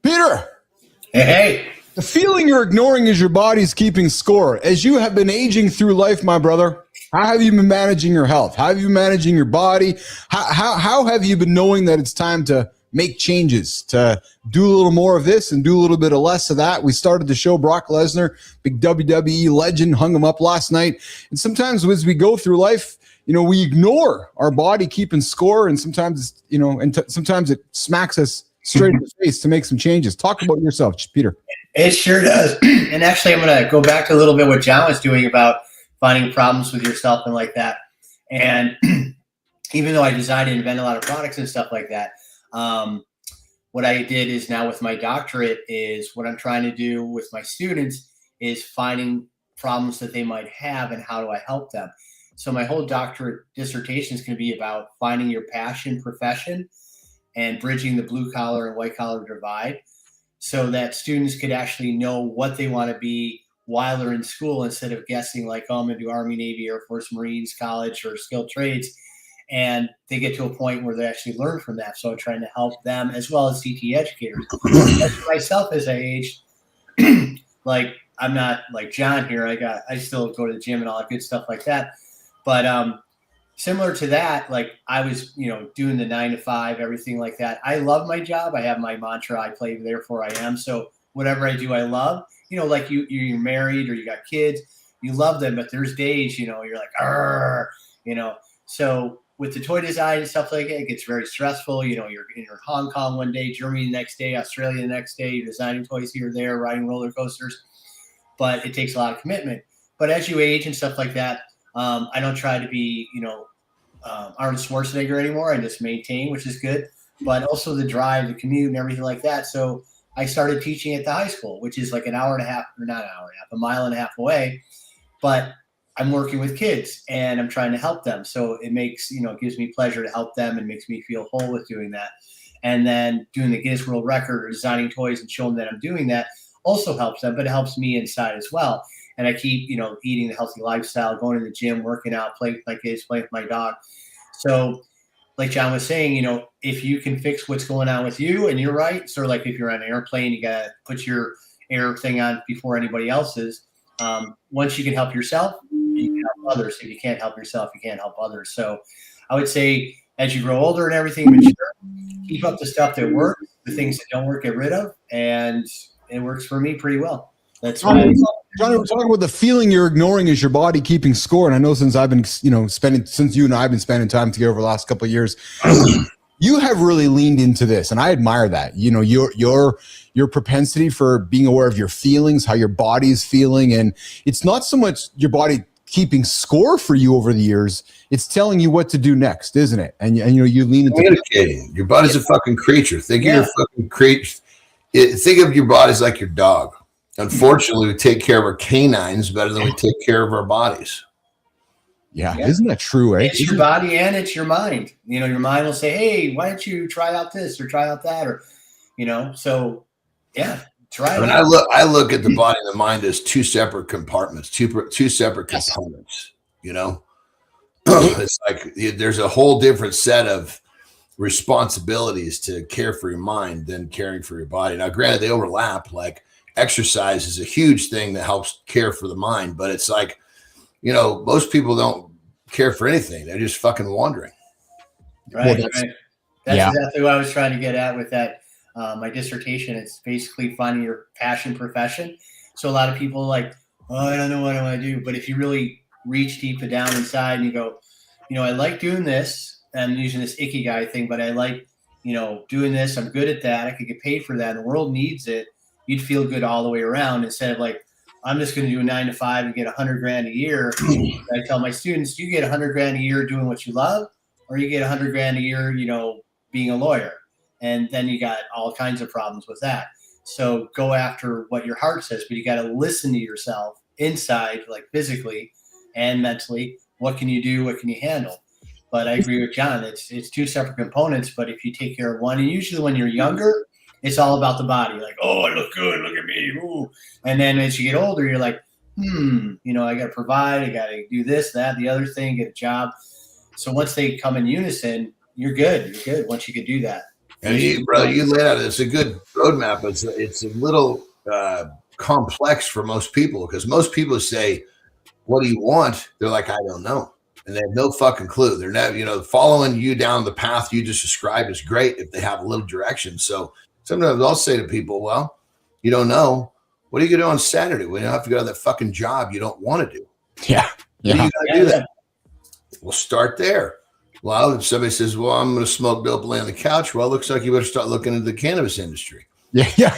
Peter. Hey. The feeling you're ignoring is your body's keeping score. As you have been aging through life, my brother, how have you been managing your health? How have you been managing your body? How have you been knowing that it's time to make changes, to do a little more of this and do a little bit of less of that? We started the show, Brock Lesnar, big WWE legend, hung him up last night. And sometimes as we go through life, we ignore our body keeping score, and sometimes, sometimes it smacks us straight in the face to make some changes. Talk about yourself, Peter. It sure does. And actually, I'm going to go back to a little bit what John was doing about finding problems with yourself and like that. And even though I designed and invent a lot of products and stuff like that, what I did is now with my doctorate is what I'm trying to do with my students is finding problems that they might have and how do I help them. So my whole doctorate dissertation is going to be about finding your passion profession and bridging the blue collar and white collar divide so that students could actually know what they want to be while they're in school instead of guessing like, oh, I'm going to do Army, Navy, Air Force, Marines, college, or skilled trades. And they get to a point where they actually learn from that. So I'm trying to help them as well as CT educators. As for myself, as I aged, like I'm not like John here. I still go to the gym and all that good stuff like that. But similar to that, like I was, doing the 9 to 5, everything like that. I love my job. I have my mantra, I play, therefore I am. So whatever I do, I love. Like you're married or you got kids, you love them, but there's days, you're like, arr, So with the toy design and stuff like that, it gets very stressful. You're in Hong Kong one day, Germany the next day, Australia the next day, you're designing toys here or there, riding roller coasters. But it takes a lot of commitment. But as you age and stuff like that, I don't try to be, Arnold Schwarzenegger anymore. I just maintain, which is good. But also the drive, the commute, and everything like that. So I started teaching at the high school, which is like an hour and a half, or not an hour and a half, a mile and a half away. But I'm working with kids and I'm trying to help them. So it makes, it gives me pleasure to help them and makes me feel whole with doing that. And then doing the Guinness World Record or designing toys and showing that I'm doing that also helps them, but it helps me inside as well. And I keep, eating the healthy lifestyle, going to the gym, working out, playing with my kids, playing with my dog. So like John was saying, if you can fix what's going on with you, and you're right, sort of like if you're on an airplane, you got to put your air thing on before anybody else's. Once you can help yourself, you can help others. If you can't help yourself, you can't help others. So I would say as you grow older and everything, mature, keep up the stuff that works, the things that don't work, get rid of. And it works for me pretty well. That's why. Johnny, we're talking about the feeling you're ignoring is your body keeping score. And I know since I've been, since you and I have been spending time together over the last couple of years, you have really leaned into this. And I admire that, your propensity for being aware of your feelings, how your body's feeling. And it's not so much your body keeping score for you over the years. It's telling you what to do next, isn't it? And you lean into it. Your body's a fucking creature. Think of your fucking creature. Think of your bodies like your dog. Unfortunately, we take care of our canines better than we take care of our bodies. Yeah. Isn't that true, eh? It's your body and it's your mind. Your mind will say, hey, why don't you try out this or try out that? Or, so yeah, try it. I look at the body and the mind as two separate compartments, two separate components, It's like there's a whole different set of responsibilities to care for your mind than caring for your body. Now, granted, they overlap. Like exercise is a huge thing that helps care for the mind, but it's like, most people don't care for anything. They're just fucking wandering. Right. That's exactly what I was trying to get at with that. My dissertation, it's basically finding your passion profession. So a lot of people are like, oh, I don't know what I want to do. But if you really reach deep down inside and you go, I like doing this. I'm using this ikigai thing, but I like, doing this. I'm good at that. I could get paid for that. The world needs it. You'd feel good all the way around instead of like, I'm just going to do a 9 to 5 and get $100,000 a year. I tell my students, you get $100,000 a year doing what you love, or you get $100,000 a year, being a lawyer. And then you got all kinds of problems with that. So go after what your heart says, but you got to listen to yourself inside, like physically and mentally. What can you do? What can you handle? But I agree with John. It's two separate components. But if you take care of one, and usually when you're younger, it's all about the body. Like, oh, I look good. Look at me. Ooh. And then as you get older, you're like, I got to provide. I got to do this, that, the other thing, get a job. So once they come in unison, you're good. You're good once you can do that. And you laid out, it's a good roadmap. It's a little complex for most people, because most people say, what do you want? They're like, I don't know. And they have no fucking clue. They're never, following you down the path you just described is great if they have a little direction. So sometimes I'll say to people, well, you don't know. What are you going to do on Saturday? We don't have to go to that fucking job you don't want to do. Yeah. You got to do that. We'll start there. Well, if somebody says, well, I'm going to smoke dope, lay on the couch. Well, it looks like you better start looking into the cannabis industry. Yeah.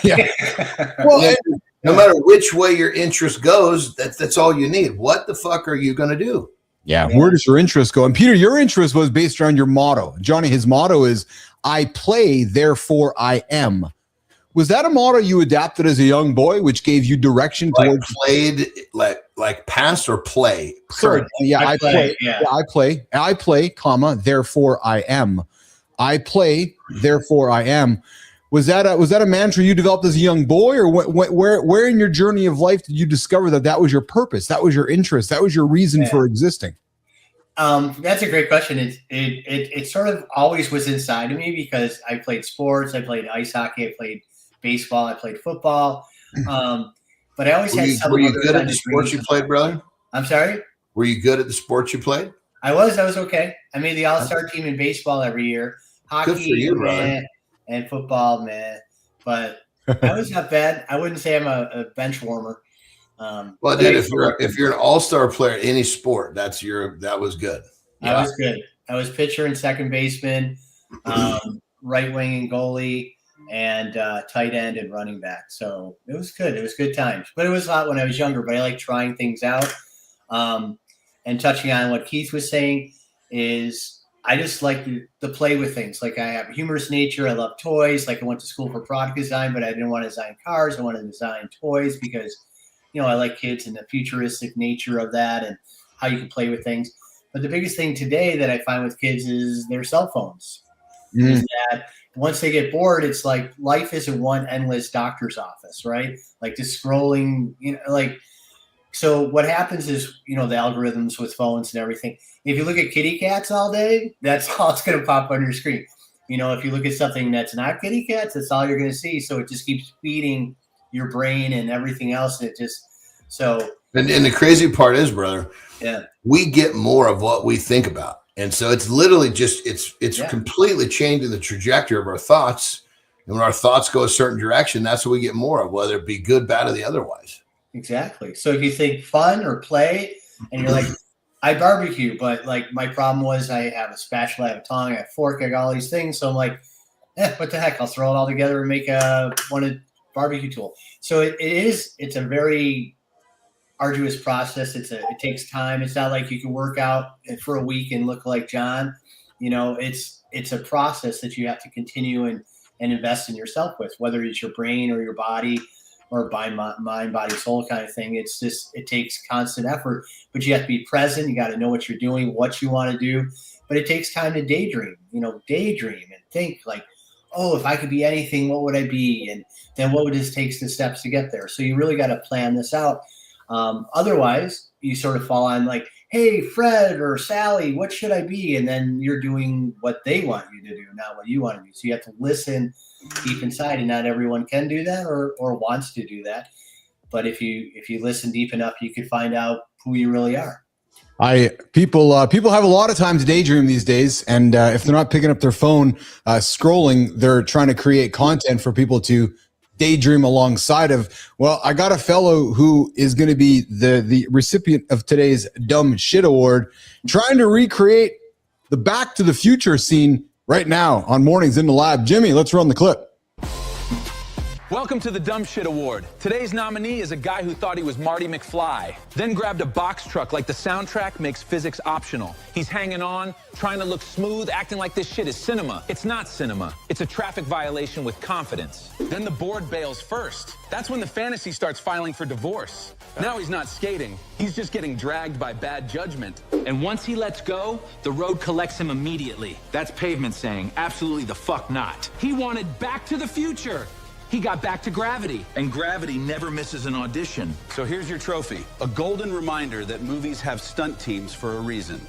Well, no matter which way your interest goes, that's all you need. What the fuck are you going to do? Yeah. Where does your interest go? And Peter, your interest was based around your motto. Johnny, his motto is, I play, therefore I am. Was that a motto you adapted as a young boy, which gave you direction towards played, like past or play? Sorry, yeah, I play. Yeah. I play, comma, therefore I am. I play, therefore I am. Was that a mantra you developed as a young boy, or where in your journey of life did you discover that was your purpose, that was your interest, that was your reason for existing? That's a great question. It sort of always was inside of me because I played sports. I played ice hockey. I played baseball. I played football. But I always had some. Were you good at the sports you played, brother? I'm sorry? Were you good at the sports you played? I was okay. I made the all-star team in baseball every year. Hockey, good for you, brother. And football, man. But I was not bad. I wouldn't say I'm a bench warmer. Well, dude, if you're an all-star player in any sport, that was good. Yeah. I was good. I was pitcher and second baseman, right wing and goalie, and tight end and running back. So it was good. It was good times. But it was a lot when I was younger. But I like trying things out. And touching on what Keith was saying is I just like to play with things. Like I have a humorous nature. I love toys. Like I went to school for product design, but I didn't want to design cars. I wanted to design toys because, I like kids and the futuristic nature of that and how you can play with things. But the biggest thing today that I find with kids is their cell phones. Is that once they get bored, it's like life isn't one endless doctor's office, right? Like just scrolling, so what happens is, the algorithms with phones and everything. If you look at kitty cats all day, that's all it's going to pop on your screen. If you look at something that's not kitty cats, that's all you're going to see. So it just keeps feeding your brain and everything else. And it just, And the crazy part is, brother, yeah, we get more of what we think about. And so it's literally just, it's completely changing the trajectory of our thoughts. And when our thoughts go a certain direction, that's what we get more of, whether it be good, bad, or the otherwise. Exactly. So if you think fun or play and you're like, I barbecue, but like my problem was I have a spatula, I have a tongue, I have a fork, I got all these things. So I'm like, what the heck? I'll throw it all together and make a barbecue tool. So it's a very arduous process. It takes time. It's not like you can work out for a week and look like John. It's a process that you have to continue and invest in yourself with, whether it's your brain or your body or by mind, body, soul kind of thing. It's just, it takes constant effort, but you have to be present. You got to know what you're doing, what you want to do, but it takes time to daydream and think like, oh, if I could be anything, what would I be? And then what would this take the steps to get there? So you really got to plan this out. Otherwise you sort of fall on like, hey, Fred or Sally, what should I be? And then you're doing what they want you to do, not what you want to do. So you have to listen deep inside, and not everyone can do that or wants to do that. But if you listen deep enough, you can find out who you really are. People have a lot of time to daydream these days, and if they're not picking up their phone, scrolling, they're trying to create content for people to daydream alongside of. Well, I got a fellow who is going to be the recipient of today's Dumb Shit Award, trying to recreate the Back to the Future scene right now on Mornings in the Lab. Jimmy, let's run the clip. Welcome to the Dumb Shit Award. Today's nominee is a guy who thought he was Marty McFly, then grabbed a box truck like the soundtrack makes physics optional. He's hanging on, trying to look smooth, acting like this shit is cinema. It's not cinema. It's a traffic violation with confidence. Then the board bails first. That's when the fantasy starts filing for divorce. Now he's not skating. He's just getting dragged by bad judgment. And once he lets go, the road collects him immediately. That's pavement saying, absolutely the fuck not. He wanted Back to the Future. He got back to gravity, and gravity never misses an audition. So here's your trophy, a golden reminder that movies have stunt teams for a reason.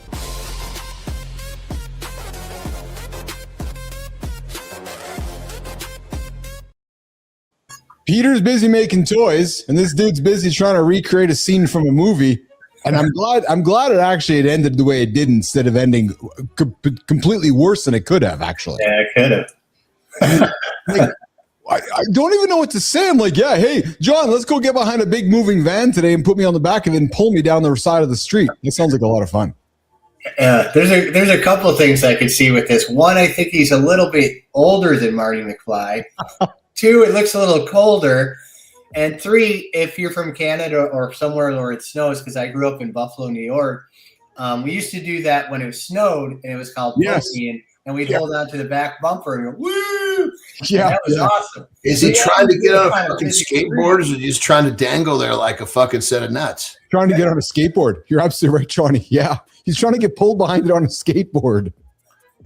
Peter's busy making toys, and this dude's busy trying to recreate a scene from a movie. And I'm glad it actually it ended the way it did instead of ending completely worse than it could have. Actually, Yeah, it could have. I don't even know what to say. I'm like, yeah, hey, John, let's go get behind a big moving van today and put me on the back of it and pull me down the side of the street. It sounds like a lot of fun. There's a couple of things I could see with this. One, I think he's a little bit older than Marty McFly. Two, it looks a little colder. And three, if you're from Canada or somewhere where it snows, because I grew up in Buffalo, New York, we used to do that when it snowed, and it was called poking, and we'd hold on to the back bumper and go, woo! Yeah, and that was awesome. Is he trying to get on a fucking skateboard, or is he just trying to dangle there like a fucking set of nuts? Trying to get on a skateboard. You're absolutely right, Johnny. Yeah, he's trying to get pulled behind it on a skateboard.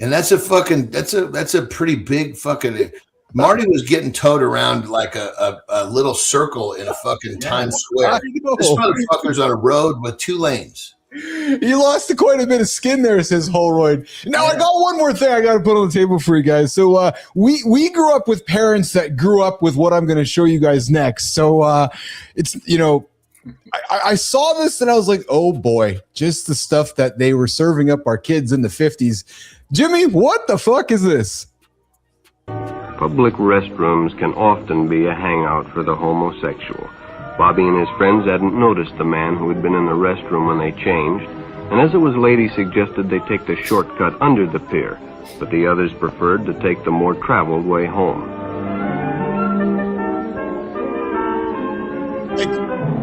And that's a pretty big fucking. Marty was getting towed around like a little circle in a fucking Times Square. This motherfucker's on a road with 2 lanes. He lost quite a bit of skin there, says Holroyd. Now, I got one more thing I got to put on the table for you guys. So we grew up with parents that grew up with what I'm going to show you guys next. So it's, I saw this and I was like, oh boy, just the stuff that they were serving up our kids in the 50s. Jimmy, what the fuck is this? Public restrooms can often be a hangout for the homosexual. Bobby and his friends hadn't noticed the man who had been in the restroom when they changed, and as it was late, he suggested they take the shortcut under the pier, but the others preferred to take the more traveled way home.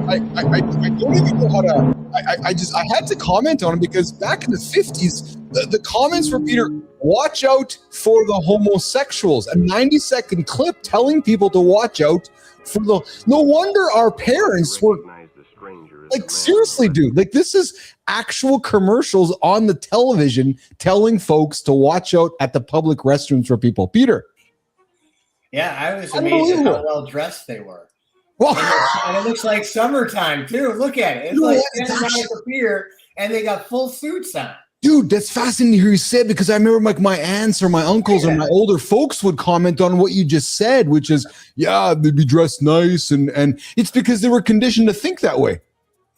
I don't even know how to. I had to comment on it because back in the 50s, the comments were, Peter, watch out for the homosexuals. A 90-second clip telling people to watch out for the. No wonder our parents were like, seriously, dude. Like, this is actual commercials on the television telling folks to watch out at the public restrooms for people. Peter. Yeah, I was amazed at how well dressed they were. And it looks like summertime too. Look at it. It's like standing by the pier, and they got full suits on. Dude, that's fascinating to hear you say it, because I remember like my aunts or my uncles or my older folks would comment on what you just said, which is, yeah, they'd be dressed nice, and it's because they were conditioned to think that way.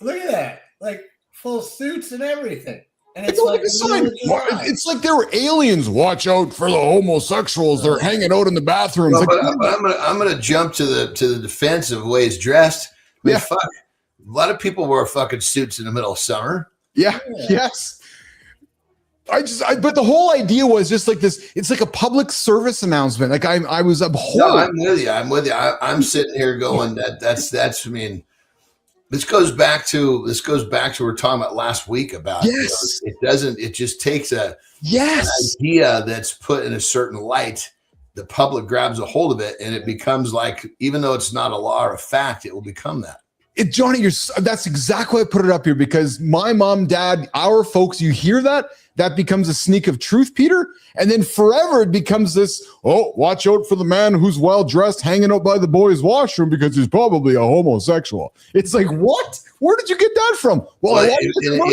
Look at that, like full suits and everything. And it's like it's like there were aliens. Watch out for the homosexuals. They're hanging out in the bathrooms. No, like, but I'm gonna jump to the defense of the way he's dressed. I mean, fuck, a lot of people wear fucking suits in the middle of summer. Yeah. Yes. But the whole idea was just like this. It's like a public service announcement. Like I was abhorred. No, I'm with you. I'm sitting here going that's. I mean, this goes back to what we were talking about last week about. Yes. It just takes an idea that's put in a certain light. The public grabs a hold of it, and it becomes like, even though it's not a law or a fact, it will become that. Johnny, that's exactly why I put it up here, because my mom, dad, our folks, you hear that becomes a sneak of truth, Peter. And then forever it becomes this, oh, watch out for the man who's well-dressed hanging out by the boys' washroom because he's probably a homosexual. It's like, what? Where did you get that from? Well, and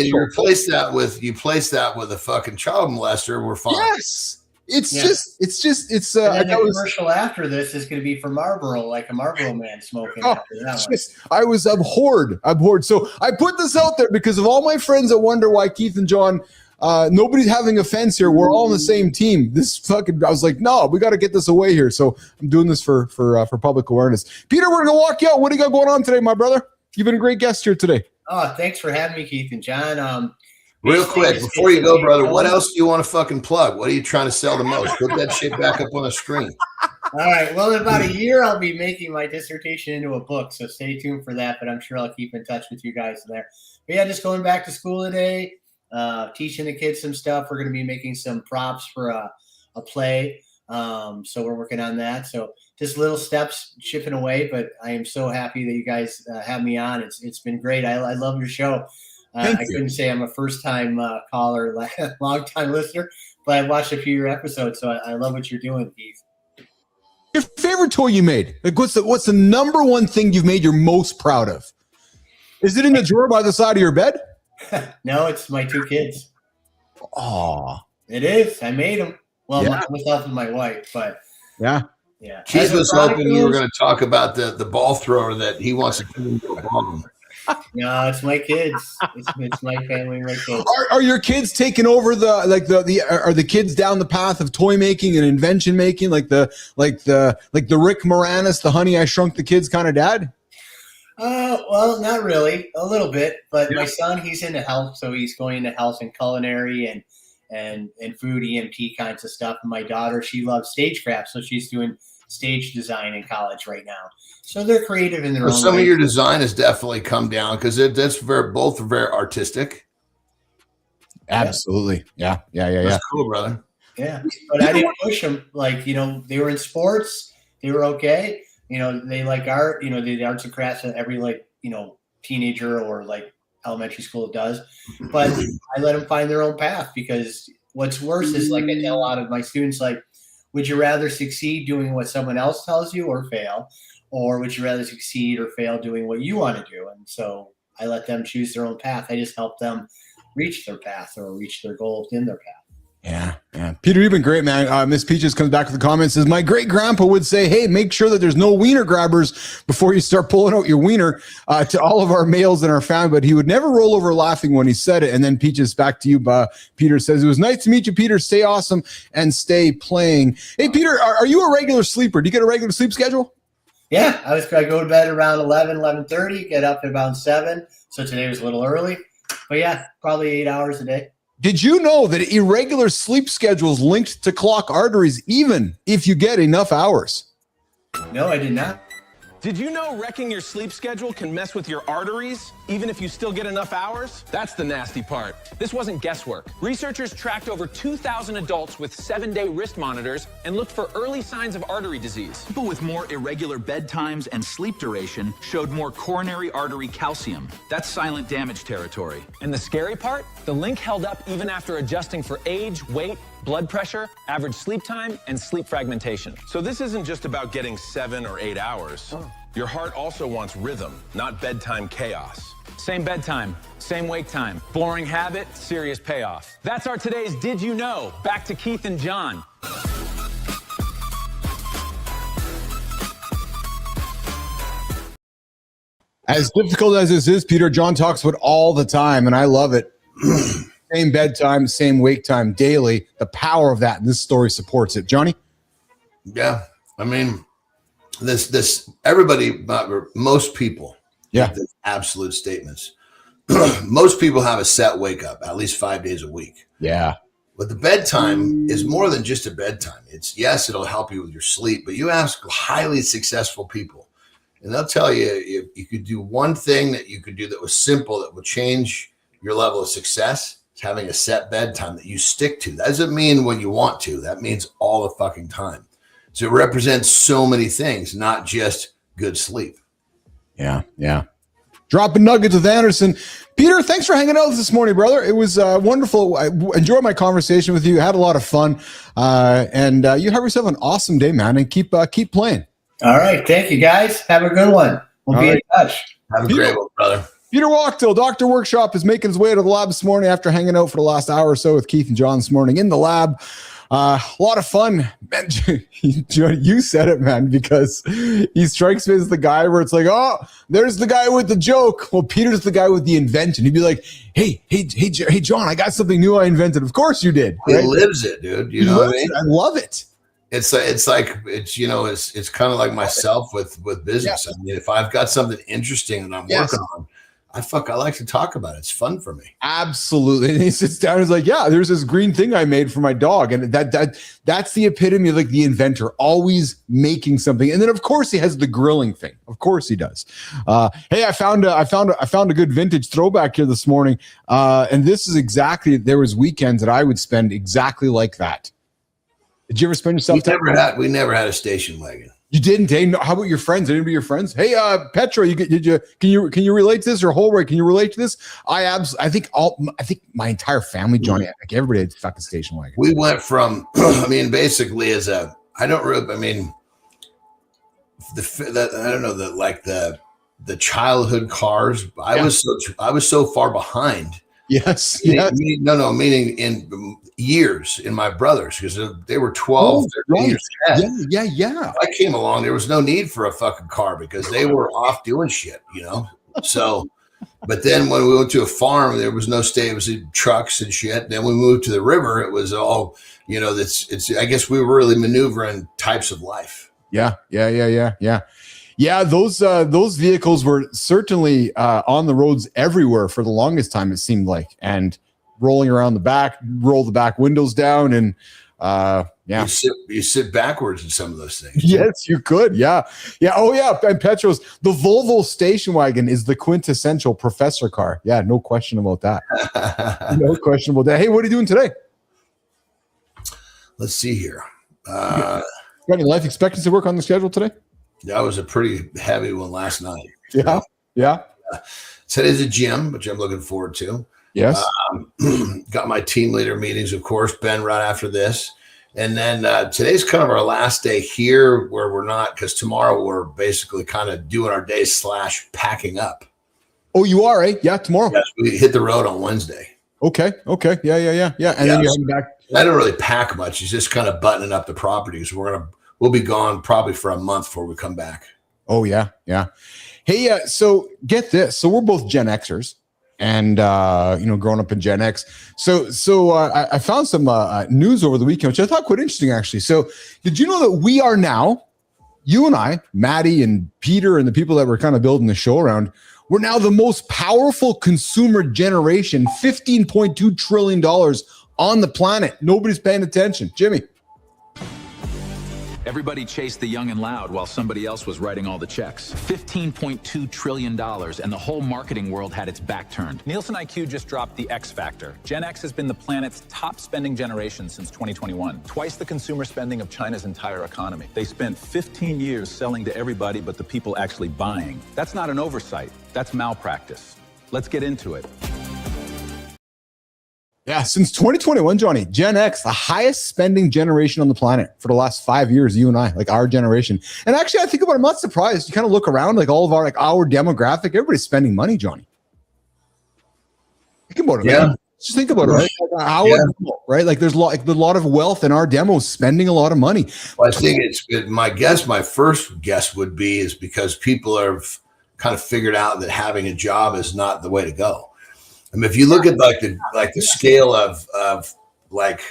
you replace that with a fucking child molester, we're fine. Yes. It's and the commercial after this is going to be for Marlboro, like a Marlboro man smoking. After that one. I was abhorred. So I put this out there because of all my friends that wonder why Keith and John, nobody's having offense here. We're all on the same team. I was like, no, we got to get this away here. So I'm doing this for public awareness. Peter, we're gonna walk you out. What do you got going on today, my brother? You've been a great guest here today. Oh, thanks for having me, Keith and John. Real quick, before you go, brother, what else do you want to fucking plug? What are you trying to sell the most? Put that shit back up on the screen. All right. Well, in about a year, I'll be making my dissertation into a book, so stay tuned for that. But I'm sure I'll keep in touch with you guys there. But yeah, just going back to school today, teaching the kids some stuff. We're going to be making some props for a play. So we're working on that. So just little steps chipping away. But I am so happy that you guys have me on. It's been great. I love your show. I couldn't say I'm a first-time caller, long-time listener, but I watched a few of your episodes, so I love what you're doing, Keith. Your favorite toy you made? Like, what's the number one thing you've made you're most proud of? Is it in the drawer by the side of your bed? No, it's my 2 kids. Oh, it is. I made them. Well, not myself and my wife, but yeah. Yeah. Keith As a was product hoping you were goes- going to talk about the ball thrower that he wants to put into a bomb. No, it's my kids. It's my family, my kids. Are your kids taking over are the kids down the path of toy making and invention making, like the Rick Moranis, the Honey I Shrunk the Kids kind of dad? Well, not really. A little bit, but my son, he's into health, so he's going into health and culinary and food EMT kinds of stuff. And my daughter, she loves stagecraft, so she's doing stage design in college right now. So they're creative in their own Some way. of your design has definitely come down because that's both very artistic. Absolutely. Yeah. That's cool, brother. Yeah, but I didn't push them. Like, they were in sports. They were okay. They like art. They did arts and crafts that every teenager or elementary school does. But I let them find their own path, because what's worse is, like I tell a lot of my students, would you rather succeed doing what someone else tells you or fail? Or would you rather succeed or fail doing what you want to do? And so I let them choose their own path. I just help them reach their path or reach their goal within their path. Yeah. Peter, you've been great, man. Miss Peaches comes back with the comments, says, my great grandpa would say, hey, make sure that there's no wiener grabbers before you start pulling out your wiener, to all of our males in our family, but he would never roll over laughing when he said it. And then Peaches, back to you. Peter says, it was nice to meet you, Peter. Stay awesome and stay playing. Hey, Peter, are you a regular sleeper? Do you get a regular sleep schedule? Yeah, I go to bed around 11:30, get up at about 7. So today was a little early, but yeah, probably 8 hours a day. Did you know that irregular sleep schedules linked to clock arteries, even if you get enough hours? No, I did not. Did you know wrecking your sleep schedule can mess with your arteries, even if you still get enough hours? That's the nasty part. This wasn't guesswork. Researchers tracked over 2,000 adults with 7-day wrist monitors and looked for early signs of artery disease. People with more irregular bedtimes and sleep duration showed more coronary artery calcium. That's silent damage territory. And the scary part? The link held up even after adjusting for age, weight, blood pressure, average sleep time, and sleep fragmentation. So this isn't just about getting 7 or 8 hours. Your heart also wants rhythm, not bedtime chaos. Same bedtime, same wake time. Boring habit, serious payoff. That's our today's Did You Know? Back to Keith and John. As difficult as this is, Peter, John talks about all the time, and I love it. Same bedtime, same wake time daily. The power of that, and this story supports it. Johnny? Yeah. I mean, everybody, most people, absolute statements. Most people have a set wake up at least 5 days a week. Yeah. But the bedtime is more than just a bedtime. Yes, it'll help you with your sleep, but you ask highly successful people, and they'll tell you if you could do one thing that you could do that was simple, that would change your level of success, is having a set bedtime that you stick to. That doesn't mean when you want to. That means all the fucking time. So it represents so many things, not just good sleep. Yeah. Dropping nuggets with Anderson. Peter, thanks for hanging out this morning, brother. It was wonderful. I enjoyed my conversation with you. Had a lot of fun. And you have yourself an awesome day, man, and keep playing. All right. Thank you, guys. Have a good one. We'll be in touch. Have a great one, brother. Peter Wachtel, Dr. Workshop, is making his way to the lab this morning after hanging out for the last hour or so with Keith and John this morning in the lab. A lot of fun. Man, you said it, man, because he strikes me as the guy where it's like, oh, there's the guy with the joke. Well, Peter's the guy with the invention. He'd be like, hey, John, I got something new I invented. Of course you did. He right? lives it, dude. You know what I mean? I love it. It's kind of like myself with business. Yeah. I mean, if I've got something interesting that I'm working on, I like to talk about it. It's fun for me. Absolutely. And he sits down and is like, yeah, there's this green thing I made for my dog. And that's the epitome of like the inventor, always making something. And then of course he has the grilling thing. Of course he does. Hey, I found a good vintage throwback here this morning. And this is exactly, there was weekends that I would spend exactly like that. Did you ever spend yourself? We never had a station wagon. You didn't, eh? No, how about your friends? Anybody your friends? Hey, Petra, can you relate to this, or Holroyd? Can you relate to this? I think my entire family, Johnny, like everybody had fucking station wagon. We went from, basically I don't know, the childhood cars. I was so far behind. Yes. Meaning years in my brothers because they were 12, 13 years ahead. Yeah. I came along. There was no need for a fucking car because they were off doing shit, So, but then when we went to a farm, there was no stay. It was in trucks and shit. Then we moved to the river. It was all, I guess we were really maneuvering types of life. Yeah. Yeah, those vehicles were certainly on the roads everywhere for the longest time, it seemed like, and rolling around the back, roll the back windows down, and you sit backwards in some of those things. Yes, you could. Yeah. Oh yeah, and Petros, the Volvo station wagon is the quintessential professor car. Yeah, no question about that. No question about that. Hey, what are you doing today? Let's see here. Got any life expectancy work on the schedule today? That was a pretty heavy one last night. Yeah. Today's a gym, which I'm looking forward to. Yes. Got my team leader meetings, of course, Ben, right after this. And then today's kind of our last day here where we're not, because tomorrow we're basically kind of doing our day / packing up. Oh, you are, eh? Yeah, tomorrow. Yes, we hit the road on Wednesday. Okay. Yeah. And then you're heading back. I don't really pack much. It's just kind of buttoning up the properties. We'll be gone probably for a month before we come back. Oh, yeah. Hey, so get this. So we're both Gen Xers and, growing up in Gen X. So I found some news over the weekend, which I thought quite interesting, actually. So did you know that we are now, you and I, Maddie and Peter and the people that were kind of building the show around, we're now the most powerful consumer generation, $15.2 trillion on the planet. Nobody's paying attention. Jimmy. Everybody chased the young and loud while somebody else was writing all the checks. $15.2 trillion, and the whole marketing world had its back turned. Nielsen IQ just dropped the X factor. Gen X has been the planet's top spending generation since 2021. Twice the consumer spending of China's entire economy. They spent 15 years selling to everybody but the people actually buying. That's not an oversight. That's malpractice. Let's get into it. Yeah, since 2021, Johnny, Gen X, the highest spending generation on the planet for the last 5 years, you and I, like our generation. And actually, I think about it, I'm not surprised. You kind of look around, like all of our demographic, everybody's spending money, Johnny. Think about it, man. Just think about it, right? Like our demo, right? Like there's a lot of wealth in our demos spending a lot of money. Well, I think my first guess would be is because people have kind of figured out that having a job is not the way to go. I mean, if you look at the scale of like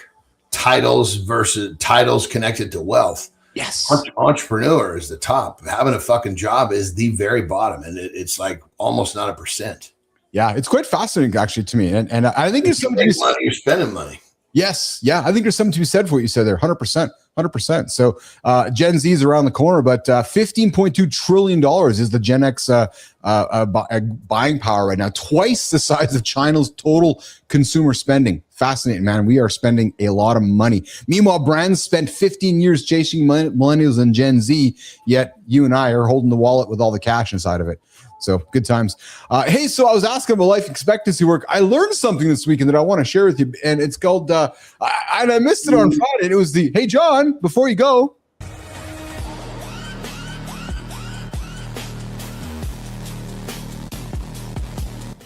titles versus titles connected to wealth, yes, entrepreneur is the top. Having a fucking job is the very bottom, and it's like almost not 1%. Yeah, it's quite fascinating actually to me, and I think there's something to be money, you're spending money. Yes, yeah, I think there's something to be said for what you said there, 100%. So Gen Z is around the corner, but $15.2 trillion is the Gen X buying power right now, twice the size of China's total consumer spending. Fascinating, man. We are spending a lot of money. Meanwhile, brands spent 15 years chasing millennials and Gen Z, yet you and I are holding the wallet with all the cash inside of it. So good times. Hey, so I was asking about life expectancy work. I learned something this weekend that I want to share with you, and it's called, and I missed it on Friday. It was hey, John, before you go.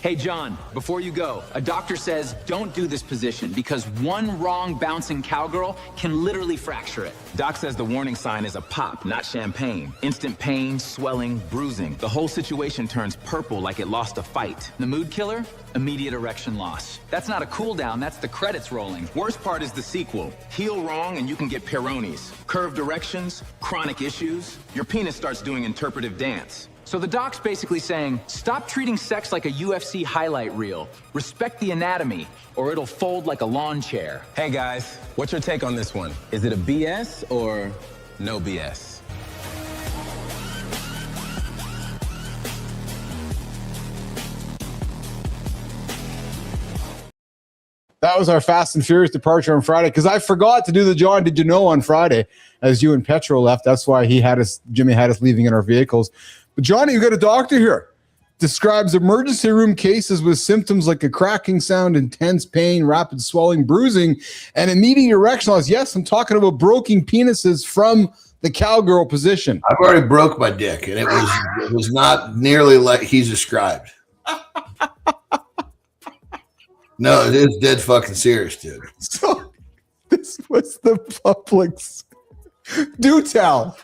Hey, John, before you go, a doctor says don't do this position because one wrong bouncing cowgirl can literally fracture it. Doc says the warning sign is a pop, not champagne. Instant pain, swelling, bruising. The whole situation turns purple like it lost a fight. The mood killer? Immediate erection loss. That's not a cool down, that's the credits rolling. Worst part is the sequel. Heal wrong and you can get Peyronie's. Curved erections, chronic issues. Your penis starts doing interpretive dance. So the doc's basically saying, stop treating sex like a UFC highlight reel. Respect the anatomy, or it'll fold like a lawn chair. Hey guys, what's your take on this one? Is it a BS or no BS? That was our Fast and Furious departure on Friday because I forgot to do the John Did You Know on Friday as you and Petro left. That's why Jimmy had us leaving in our vehicles. But Johnny, you got a doctor here. Describes emergency room cases with symptoms like a cracking sound, intense pain, rapid swelling, bruising, and immediate erection loss. Yes, I'm talking about broken penises from the cowgirl position. I've already broke my dick, and it was not nearly like he's described. No, it is dead fucking serious, dude. So What's the public's? Do tell.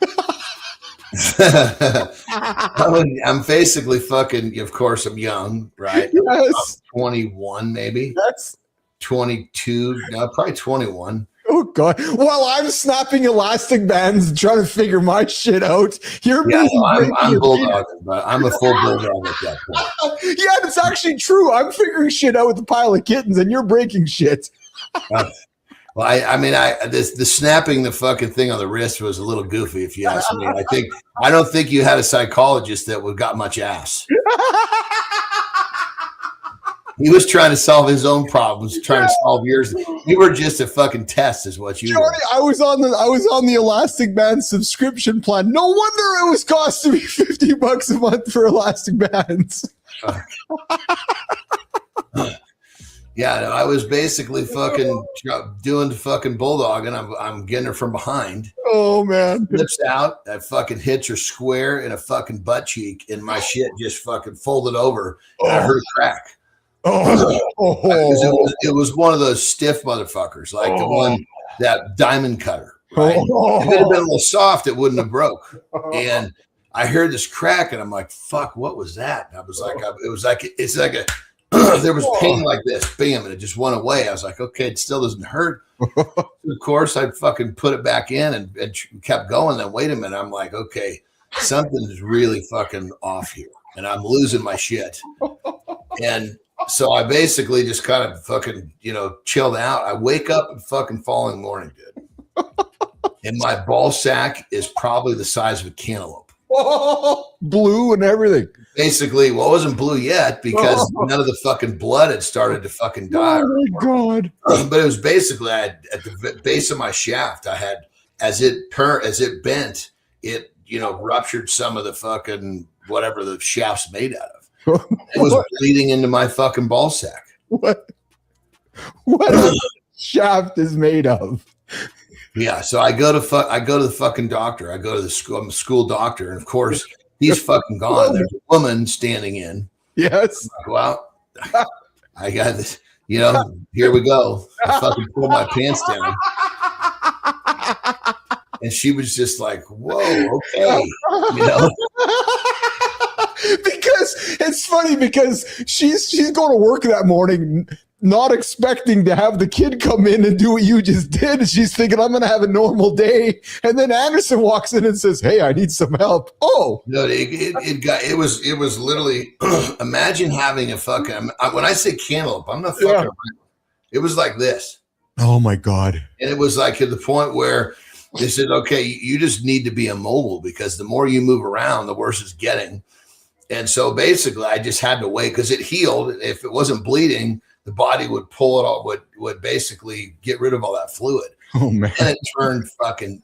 I'm basically fucking. Of course, I'm young, right? Yes. I'm 21, maybe. That's 22. No, probably 21. Oh God! While I'm snapping elastic bands and trying to figure my shit out, you're Yeah, busy. I'm bulldogging, but I'm a full bulldog at that point. Yeah, it's actually true. I'm figuring shit out with a pile of kittens, and you're breaking shit. Well, the snapping the fucking thing on the wrist was a little goofy, if you ask me. I don't think you had a psychologist that would got much ass. He was trying to solve his own problems, trying to solve yours. You were just a fucking test, is what you were. I was on the elastic band subscription plan. No wonder it was costing me $50 a month for elastic bands. Yeah, no, I was basically fucking doing the fucking bulldog, and I'm getting her from behind. Oh man, flips out. That fucking hits her square in a fucking butt cheek, and my shit just fucking folded over, and I heard a crack. It was one of those stiff motherfuckers, like the one that diamond cutter. Right? If it had been a little soft, it wouldn't have broke. And I heard this crack, and I'm like, "Fuck, what was that?" And I was like, it's like a there was pain like this, bam, and it just went away. I was like, okay, it still doesn't hurt. Of course, I fucking put it back in and kept going. Then wait a minute, I'm like, okay, something is really fucking off here, and I'm losing my shit. And so I basically just kind of fucking, chilled out. I wake up and fucking following morning, dude. And my ball sack is probably the size of a cantaloupe. Blue and everything. Basically, well, it wasn't blue yet because none of the fucking blood had started to fucking die. Oh my God. But it was basically, at the base of my shaft, I had, as it bent, it, ruptured some of the fucking, whatever the shaft's made out of. It was bleeding into my fucking ball sack. What a shaft is made of? Yeah, so I go to the fucking doctor. I go to the school. I'm a school doctor, and of course he's fucking gone. There's a woman standing in. Yes. I'm like, well, I got this. Here we go. I fucking pulled my pants down, and she was just like, "Whoa, okay," Because it's funny because she's going to work that morning not expecting to have the kid come in and do what you just did. She's thinking, I'm going to have a normal day. And then Anderson walks in and says, hey, I need some help. Oh, no, it was literally, imagine having a fucking, when I say cantaloupe, I'm not fucking around. It was like this. Oh my God. And it was like at the point where they said, okay, you just need to be immobile because the more you move around, the worse it's getting. And so basically I just had to wait because it healed. If it wasn't bleeding, the body would pull it all, would basically get rid of all that fluid. Oh man. And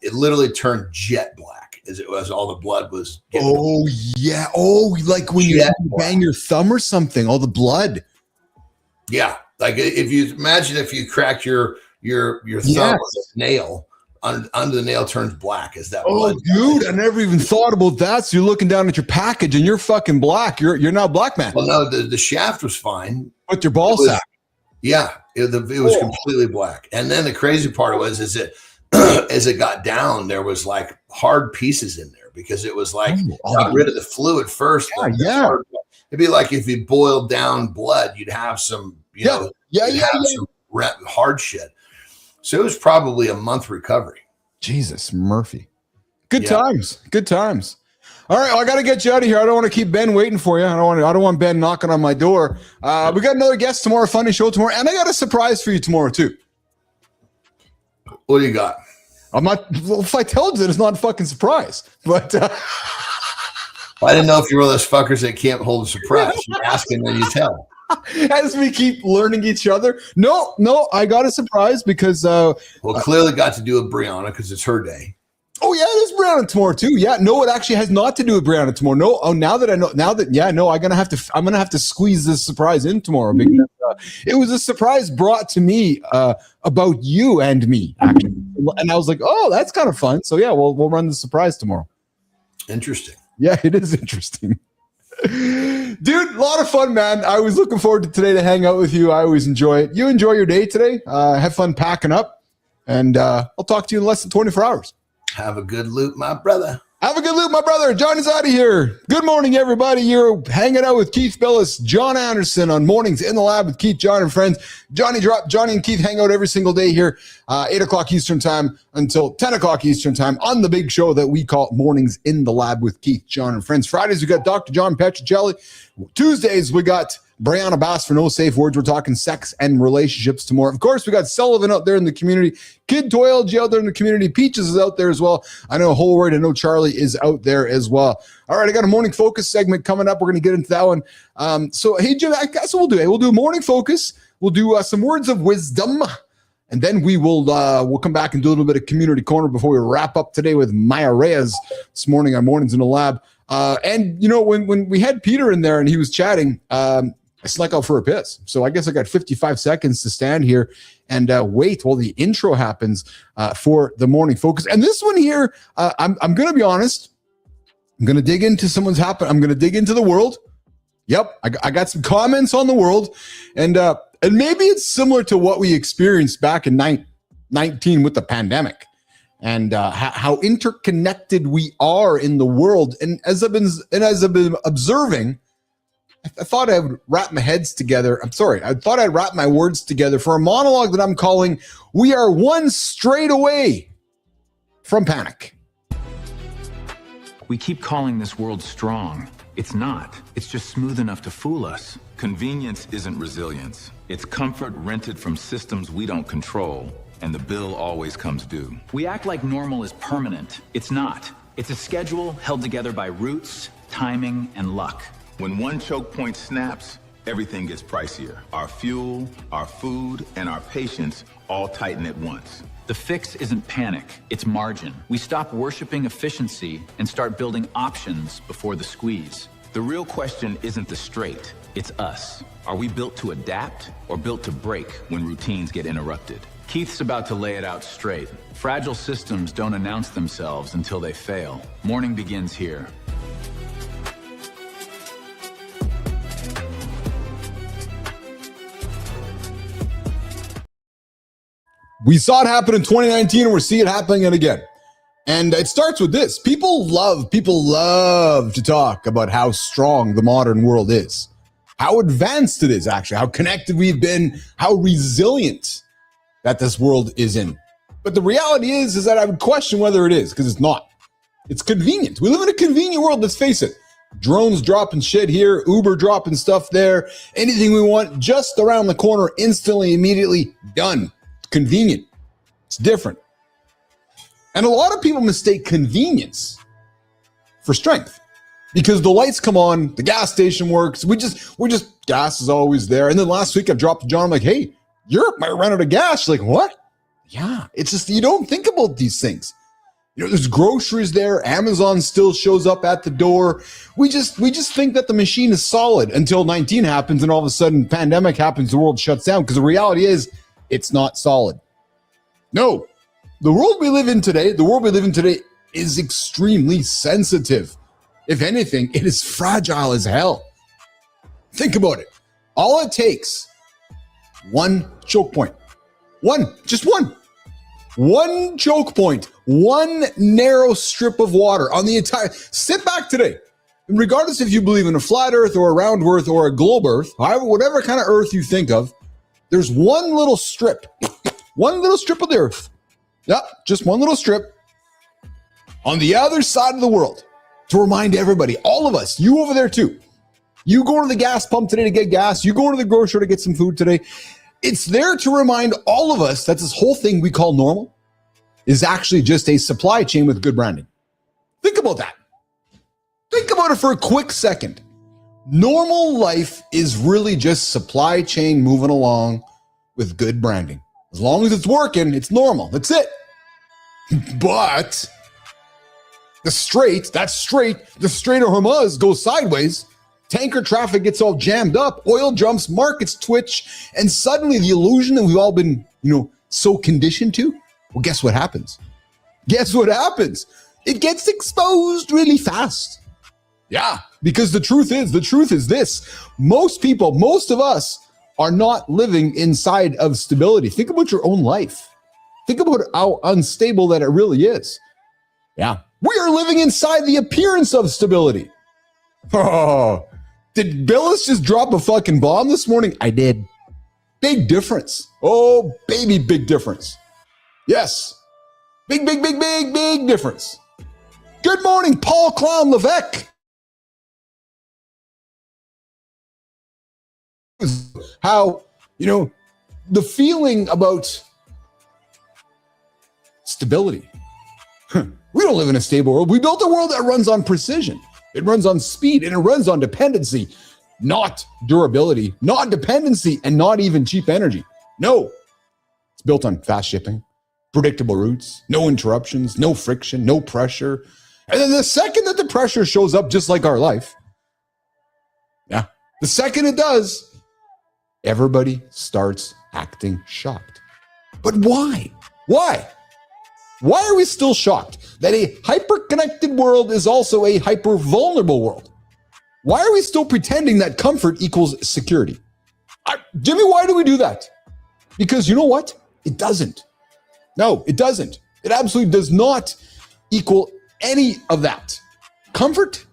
it literally turned jet black as it was. All the blood was. Yeah. Oh, like when you bang your thumb or something, all the blood. Yeah. Like if you cracked your thumb with a nail, under the nail turns black as that blood. Dude, I never even thought about that. So you're looking down at your package and you're fucking black. You're now black man. Well, no, the shaft was fine. But your ball sack. Yeah, it was completely black. And then the crazy part was is that as it got down, there was like hard pieces in there because it was like got rid of the fluid first. Yeah. It'd be like if you boiled down blood, you'd have some, some hard shit. So it was probably a month recovery. Jesus, Murphy. Good times. All right, well, I got to get you out of here. I don't want to keep Ben waiting for you. I don't want Ben knocking on my door. We got another guest tomorrow, funny show tomorrow, and I got a surprise for you tomorrow too. What do you got? I'm not. Well, if I told you, it's not a fucking surprise. But I didn't know if you were those fuckers that can't hold a surprise. You ask and then you tell. As we keep learning each other. No, I got a surprise because clearly got to do with Brianna because it's her day. Oh yeah, it is Brianna tomorrow too. Yeah, no, it actually has not to do with Brianna tomorrow. No, now that I'm gonna have to squeeze this surprise in tomorrow because it was a surprise brought to me about you and me actually, and I was like, oh, that's kind of fun. So yeah, we'll run the surprise tomorrow. Interesting. Yeah, it is interesting. Dude, a lot of fun, man. I was looking forward to today to hang out with you. I always enjoy it. You enjoy your day today. Have fun packing up. And I'll talk to you in less than 24 hours. Have a good loop, my brother. Have a good loop, my brother. John is out of here. Good morning, everybody. You're hanging out with Keith Billis, John Anderson on Mornings in the Lab with Keith, John, and friends. Johnny and Keith hang out every single day here, 8 o'clock Eastern time until 10 o'clock Eastern time on the big show that we call Mornings in the Lab with Keith, John, and friends. Fridays, we got Dr. John Petrocelli. Tuesdays, we got Brianna Bass for No Safe Words. We're talking sex and relationships tomorrow. Of course, we got Sullivan out there in the community. Kid Toy LG out there in the community. Peaches is out there as well. I know Holroyd. I know Charlie is out there as well. All right, I got a Morning Focus segment coming up. We're going to get into that one. So, hey, Jim, that's what we'll do. We'll do Morning Focus. We'll do some words of wisdom. And then we'll come back and do a little bit of Community Corner before we wrap up today with Maya Reyes this morning on Mornings in the Lab. And, you know, when we had Peter in there and he was chatting, I snuck out for a piss. So I guess I got 55 seconds to stand here and wait while the intro happens for the Morning Focus. And this one here, I'm going to be honest. I'm going to dig into I'm going to dig into the world. Yep, I got some comments on the world. And maybe it's similar to what we experienced back in 19 with the pandemic and how interconnected we are in the world. And as I've been observing, I thought I would wrap my heads together. I thought I'd wrap my words together for a monologue that I'm calling "We Are One Straight Away from Panic." We keep calling this world strong. It's not. It's just smooth enough to fool us. Convenience isn't resilience. It's comfort rented from systems we don't control, and the bill always comes due. We act like normal is permanent. It's not. It's a schedule held together by roots, timing, and luck. When one choke point snaps, everything gets pricier. Our fuel, our food, and our patience all tighten at once. The fix isn't panic, it's margin. We stop worshiping efficiency and start building options before the squeeze. The real question isn't the straight, it's us. Are we built to adapt or built to break when routines get interrupted? Keith's about to lay it out straight. Fragile systems don't announce themselves until they fail. Morning begins here. We saw it happen in 2019 and we're seeing it happening again. And it starts with this. People love to talk about how strong the modern world is, how advanced it is, actually, how connected we've been, how resilient that this world is in. But the reality is that I would question whether it is, because it's not. It's convenient. We live in a convenient world, let's face it. Drones dropping shit here, Uber dropping stuff there, anything we want just around the corner, instantly, immediately, done. Convenient. It's different. And a lot of people mistake convenience for strength because the lights come on, the gas station works. We're just gas is always there. And then last week I dropped to John. I'm like, hey, Europe might run out of gas. She's like, what? Yeah. It's just, you don't think about these things. You know, there's groceries there. Amazon still shows up at the door. We just think that the machine is solid until 19 happens. And all of a sudden pandemic happens. The world shuts down because the reality is, it's not solid. No, the world we live in today is extremely sensitive. If anything, it is fragile as hell. Think about it. All it takes, one choke point. Just one choke point, one narrow strip of water on the entire, sit back today. And regardless if you believe in a flat earth or a round earth or a globe earth, however, whatever kind of earth you think of, there's one little strip of the earth. Yep, just one little strip on the other side of the world to remind everybody, all of us, you over there too. You go to the gas pump today to get gas. You go to the grocery store to get some food today. It's there to remind all of us that this whole thing we call normal is actually just a supply chain with good branding. Think about that. Think about it for a quick second. Normal life is really just supply chain moving along with good branding. As long as it's working, it's normal. That's it. But the Strait of Hormuz goes sideways. Tanker traffic gets all jammed up. Oil jumps, markets twitch, and suddenly the illusion that we've all been, so conditioned to. Well, guess what happens? It gets exposed really fast. Yeah, because the truth is this. Most of us are not living inside of stability. Think about your own life. Think about how unstable that it really is. Yeah. We are living inside the appearance of stability. Oh, did Billis just drop a fucking bomb this morning? I did. Big difference. Oh, baby, big difference. Yes. Big difference. Good morning, Paul Clown Levesque. How, the feeling about stability. We don't live in a stable world. We built a world that runs on precision. It runs on speed and it runs on dependency, not durability, not dependency, and not even cheap energy. No, it's built on fast shipping, predictable routes, no interruptions, no friction, no pressure. And then the second that the pressure shows up, just like our life, the second it does, everybody starts acting shocked. But why? Why? Why are we still shocked that a hyper-connected world is also a hyper-vulnerable world? Why are we still pretending that comfort equals security? Jimmy, why do we do that? Because you know what? It doesn't. No, it doesn't. It absolutely does not equal any of that. Comfort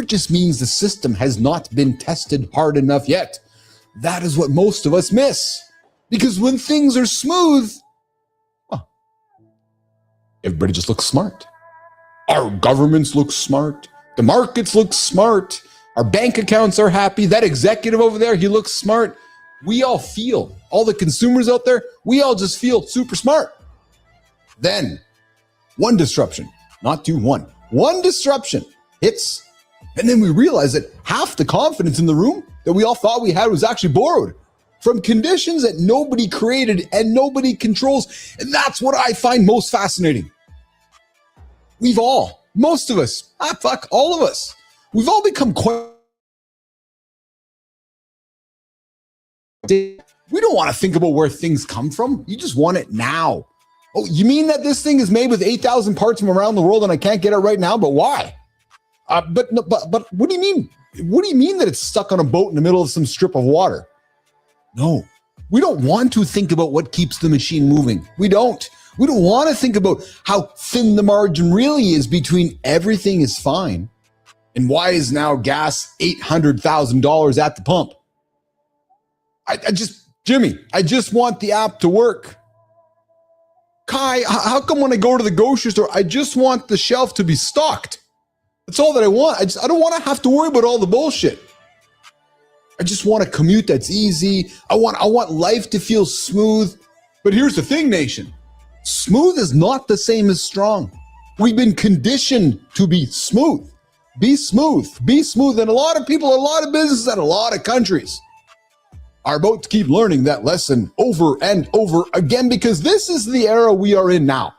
just means the system has not been tested hard enough yet. That is what most of us miss. Because when things are smooth, everybody just looks smart. Our governments look smart. The markets look smart. Our bank accounts are happy. That executive over there, he looks smart. We all feel, all the consumers out there, we all just feel super smart. Then, one disruption, not two, one disruption hits. And then we realize that half the confidence in the room that we all thought we had was actually borrowed from conditions that nobody created and nobody controls. And that's what I find most fascinating. Most of us, all of us, we've all become quite. We don't want to think about where things come from. You just want it now. Oh, you mean that this thing is made with 8,000 parts from around the world and I can't get it right now? But why? But what do you mean? What do you mean that it's stuck on a boat in the middle of some strip of water? No, we don't want to think about what keeps the machine moving. We don't want to think about how thin the margin really is between everything is fine and why is now gas $800,000 at the pump. Jimmy, I just want the app to work. Kai, how come when I go to the grocery store, I just want the shelf to be stocked? That's all that I want. I don't want to have to worry about all the bullshit. I just want a commute that's easy. I want life to feel smooth. But here's the thing, nation. Smooth is not the same as strong. We've been conditioned to be smooth. Be smooth. Be smooth. And a lot of people, a lot of businesses, and a lot of countries are about to keep learning that lesson over and over again because this is the era we are in now.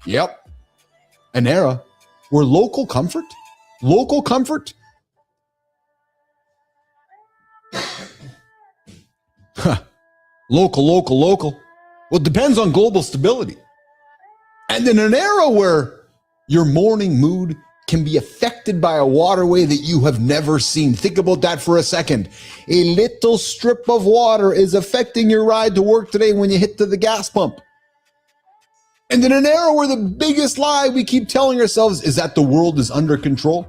Yep. An era where local comfort. Local. Well, it depends on global stability. And in an era where your morning mood can be affected by a waterway that you have never seen. Think about that for a second. A little strip of water is affecting your ride to work today when you hit to the gas pump. And in an era where the biggest lie we keep telling ourselves is that the world is under control.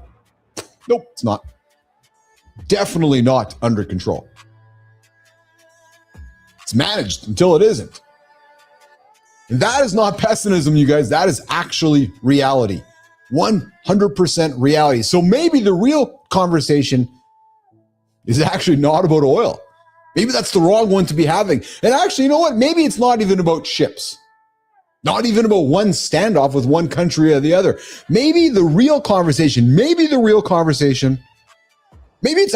Nope, it's not. Definitely not under control. It's managed until it isn't. And that is not pessimism, you guys. That is actually reality. 100% reality. So maybe the real conversation is actually not about oil. Maybe that's the wrong one to be having. And actually, you know what? Maybe it's not even about ships. Not even about one standoff with one country or the other. Maybe the real conversation, maybe it's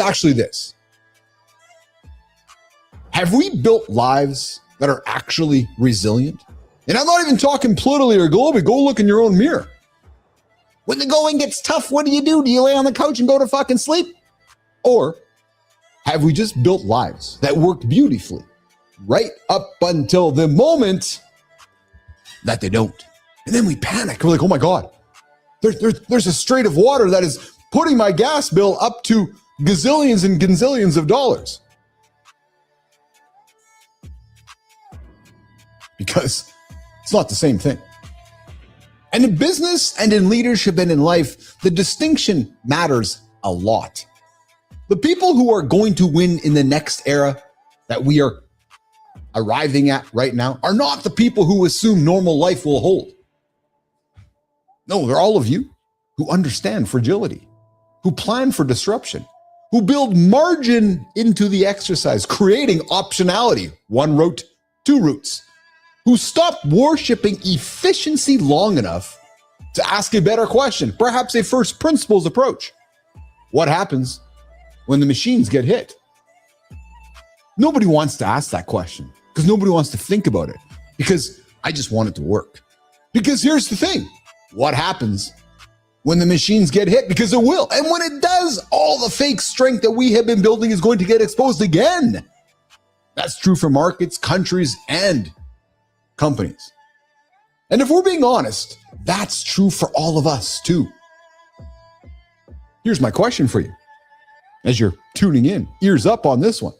actually this. Have we built lives that are actually resilient? And I'm not even talking politically or globally. Go look in your own mirror. When the going gets tough, what do? Do you lay on the couch and go to fucking sleep? Or have we just built lives that work beautifully right up until the moment that they don't? And then we panic. We're like, oh my God, there's a strait of water that is putting my gas bill up to gazillions and gazillions of dollars. Because It's not the same thing. And in business and in leadership and in life, the distinction matters a lot. The people who are going to win in the next era that we are arriving at right now are not the people who assume normal life will hold. No, they're all of you who understand fragility, who plan for disruption, who build margin into the exercise, creating optionality, one route, two routes, who stop worshiping efficiency long enough to ask a better question, perhaps a first principles approach. What happens when the machines get hit? Nobody wants to ask that question because nobody wants to think about it, because I just want it to work. Because here's the thing. What happens when the machines get hit? Because it will. And when it does, all the fake strength that we have been building is going to get exposed again. That's true for markets, countries, and companies. And if we're being honest, that's true for all of us too. Here's my question for you. As you're tuning in, ears up on this one.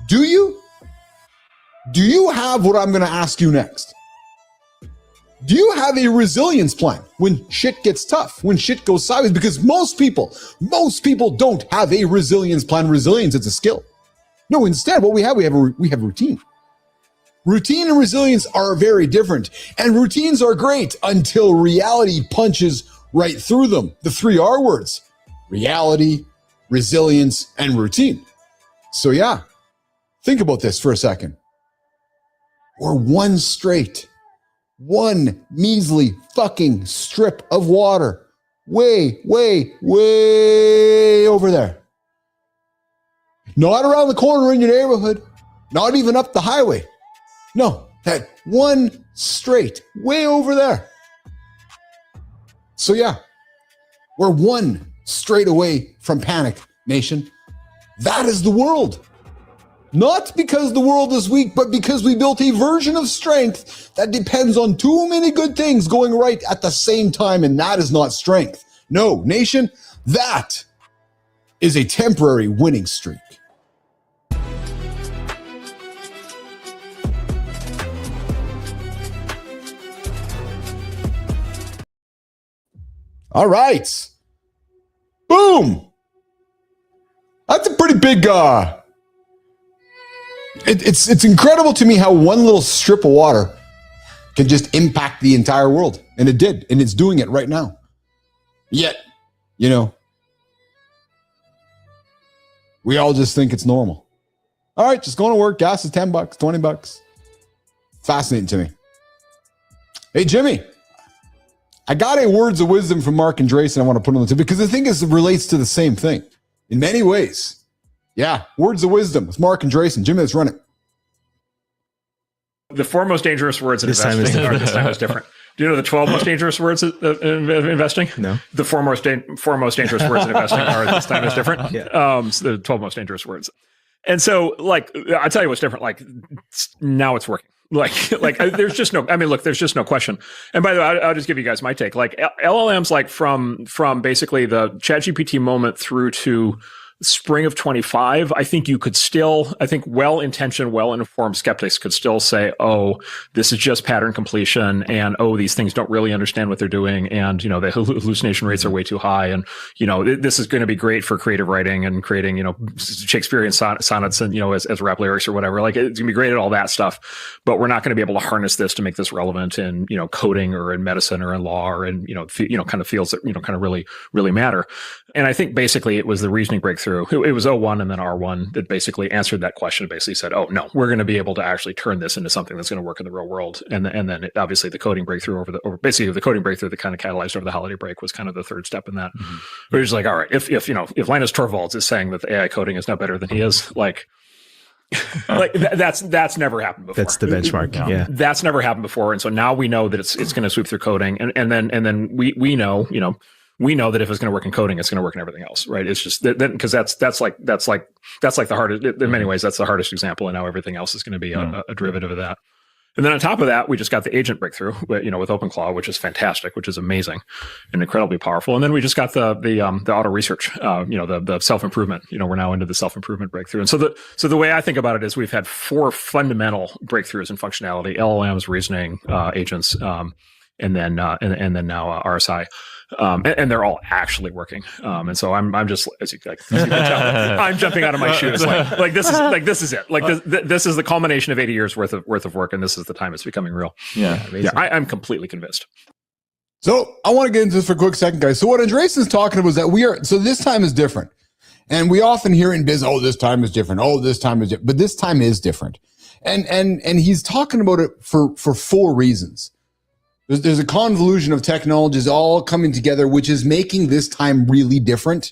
Do you have what I'm going to ask you next? Do you have a resilience plan when shit gets tough, when shit goes sideways? Because most people don't have a resilience plan. Resilience is a skill. No, instead, what we have routine. Routine and resilience are very different, and routines are great until reality punches right through them. The 3 R words: reality, resilience, and routine. So yeah, think about this for a second. We're one measly fucking strip of water way over there. Not around the corner in your neighborhood, not even up the highway. No, that one straight way over there. So yeah, we're one straight away from panic, nation. That is the world. Not because the world is weak, but because we built a version of strength that depends on too many good things going right at the same time, and that is not strength. No, nation, that is a temporary winning streak. All right. Boom. That's a pretty big, it's incredible to me how one little strip of water can just impact the entire world. And it did. And it's doing it right now. Yet, we all just think it's normal. All right, just going to work. Gas is $10, $20. Fascinating to me. Hey, Jimmy. I got a words of wisdom from Mark Andreessen I want to put on the tip because I think it relates to the same thing in many ways. Yeah, words of wisdom with Mark Andreessen. Jimmy, let's run it. The 4 most dangerous words in investing are this time is different. Do you know the 12 most dangerous words in investing? No. The four most dangerous words in investing are this time is different. Yeah. So the 12 most dangerous words. And so, I tell you what's different. Now it's working. There's just no, there's just no question. And by the way, I'll just give you guys my take. LLMs, from basically the ChatGPT moment through to spring of 25, I think well-intentioned, well-informed skeptics could still say, oh, this is just pattern completion, and oh, these things don't really understand what they're doing, and the hallucination rates are way too high, and this is going to be great for creative writing and creating Shakespearean sonnets and as rap lyrics or whatever. It's going to be great at all that stuff, but we're not going to be able to harness this to make this relevant in coding or in medicine or in law or in kind of fields that kind of really matter. And I think basically it was the reasoning breakthrough. It was O1 and then R1 that basically answered that question and basically said, oh, no, we're going to be able to actually turn this into something that's going to work in the real world. And then obviously the coding breakthrough basically the coding breakthrough that kind of catalyzed over the holiday break was kind of the third step in that. Mm-hmm. We're just all right, if Linus Torvalds is saying that the AI coding is no better than he is, that's never happened before. That's the benchmark. Yeah. That's never happened before. And so now we know that it's going to sweep through coding. And then we know, we know that if it's going to work in coding, it's going to work in everything else, right? It's just that because that's like the hardest, in many ways, that's the hardest example. And now everything else is going to be a derivative of that. And then on top of that, we just got the agent breakthrough, with OpenClaw, which is fantastic, which is amazing and incredibly powerful. And then we just got the auto research, the self-improvement. We're now into the self-improvement breakthrough. And so the way I think about it is we've had 4 fundamental breakthroughs in functionality: LLMs, reasoning, agents, and then now RSI. And they're all actually working. And so I'm just, as you can tell, I'm jumping out of my shoes. This is it. This is the culmination of 80 years worth of work, and this is the time it's becoming real. Yeah, I'm completely convinced. So I want to get into this for a quick second, guys. So what Andreessen's talking about is that so this time is different. And we often hear in biz, oh, this time is different. Oh, this time is different. But this time is different. And he's talking about it for 4 reasons. There's a convolution of technologies all coming together, which is making this time really different,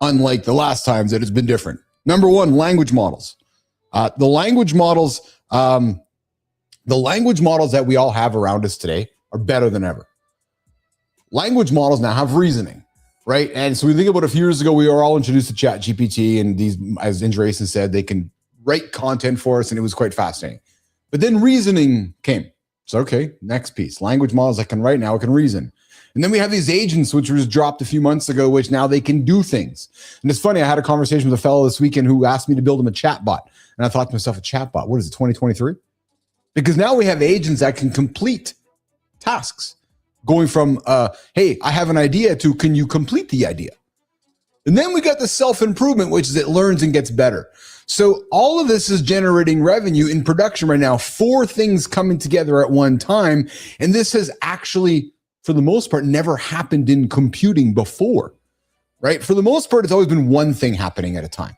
unlike the last times that it's been different. Number 1, language models. The language models that we all have around us today are better than ever. Language models now have reasoning, right? And so we think about a few years ago, we were all introduced to ChatGPT, and these, as Andreessen said, they can write content for us, and it was quite fascinating. But then reasoning came. So, okay, next piece. Language models that can write now, can reason. And then we have these agents, which was dropped a few months ago, which now they can do things. And it's funny, I had a conversation with a fellow this weekend who asked me to build him a chatbot. And I thought to myself, a chatbot, what is it, 2023? Because now we have agents that can complete tasks. Going from, hey, I have an idea to, can you complete the idea? And then we got the self-improvement, which is it learns and gets better. So all of this is generating revenue in production right now, 4 things coming together at one time. And this has actually, for the most part, never happened in computing before, right? For the most part, it's always been one thing happening at a time.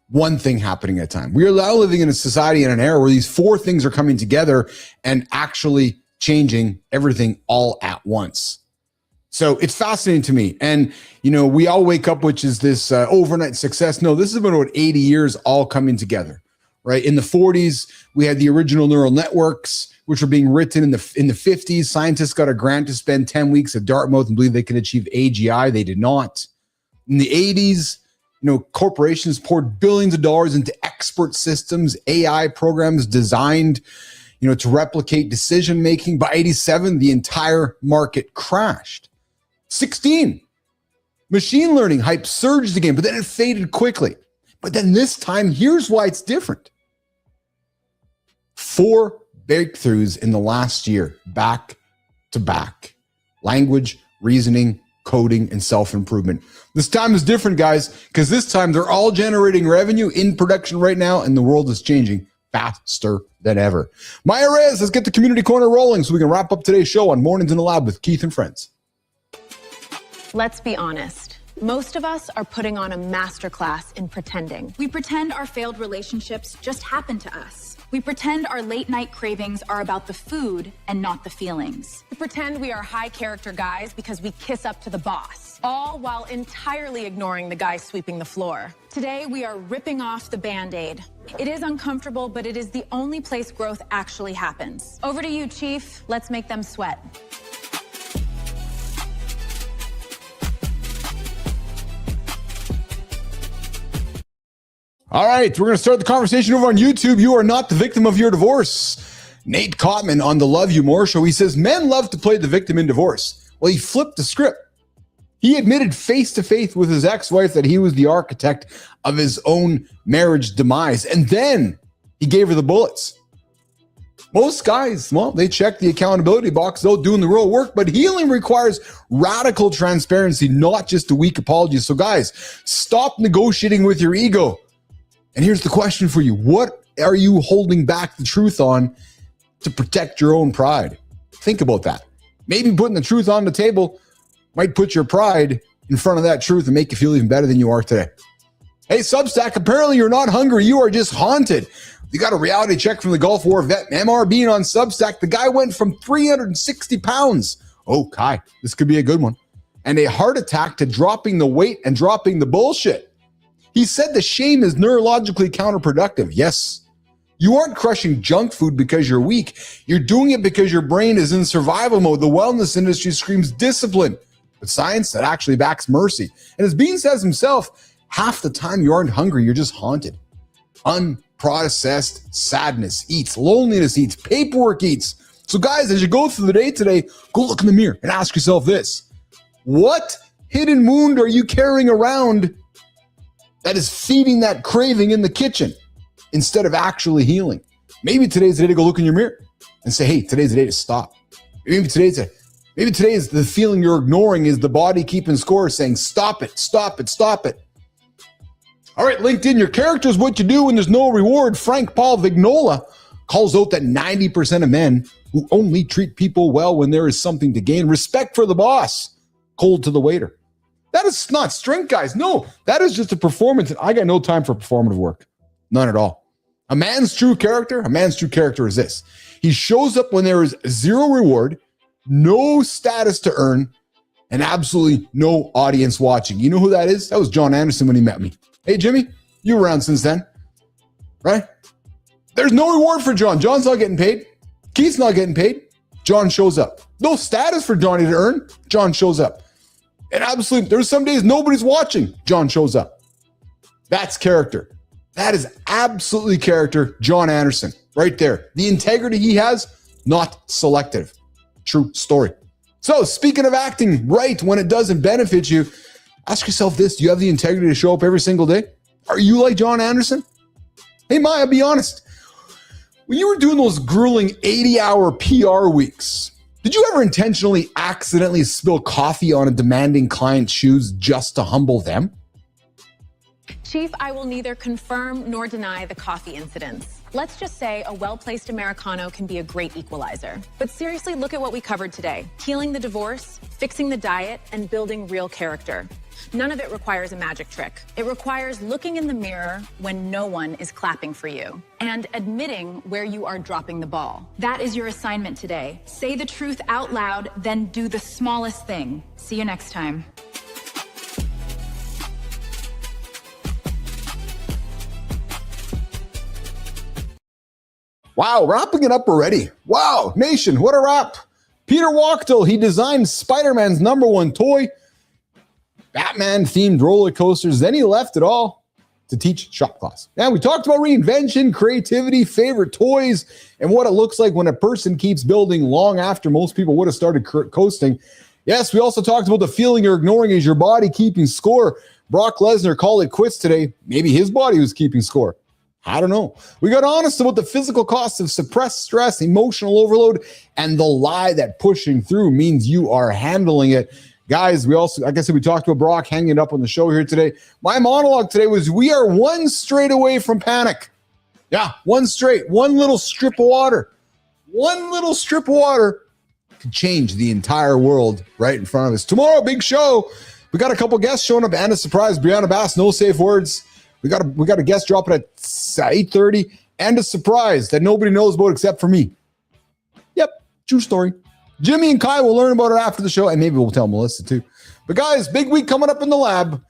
One thing happening at a time. We are now living in a society in an era where these 4 things are coming together and actually changing everything all at once. So it's fascinating to me. And, we all wake up, which is this overnight success. No, this has been about 80 years all coming together, right? In the 40s, we had the original neural networks, which were being written in the 50s. Scientists got a grant to spend 10 weeks at Dartmouth and believe they could achieve AGI. They did not. In the 80s, corporations poured billions of dollars into expert systems, AI programs designed, to replicate decision-making. By 87, the entire market crashed. 16, machine learning hype surged again, but then it faded quickly. But then this time, here's why it's different. 4 breakthroughs in the last year, back to back. Language, reasoning, coding, and self-improvement. This time is different, guys, because this time they're all generating revenue in production right now, and the world is changing faster than ever. Maya Reyes, let's get the community corner rolling so we can wrap up today's show on Mornings in the Lab with Keith and Friends. Let's be honest. Most of us are putting on a masterclass in pretending. We pretend our failed relationships just happened to us. We pretend our late night cravings are about the food and not the feelings. We pretend we are high character guys because we kiss up to the boss, all while entirely ignoring the guy sweeping the floor. Today, we are ripping off the Band-Aid. It is uncomfortable, but it is the only place growth actually happens. Over to you, Chief. Let's make them sweat. All right, we're going to start the conversation over on YouTube. You are not the victim of your divorce. Nate Cotman on the Love You More show. He says, men love to play the victim in divorce. Well, he flipped the script. He admitted face to face with his ex-wife that he was the architect of his own marriage demise. And then he gave her the bullets. Most guys, well, they check the accountability box, they're doing the real work, but healing requires radical transparency, not just a weak apology. So guys, stop negotiating with your ego. And here's the question for you. What are you holding back the truth on to protect your own pride? Think about that. Maybe putting the truth on the table might put your pride in front of that truth and make you feel even better than you are today. Hey, Substack, apparently you're not hungry. You are just haunted. You got a reality check from the Gulf War vet, MR being on Substack. The guy went from 360 pounds. Oh, Kai, this could be a good one. And a heart attack to dropping the weight and dropping the bullshit. He said the shame is neurologically counterproductive. Yes, you aren't crushing junk food because you're weak. You're doing it because your brain is in survival mode. The wellness industry screams discipline, but science that actually backs mercy. And as Bean says himself, half the time you aren't hungry, you're just haunted. processed sadness eats, loneliness eats, paperwork eats. So guys, as you go through the day today, go look in the mirror and ask yourself this. What hidden wound are you carrying around that is feeding that craving in the kitchen instead of actually healing? Maybe today's the day to go look in your mirror and say, hey, today's the day to stop. Maybe today is the feeling you're ignoring is the body keeping score saying, stop it, stop it, stop it. All right, LinkedIn, your character is what you do when there's no reward. Frank Paul Vignola calls out that 90% of men who only treat people well when there is something to gain. Respect for the boss, cold to the waiter. That is not strength, guys. No, that is just a performance. I got no time for performative work. None at all. A man's true character is this. He shows up when there is zero reward, no status to earn, and absolutely no audience watching. You know who that is? That was John Anderson when he met me. Hey, Jimmy, you were around since then, right? There's no reward for John. John's not getting paid. Keith's not getting paid. John shows up. No status for Johnny to earn. John shows up. And absolutely, there's some days nobody's watching. John shows up. That's character. That is absolutely character. John Anderson, right there. The integrity he has, not selective. True story. So speaking of acting right when it doesn't benefit you, ask yourself this. Do you have the integrity to show up every single day? Are you like John Anderson? Hey, Maya, be honest. When you were doing those grueling 80-hour PR weeks, did you ever intentionally accidentally spill coffee on a demanding client's shoes just to humble them? Chief, I will neither confirm nor deny the coffee incidents. Let's just say a well-placed Americano can be a great equalizer. But seriously, look at what we covered today. Healing the divorce, fixing the diet, and building real character. None of it requires a magic trick. It requires looking in the mirror when no one is clapping for you and admitting where you are dropping the ball. That is your assignment today. Say the truth out loud, then do the smallest thing. See you next time. Wow, wrapping it up already. Wow, nation, what a wrap. Peter Wachtel, he designed Spider-Man's #1 toy, Batman-themed roller coasters. Then he left it all to teach shop class. Now, we talked about reinvention, creativity, favorite toys, and what it looks like when a person keeps building long after most people would have started coasting. Yes, we also talked about the feeling you're ignoring is your body keeping score. Brock Lesnar called it quits today. Maybe his body was keeping score. I don't know. We got honest about the physical costs of suppressed stress, emotional overload, and the lie that pushing through means you are handling it. Guys, we also, like I said, we talked about Brock hanging it up on the show here today. My monologue today was we are one straight away from panic. Yeah, one little strip of water. One little strip of water could change the entire world right in front of us. Tomorrow, big show. We got a couple guests showing up and a surprise. Brianna Bass, no safe words. We got a guest dropping at 8:30 and a surprise that nobody knows about except for me. Yep, true story. Jimmy and Kai will learn about it after the show, and maybe we'll tell Melissa too. But guys, big week coming up in the lab.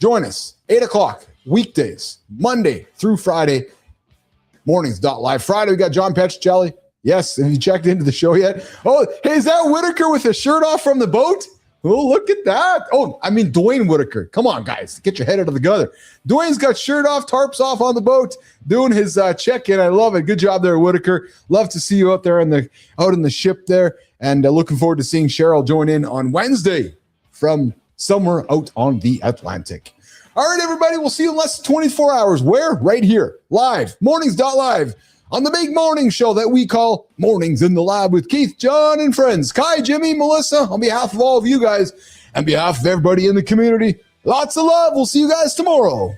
Join us, 8 o'clock, weekdays, Monday through Friday, mornings.live. Friday, we got John Petricelli. Yes, have you checked into the show yet? Oh, hey, is that Whitaker with a shirt off from the boat? Oh, look at that. Oh, I mean, Dwayne Whitaker. Come on, guys. Get your head out of the gutter. Dwayne's got shirt off, tarps off on the boat, doing his check-in. I love it. Good job there, Whitaker. Love to see you out there out in the ship there. And looking forward to seeing Cheryl join in on Wednesday from somewhere out on the Atlantic. All right, everybody. We'll see you in less than 24 hours. Where? Right here. Live. Mornings.live. On the big morning show that we call Mornings in the Lab with Keith, John, and friends. Kai, Jimmy, Melissa, on behalf of all of you guys, and behalf of everybody in the community, lots of love. We'll see you guys tomorrow.